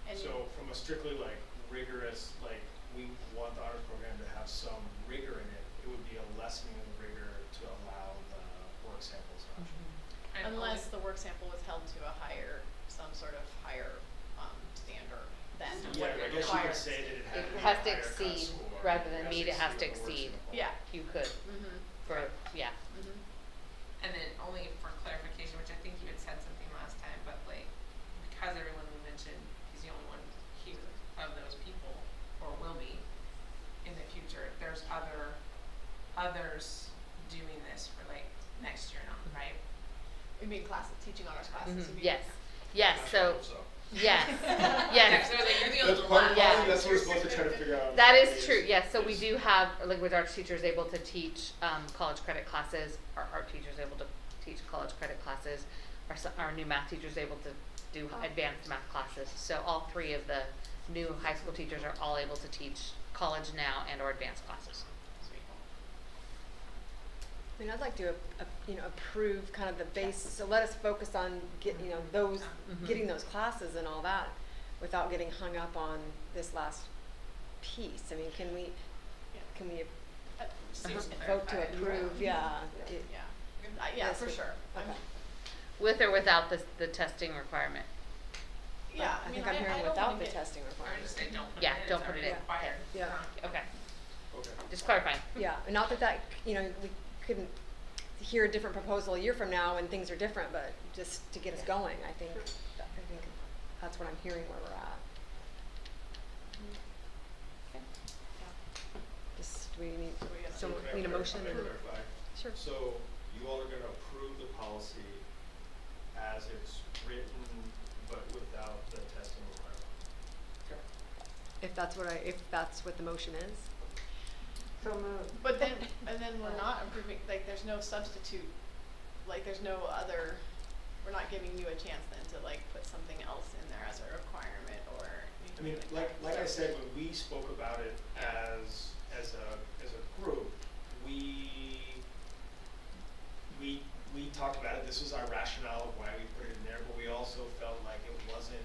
Speaker 4: And
Speaker 16: So from a strictly like rigorous, like we want the honors program to have some rigor in it, it would be a lessening of the rigor to allow the work samples option.
Speaker 10: And
Speaker 4: unless the work sample was held to a higher, some sort of higher standard than
Speaker 16: Yeah,
Speaker 4: what
Speaker 16: I
Speaker 4: it
Speaker 16: guess you could
Speaker 4: requires.
Speaker 16: say that it had
Speaker 3: It
Speaker 16: to be a
Speaker 3: has to
Speaker 16: higher cut
Speaker 3: exceed,
Speaker 16: score.
Speaker 3: rather than meet, it has to
Speaker 16: the work
Speaker 3: exceed.
Speaker 16: sample.
Speaker 4: Yeah.
Speaker 3: You could,
Speaker 4: Mm-hmm.
Speaker 3: for, yeah.
Speaker 4: Mm-hmm.
Speaker 10: And then only for clarification, which I think you had said something last time, but like, because everyone we mentioned, he's the only one here of those people, or will be in the future, there's others doing this for like next year now, right?
Speaker 4: You mean teaching honors classes? you mean?
Speaker 3: Yes, yes,
Speaker 16: Gosh, I
Speaker 3: so,
Speaker 16: hope so.
Speaker 3: yes,
Speaker 10: Yeah,
Speaker 3: yes.
Speaker 10: so like, you're the
Speaker 16: That's
Speaker 10: only
Speaker 16: part
Speaker 10: one.
Speaker 16: of
Speaker 3: Yeah.
Speaker 16: that's what we're supposed to try to figure out.
Speaker 3: That is true, yes, so we do have, language arts teachers able to teach, college credit classes, our art teachers able to teach college credit classes, our new math teachers able to do advanced math classes, so all 3 of the new high school teachers are all able to teach college now and or advanced classes.
Speaker 2: I mean, I'd like to, approve kind of the base, so let us focus on those, getting those classes and all that, without getting hung up on this last piece. I mean, can we
Speaker 10: Just to
Speaker 2: vote to
Speaker 10: clarify.
Speaker 2: approve, yeah.
Speaker 4: Yeah,
Speaker 2: Yes,
Speaker 4: for
Speaker 2: we-
Speaker 4: sure.
Speaker 2: okay.
Speaker 3: With or without the testing requirement?
Speaker 4: Yeah,
Speaker 2: I
Speaker 4: mean,
Speaker 2: think I'm hearing
Speaker 4: don't
Speaker 2: without
Speaker 4: wanna
Speaker 2: the
Speaker 4: get-
Speaker 2: testing
Speaker 10: Or
Speaker 2: requirement.
Speaker 10: just say don't put
Speaker 3: Yeah,
Speaker 10: it in,
Speaker 3: don't
Speaker 10: it's
Speaker 3: put it
Speaker 10: already
Speaker 3: in.
Speaker 10: required.
Speaker 2: Yeah.
Speaker 3: Okay,
Speaker 16: Okay.
Speaker 3: just clarifying.
Speaker 2: Yeah, and not that, we couldn't hear a different proposal a year from now when things are different, but just to get us going, I think that's what I'm hearing where we're at. Just, do we need,
Speaker 4: So we gotta-
Speaker 2: so
Speaker 16: Can I
Speaker 2: need a
Speaker 16: clar-
Speaker 2: motion
Speaker 16: can I
Speaker 2: and,
Speaker 16: clarify?
Speaker 2: sure.
Speaker 16: So you all are gonna approve the policy as it's written, but without the testing requirement. Okay.
Speaker 2: If that's what the motion is.
Speaker 9: So moved.
Speaker 4: But then, and then we're not approving, like, there's no substitute, like, there's no other, we're not giving you a chance then to like put something else in there as a requirement or
Speaker 16: I mean,
Speaker 4: anything
Speaker 16: like I
Speaker 4: that.
Speaker 16: said, when we spoke about it as a group, we talked about it. This was our rationale of why we put it in there, but we also felt like it wasn't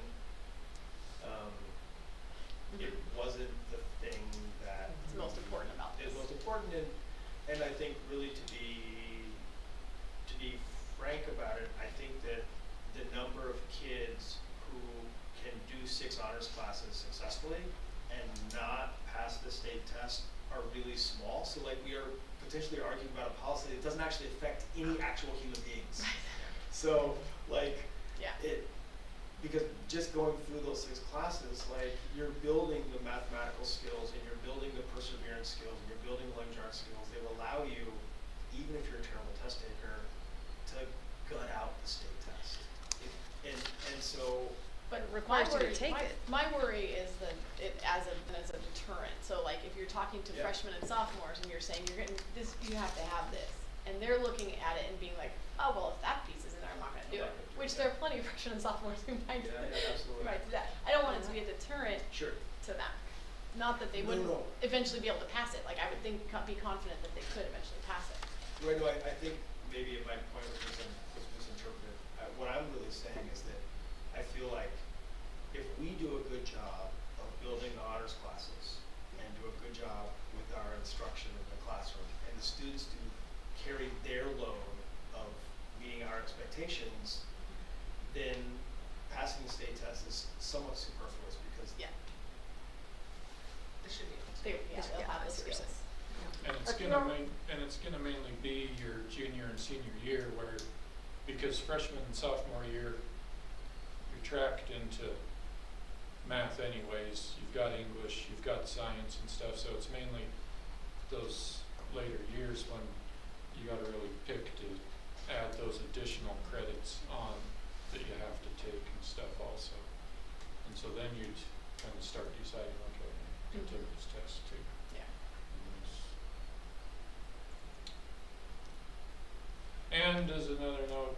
Speaker 16: the thing that
Speaker 4: It's most important about
Speaker 16: is
Speaker 4: this.
Speaker 16: most important, and I think really to be frank about it, I think that the number of kids who can do 6 honors classes successfully and not pass the state test are really small. So like we are potentially arguing about a policy that doesn't actually affect any actual human beings. So like because just going through those 6 classes, like you're building the mathematical skills and you're building the perseverance skills and you're building language arts skills. They will allow you, even if you're a terrible test taker, to gut out the state test. And so
Speaker 4: But
Speaker 2: requires you to take it.
Speaker 4: My worry is that it as a deterrent. So like if you're talking to freshmen and sophomores and you're saying you're getting this, you have to have this, and they're looking at it and being like, oh well, if that piece is in there, I'm not going to do it. Which there are plenty of freshmen and sophomores who might do that. I don't want it to be a deterrent to them. Not that they wouldn't eventually be able to pass it. Like I would think, be confident that they could eventually pass it.
Speaker 16: Right, no, I think maybe my point was misinterpreted. What I'm really saying is that I feel like if we do a good job of building the honors classes and do a good job with our instruction in the classroom, and the students do carry their load of meeting our expectations, then passing the state test is somewhat superfluous because
Speaker 4: Yeah.
Speaker 10: This should be.
Speaker 4: They'll have the skills.
Speaker 5: And it's gonna mainly be your junior and senior year where, because freshman and sophomore year, you're tracked into math anyways. You've got English, you've got science and stuff, so it's mainly those later years when you gotta really pick to add those additional credits on that you have to take and stuff also. And so then you'd kind of start deciding, okay, I can take this test too.
Speaker 4: Yeah.
Speaker 5: And as another note,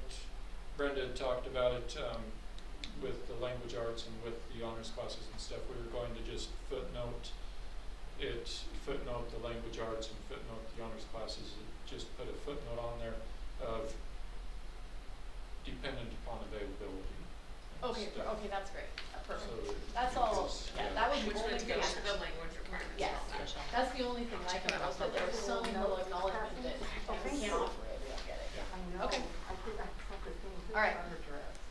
Speaker 5: Brenda had talked about it with the language arts and with the honors classes and stuff. We were going to just footnote the language arts and footnote the honors classes, and just put a footnote on there of dependent upon availability.
Speaker 4: Okay, that's great. Perfect.
Speaker 5: So
Speaker 4: That's all. That was the
Speaker 10: Which
Speaker 4: only
Speaker 10: means
Speaker 4: thing.
Speaker 10: goes to the language requirements.
Speaker 4: Yes,
Speaker 10: also.
Speaker 4: that's the only thing I can was that there was some little acknowledgement that we can't offer it, we don't get it.
Speaker 9: I know.
Speaker 4: Okay.
Speaker 9: I think I thought the same thing.
Speaker 4: All right.
Speaker 9: Underdressed.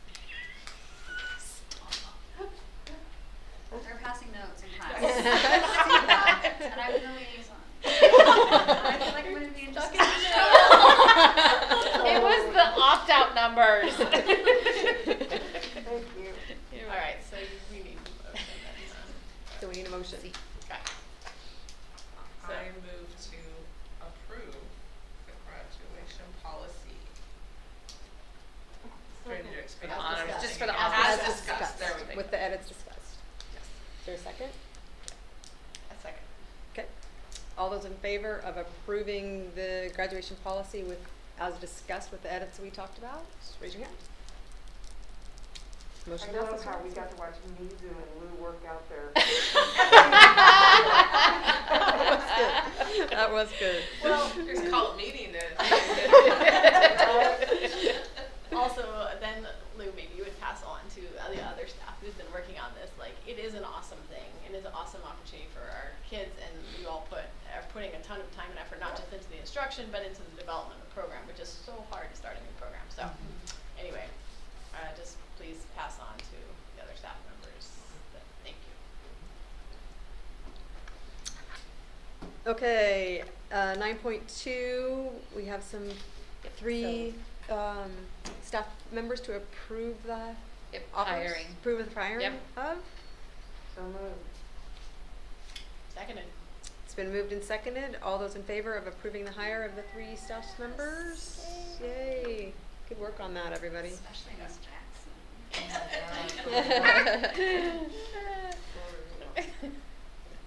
Speaker 8: They're passing notes in class. And I'm the liaison. I feel like I'm gonna be interested.
Speaker 3: It was the opt-out numbers.
Speaker 9: Thank you.
Speaker 4: All right, so we need a motion then.
Speaker 2: So we need a motion.
Speaker 4: Okay. So,
Speaker 10: I move to approve the graduation policy. Do I need to explain
Speaker 4: As
Speaker 10: the honors?
Speaker 4: discussed.
Speaker 3: Just for the
Speaker 4: As
Speaker 3: honors.
Speaker 10: As discussed, there we go.
Speaker 2: With the edits discussed. Yes. Is there a second?
Speaker 4: a second.
Speaker 2: Okay. All those in favor of approving the graduation policy with, as discussed with the edits we talked about, just raise your hand. Motion
Speaker 9: I love
Speaker 2: passes.
Speaker 9: how we got to watch Mizu and Lou work out their.
Speaker 2: That was good.
Speaker 4: Well,
Speaker 10: Just call a meeting then.
Speaker 4: also, then Lou, maybe you would pass on to the other staff who's been working on this. Like, it is an awesome thing. It is an awesome opportunity for our kids, and you all are putting a ton of time and effort, not just into the instruction, but into the development of the program, which is so hard to start a new program. So, anyway, just please pass on to the other staff members. Thank you.
Speaker 2: Okay, 9.2, we have three staff members to approve the
Speaker 3: Yep,
Speaker 2: offers?
Speaker 3: hiring.
Speaker 2: Approve of the hiring
Speaker 3: Yep.
Speaker 2: of?
Speaker 9: So moved.
Speaker 4: Seconded.
Speaker 2: It's been moved and seconded. All those in favor of approving the hire of the 3 staff members? Yay. Good work on that, everybody.
Speaker 8: Especially Miss Jackson.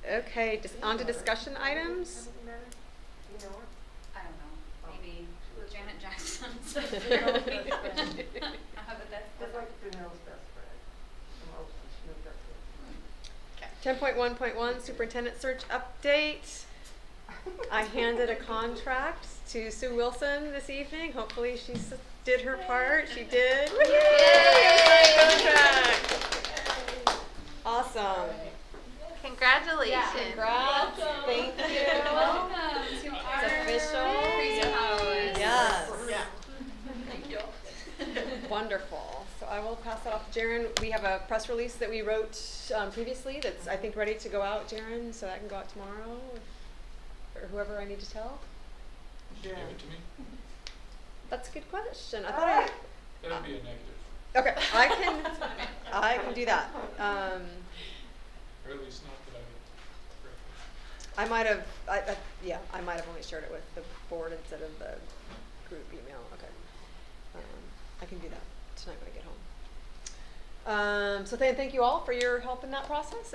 Speaker 2: Okay, on to discussion items.
Speaker 9: You know her?
Speaker 8: I don't know, maybe Janet Jackson.
Speaker 9: That's like Janelle's best friend. From Oakland. She moved up here.
Speaker 2: 10.1.1 Superintendent Search Update. I handed a contract to Sue Wilson this evening. Hopefully she did her part. She did. Yay! Contract. Awesome.
Speaker 1: Congratulations.
Speaker 2: Congrats. Thank you.
Speaker 8: Welcome to our
Speaker 2: It's official.
Speaker 8: Crazy House.
Speaker 2: Yes.
Speaker 4: Yeah. Thank you.
Speaker 2: Wonderful. So I will pass that off to Jaren. We have a press release that we wrote previously that's, I think, ready to go out, Jaren, so that can go out tomorrow, or whoever I need to tell.
Speaker 5: Give it to me.
Speaker 2: That's a good question. I thought
Speaker 5: That would be a negative,
Speaker 2: okay, I can do that.
Speaker 5: or at least not that I would.
Speaker 2: I might have, I might have only shared it with the board instead of the group email. Okay. I can do that tonight when I get home. So thank you all for your help in that process.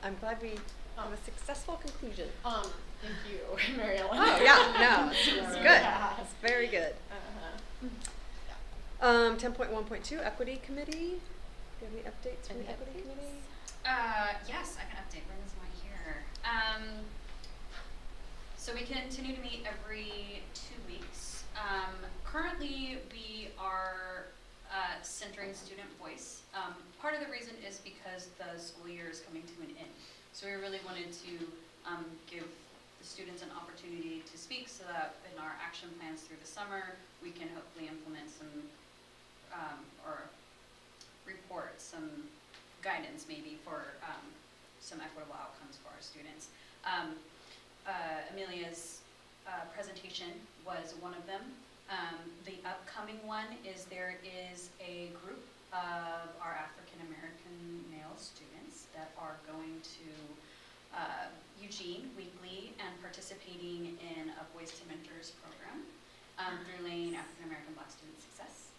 Speaker 2: I'm glad we have a successful conclusion.
Speaker 4: Thank you, Mary Ellen.
Speaker 2: Oh yeah, no, it's good.
Speaker 4: Yeah.
Speaker 2: It's very good. 10.1.2 Equity Committee. Do you have any updates from the Equity Committee?
Speaker 8: Yes, I can update. Brenda's not here. So we continue to meet every 2 weeks. Currently, we are centering student voice. Part of the reason is because the school year is coming to an end. So we really wanted to give the students an opportunity to speak so that in our action plans through the summer, we can hopefully implement some or report some guidance maybe for some equitable outcomes for our students. Amelia's presentation was one of them. The upcoming one is there is a group of our African American male students that are going to Eugene weekly and participating in a Voice to Mentors program through Lane African American Black Student Success.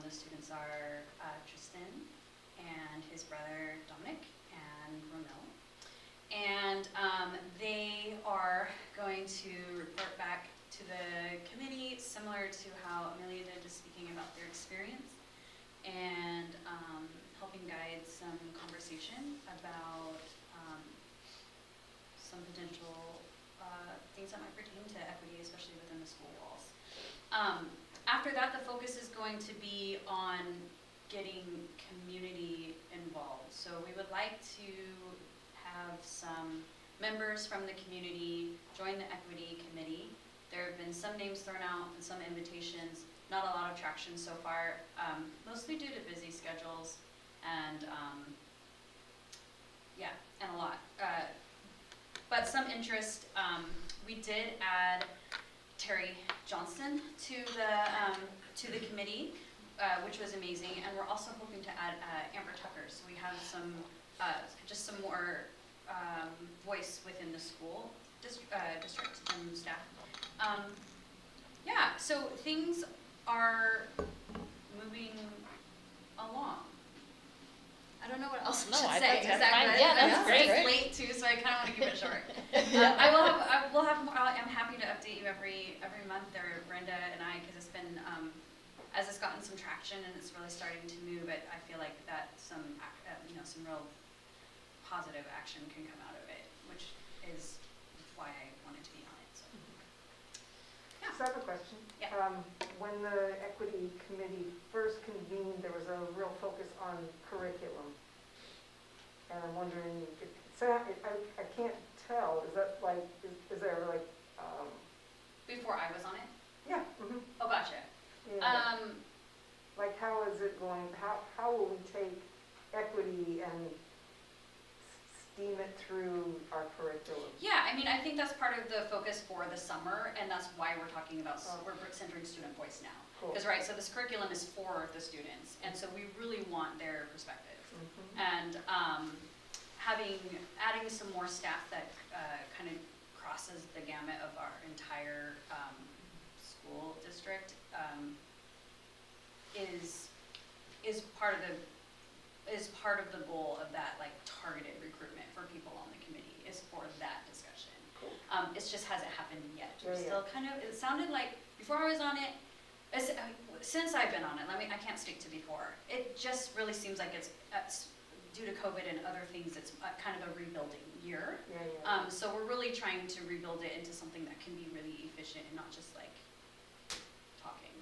Speaker 8: Those students are Tristan and his brother Dominic and Romel. And they are going to report back to the committee similar to how Amelia did, just speaking about their experience and helping guide some conversation about some potential things that might pertain to equity, especially within the school walls. After that, the focus is going to be on getting community involved. So we would like to have some members from the community join the equity committee. There have been some names thrown out and some invitations, not a lot of traction so far, mostly due to busy schedules and and a lot. But some interest. We did add Terry Johnston to the committee, which was amazing, and we're also hoping to add Amber Tucker. So we have some just some more voice within the school district and staff. So things are moving along. I don't know what else I should say.
Speaker 3: That's
Speaker 8: Is that
Speaker 3: fine.
Speaker 8: good?
Speaker 3: Yeah, that's great.
Speaker 8: It's late too, so I kind of want to keep it short. I'm happy to update you every month, or Brenda and I, because it's been, as it's gotten some traction and it's really starting to move, I feel like that some real positive action can come out of it, which is why I wanted to be on it. So, yeah.
Speaker 9: So I have a question.
Speaker 8: Yeah.
Speaker 9: When the equity committee first convened, there was a real focus on curriculum. And I'm wondering, I can't tell, is that like, is there like,
Speaker 8: Before I was on it?
Speaker 9: yeah. Mm-hmm.
Speaker 8: Oh, gotcha.
Speaker 9: Yeah. Like how is it going, how will we take equity and steam it through our curriculum?
Speaker 8: Yeah, I mean, I think that's part of the focus for the summer, and that's why we're talking about, we're centering student voice now.
Speaker 9: Cool.
Speaker 8: Because, right, so this curriculum is for the students, and so we really want their perspective.
Speaker 9: Mm-hmm.
Speaker 8: And adding some more staff that kind of crosses the gamut of our entire school district, is part of the goal of that, like, targeted recruitment for people on the committee, is for that discussion. It just hasn't happened yet. We're still kind of, it sounded like, before I was on it, since I've been on it, I can't speak to before, it just really seems like it's due to COVID and other things, it's kind of a rebuilding year. So we're really trying to rebuild it into something that can be really efficient and not just like talking,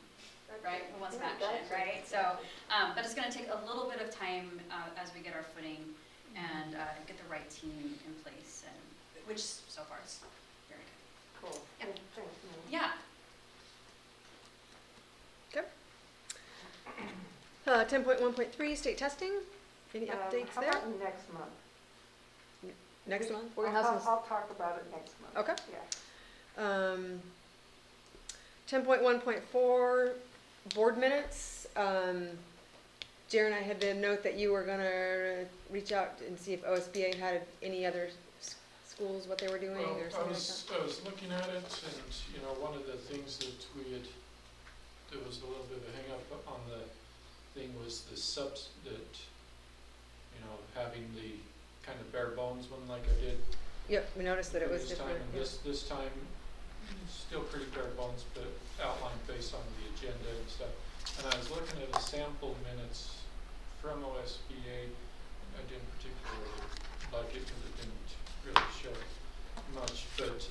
Speaker 8: right? We want some action, right? So, but it's gonna take a little bit of time as we get our footing and get the right team in place, and which so far is very good.
Speaker 9: Cool.
Speaker 8: Yep.
Speaker 9: Thanks, Mel.
Speaker 8: Yeah.
Speaker 2: Okay. 10.1.3, state testing. Any updates
Speaker 9: How
Speaker 2: there?
Speaker 9: about next month?
Speaker 2: Next month? We're gonna have some.
Speaker 9: I'll talk about it next month.
Speaker 2: Okay.
Speaker 9: Yeah.
Speaker 2: 10.1.4, board minutes. Jared, I had to note that you were gonna reach out and see if OSBA had any other schools, what they were doing or something like that.
Speaker 5: I was looking at it, and, you know, one of the things that there was a little bit of a hang up on the thing was the that, you know, having the kind of bare bones one like I did.
Speaker 2: Yep, we noticed that it was
Speaker 5: previous time,
Speaker 2: different.
Speaker 5: and
Speaker 2: Yeah.
Speaker 5: this time, still pretty bare bones, but outlined based on the agenda and stuff. And I was looking at the sample minutes from OSBA. I didn't particularly like it because it didn't really show much, but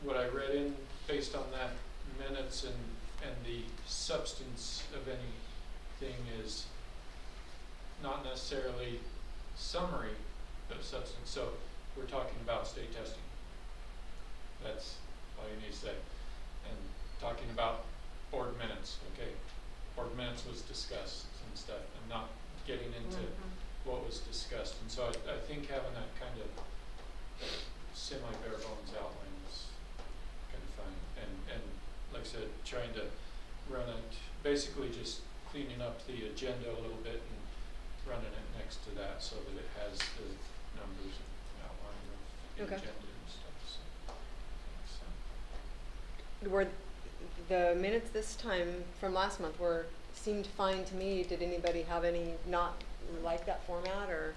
Speaker 5: what I read in based on that minutes and the substance of anything is not necessarily summary of substance. So we're talking about state testing. That's all you need to say. And talking about board minutes, okay. Board minutes was discussed and stuff. I'm not getting into what was discussed. And so I think having that kind of semi-bare bones outline is kind of fun. And like I said, trying to run it, basically just cleaning up the agenda a little bit and running it next to that so that it has the numbers and outline of the
Speaker 2: Okay.
Speaker 5: agenda and stuff. So.
Speaker 2: Were the minutes this time from last month seemed fine to me. Did anybody have any not like that format or?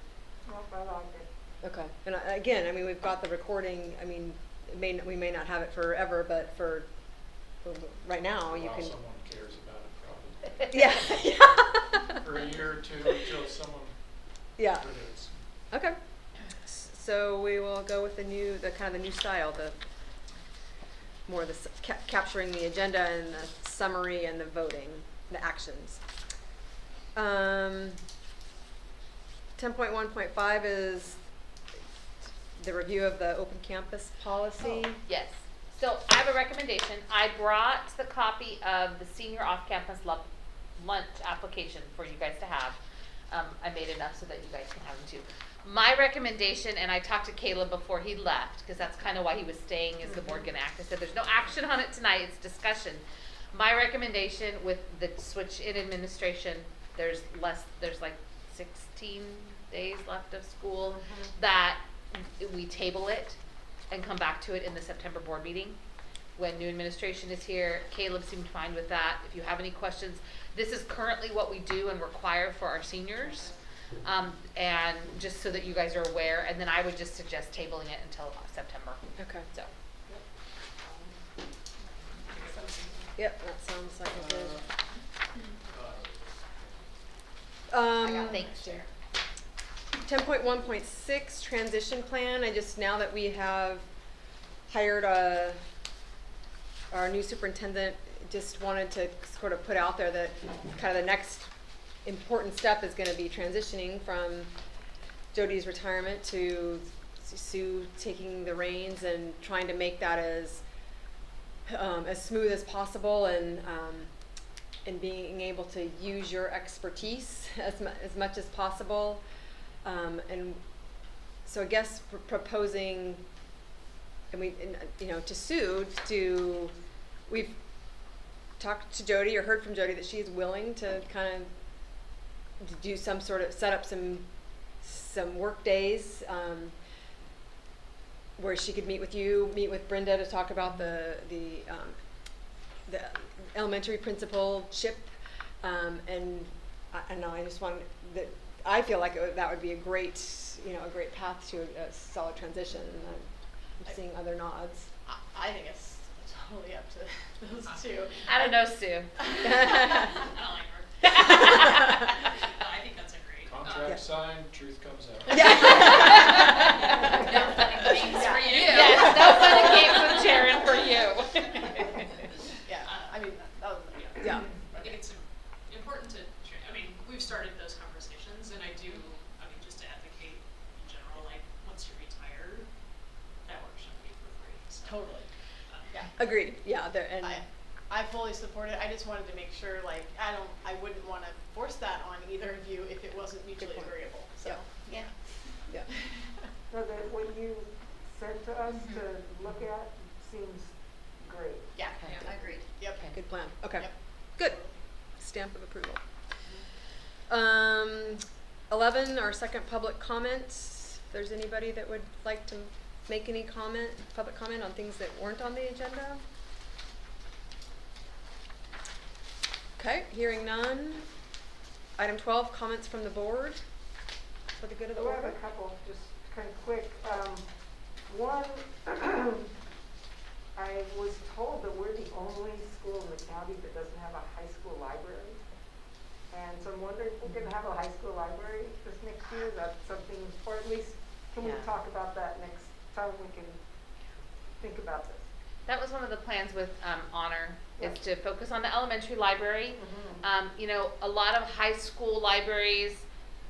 Speaker 9: Nope, I like it.
Speaker 2: Okay. And again, I mean, we've got the recording. I mean, we may not have it forever, but for right now, you can.
Speaker 5: Someone cares about it probably.
Speaker 2: Yeah.
Speaker 5: For a year or two until someone
Speaker 2: Yeah.
Speaker 5: predicts.
Speaker 2: Okay. So we will go with the kind of the new style, the more the capturing the agenda and the summary and the voting, the actions. 10.1.5 is the review of the open campus policy.
Speaker 3: Yes. So I have a recommendation. I brought the copy of the senior off-campus lunch application for you guys to have. I made enough so that you guys can have them too. My recommendation, and I talked to Caleb before he left, because that's kind of why he was staying, is the board gonna act? I said, there's no action on it tonight, it's discussion. My recommendation with the switch in administration, there's like 16 days left of school, that we table it and come back to it in the September board meeting. When new administration is here, Caleb seemed fine with that. If you have any questions, this is currently what we do and require for our seniors. And just so that you guys are aware, and then I would just suggest tabling it until September.
Speaker 2: Okay.
Speaker 3: So.
Speaker 2: Yep, that sounds like a good.
Speaker 3: I got thanks, Chair.
Speaker 2: 10.1.6 transition plan. Now that we have hired our new superintendent, just wanted to sort of put out there that kind of the next important step is going to be transitioning from Jody's retirement to Sue taking the reins and trying to make that as smooth as possible, and being able to use your expertise as much as possible. And so I guess proposing, to Sue, we've talked to Jody or heard from Jody that she's willing to kind of do some sort of set up some work days, where she could meet with you, meet with Brenda to talk about the elementary principalship, and I know I just want that. I feel like that would be a great, a great path to a solid transition, and I'm seeing other nods.
Speaker 4: I think it's totally up to those two.
Speaker 3: I don't know, Sue.
Speaker 10: I don't like her. No, I think that's a great.
Speaker 5: Contract signed, truth comes out.
Speaker 10: No fun and games for you.
Speaker 3: Yes, no fun and games with Sharon for you.
Speaker 4: Yeah, I mean, that was,
Speaker 2: Yeah.
Speaker 10: I think it's important to, we've started those conversations, and I do, just to advocate in general, like, once you retire, that work should be for free, so.
Speaker 4: totally. Yeah.
Speaker 2: Agreed. Yeah. And
Speaker 4: I fully support it. I just wanted to make sure, like, I wouldn't want to force that on either of you if it wasn't mutually
Speaker 2: point.
Speaker 4: agreeable. So,
Speaker 2: Yeah.
Speaker 4: yeah.
Speaker 9: So that what you sent to us to look at seems great.
Speaker 4: Yeah.
Speaker 10: Yeah.
Speaker 8: Agreed.
Speaker 4: Yep.
Speaker 2: good plan. Okay.
Speaker 4: Yep.
Speaker 2: Good. Stamp of approval. 11, our second public comments. If there's anybody that would like to make any public comment on things that weren't on the agenda. Okay, hearing none. Item 12, comments from the board for the good of the
Speaker 9: I have
Speaker 2: order.
Speaker 9: a couple, just kind of quick. One, I was told that we're the only school in the county that doesn't have a high school library. And so I'm wondering if we're going to have a high school library this next year. Is that something, or at least can we talk about that next time we can think about this?
Speaker 3: That was one of the plans with Honor, is to focus on the elementary library. A lot of high school libraries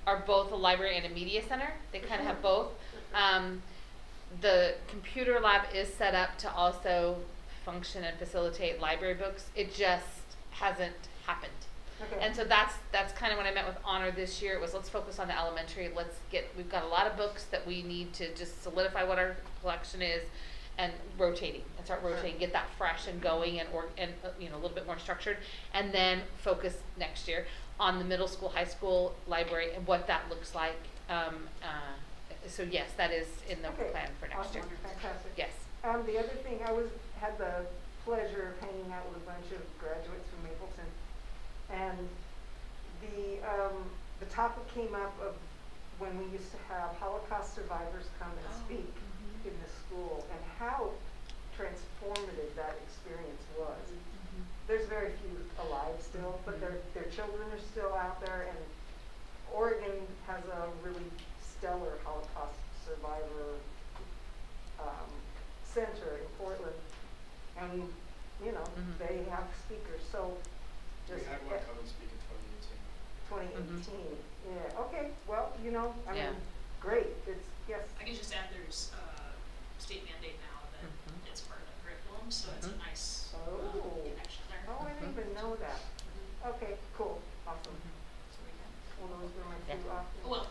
Speaker 3: are both a library and a media center. They kind of have both. The computer lab is set up to also function and facilitate library books. It just hasn't happened.
Speaker 9: Okay.
Speaker 3: And so that's kind of when I met with Honor this year. It was, let's focus on the elementary. We've got a lot of books that we need to just solidify what our collection is, and start rotating, get that fresh and going, and a little bit more structured, and then focus next year on the middle school, high school library and what that looks like. So yes, that is in the plan for next year.
Speaker 9: Fantastic.
Speaker 3: Yes.
Speaker 9: The other thing, had the pleasure of hanging out with a bunch of graduates from Mapleton, and the topic came up of when we used to have Holocaust survivors come and speak in the school, and how transformative that experience was. There's very few alive still, but their children are still out there, and Oregon has a really stellar Holocaust survivor center in Portland, and they have speakers. So
Speaker 16: We
Speaker 9: just
Speaker 16: had one come and speak in 2018.
Speaker 9: 2018, yeah. Okay, well,
Speaker 3: Yeah.
Speaker 9: great. It's yes.
Speaker 10: I can just add, there's state mandate now that it's part of the curriculum, so it's a nice connection there.
Speaker 9: Oh, I didn't even know that. Okay, cool, awesome. Well, those were my two options.
Speaker 10: Well,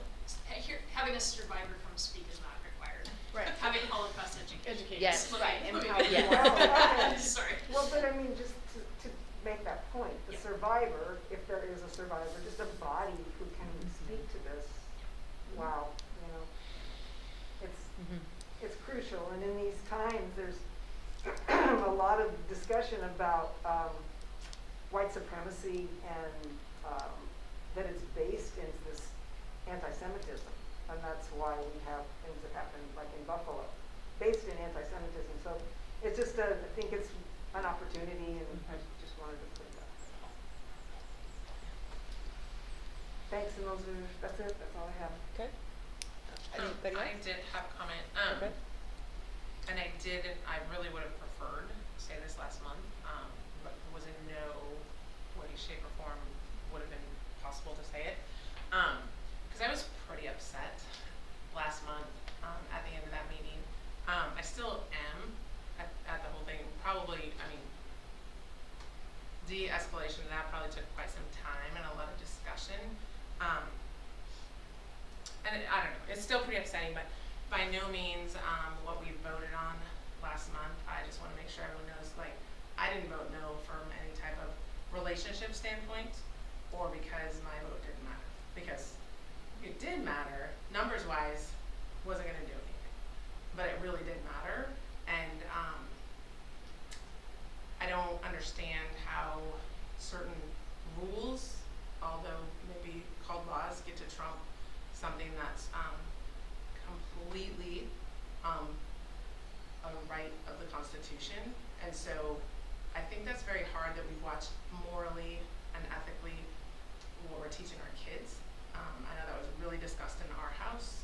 Speaker 10: having a survivor come speak is not required.
Speaker 4: Right.
Speaker 10: Having Holocaust education.
Speaker 3: Yes.
Speaker 4: Right.
Speaker 3: Yes.
Speaker 9: Oh, okay.
Speaker 10: Sorry.
Speaker 9: Well, but I mean, just to make that point, the survivor, if there is a survivor, just a body who can speak to this. Wow, it's crucial. And in these times, there's a lot of discussion about white supremacy, and that it's based in this anti-Semitism, and that's why we have things that happen like in Buffalo, based in anti-Semitism. So it's just I think it's an opportunity, and I just wanted to put that. Thanks, and that's it. That's all I have.
Speaker 2: Okay. Anybody
Speaker 10: I
Speaker 2: else?
Speaker 10: did have a comment,
Speaker 2: Okay.
Speaker 10: and I really would have preferred to say this last month, but was in no way, shape, or form would have been possible to say it. Because I was pretty upset last month at the end of that meeting. I still am at the whole thing. Probably, de-escalation of that probably took quite some time and a lot of discussion. And I don't know, it's still pretty upsetting, but by no means what we voted on last month. I just want to make sure everyone knows, I didn't vote no from any type of relationship standpoint, or because my vote didn't matter. Because it did matter, numbers-wise, wasn't going to do anything. but it really didn't matter. And I don't understand how certain rules, although maybe called laws, get to trump something that's completely a right of the Constitution. And so I think that's very hard that we watch morally and ethically what we're teaching our kids. I know that was really discussed in our house.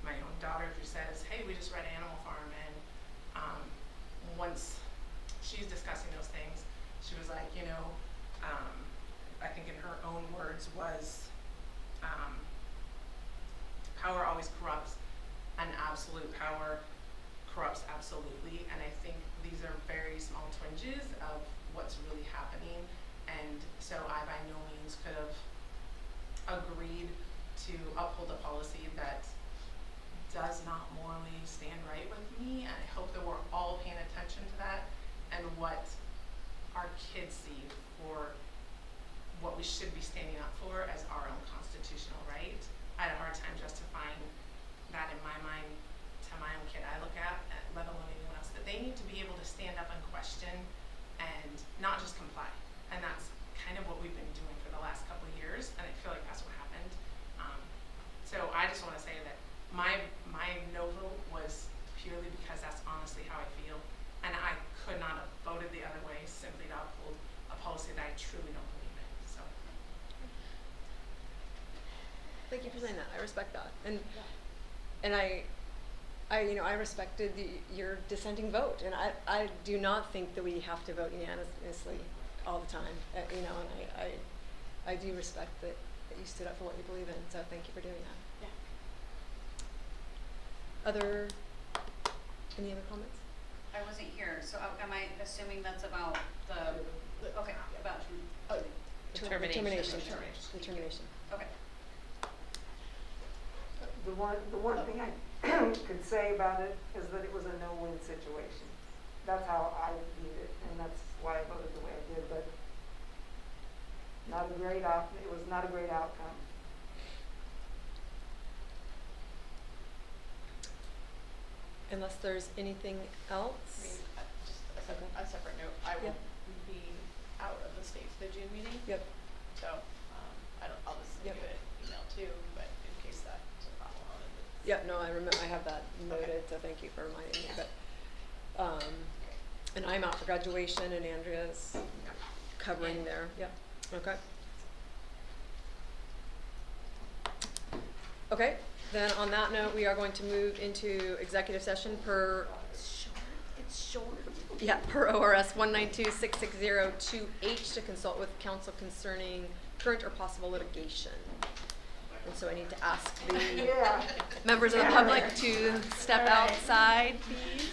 Speaker 10: My own daughter who says, hey, we just read Animal Farm, and once she's discussing those things, she was like, you know, I think in her own words was, power always corrupts, and absolute power corrupts absolutely. And I think these are very small twinges of what's really happening. And so I by no means could have agreed to uphold a policy that does not morally stand right with me. And I hope that we're all paying attention to that and what our kids see for what we should be standing up for as our own constitutional right. I had a hard time justifying that in my mind to my own kid I look at, let alone anyone else, that they need to be able to stand up and question and not just comply. And that's kind of what we've been doing for the last couple of years, and I feel like that's what happened. So I just want to say that my no vote was purely because that's honestly how I feel, and I could not have voted the other way simply to uphold a policy that I truly don't believe in. So
Speaker 2: Thank you for saying that. I respect that, and I you know, I respected your dissenting vote, and I do not think that we have to vote unanimously all the time. You know, and I do respect that you stood up for what you believe in. So thank you for doing that. Any other comments?
Speaker 8: I wasn't here, so am I assuming that's about the, okay, about,
Speaker 2: Determination.
Speaker 8: okay.
Speaker 9: The one thing I could say about it is that it was a no-win situation. That's how I viewed it, and that's why I voted the way I did, but it was not a great outcome.
Speaker 2: Unless there's anything else.
Speaker 4: I mean, just a separate note, I will be out of the state for the June meeting.
Speaker 2: Yep.
Speaker 4: So, I'll just send you an email too, but in case that's a problem.
Speaker 2: Yep, no, I have that noted, so thank you for reminding me. But, and I'm out for graduation, and Andrea's covering there. Yep. Okay. Okay. Then on that note, we are going to move into executive session per per ORS 1926602H to consult with counsel concerning current or possible litigation. And so I need to ask the members of the public to step outside, please.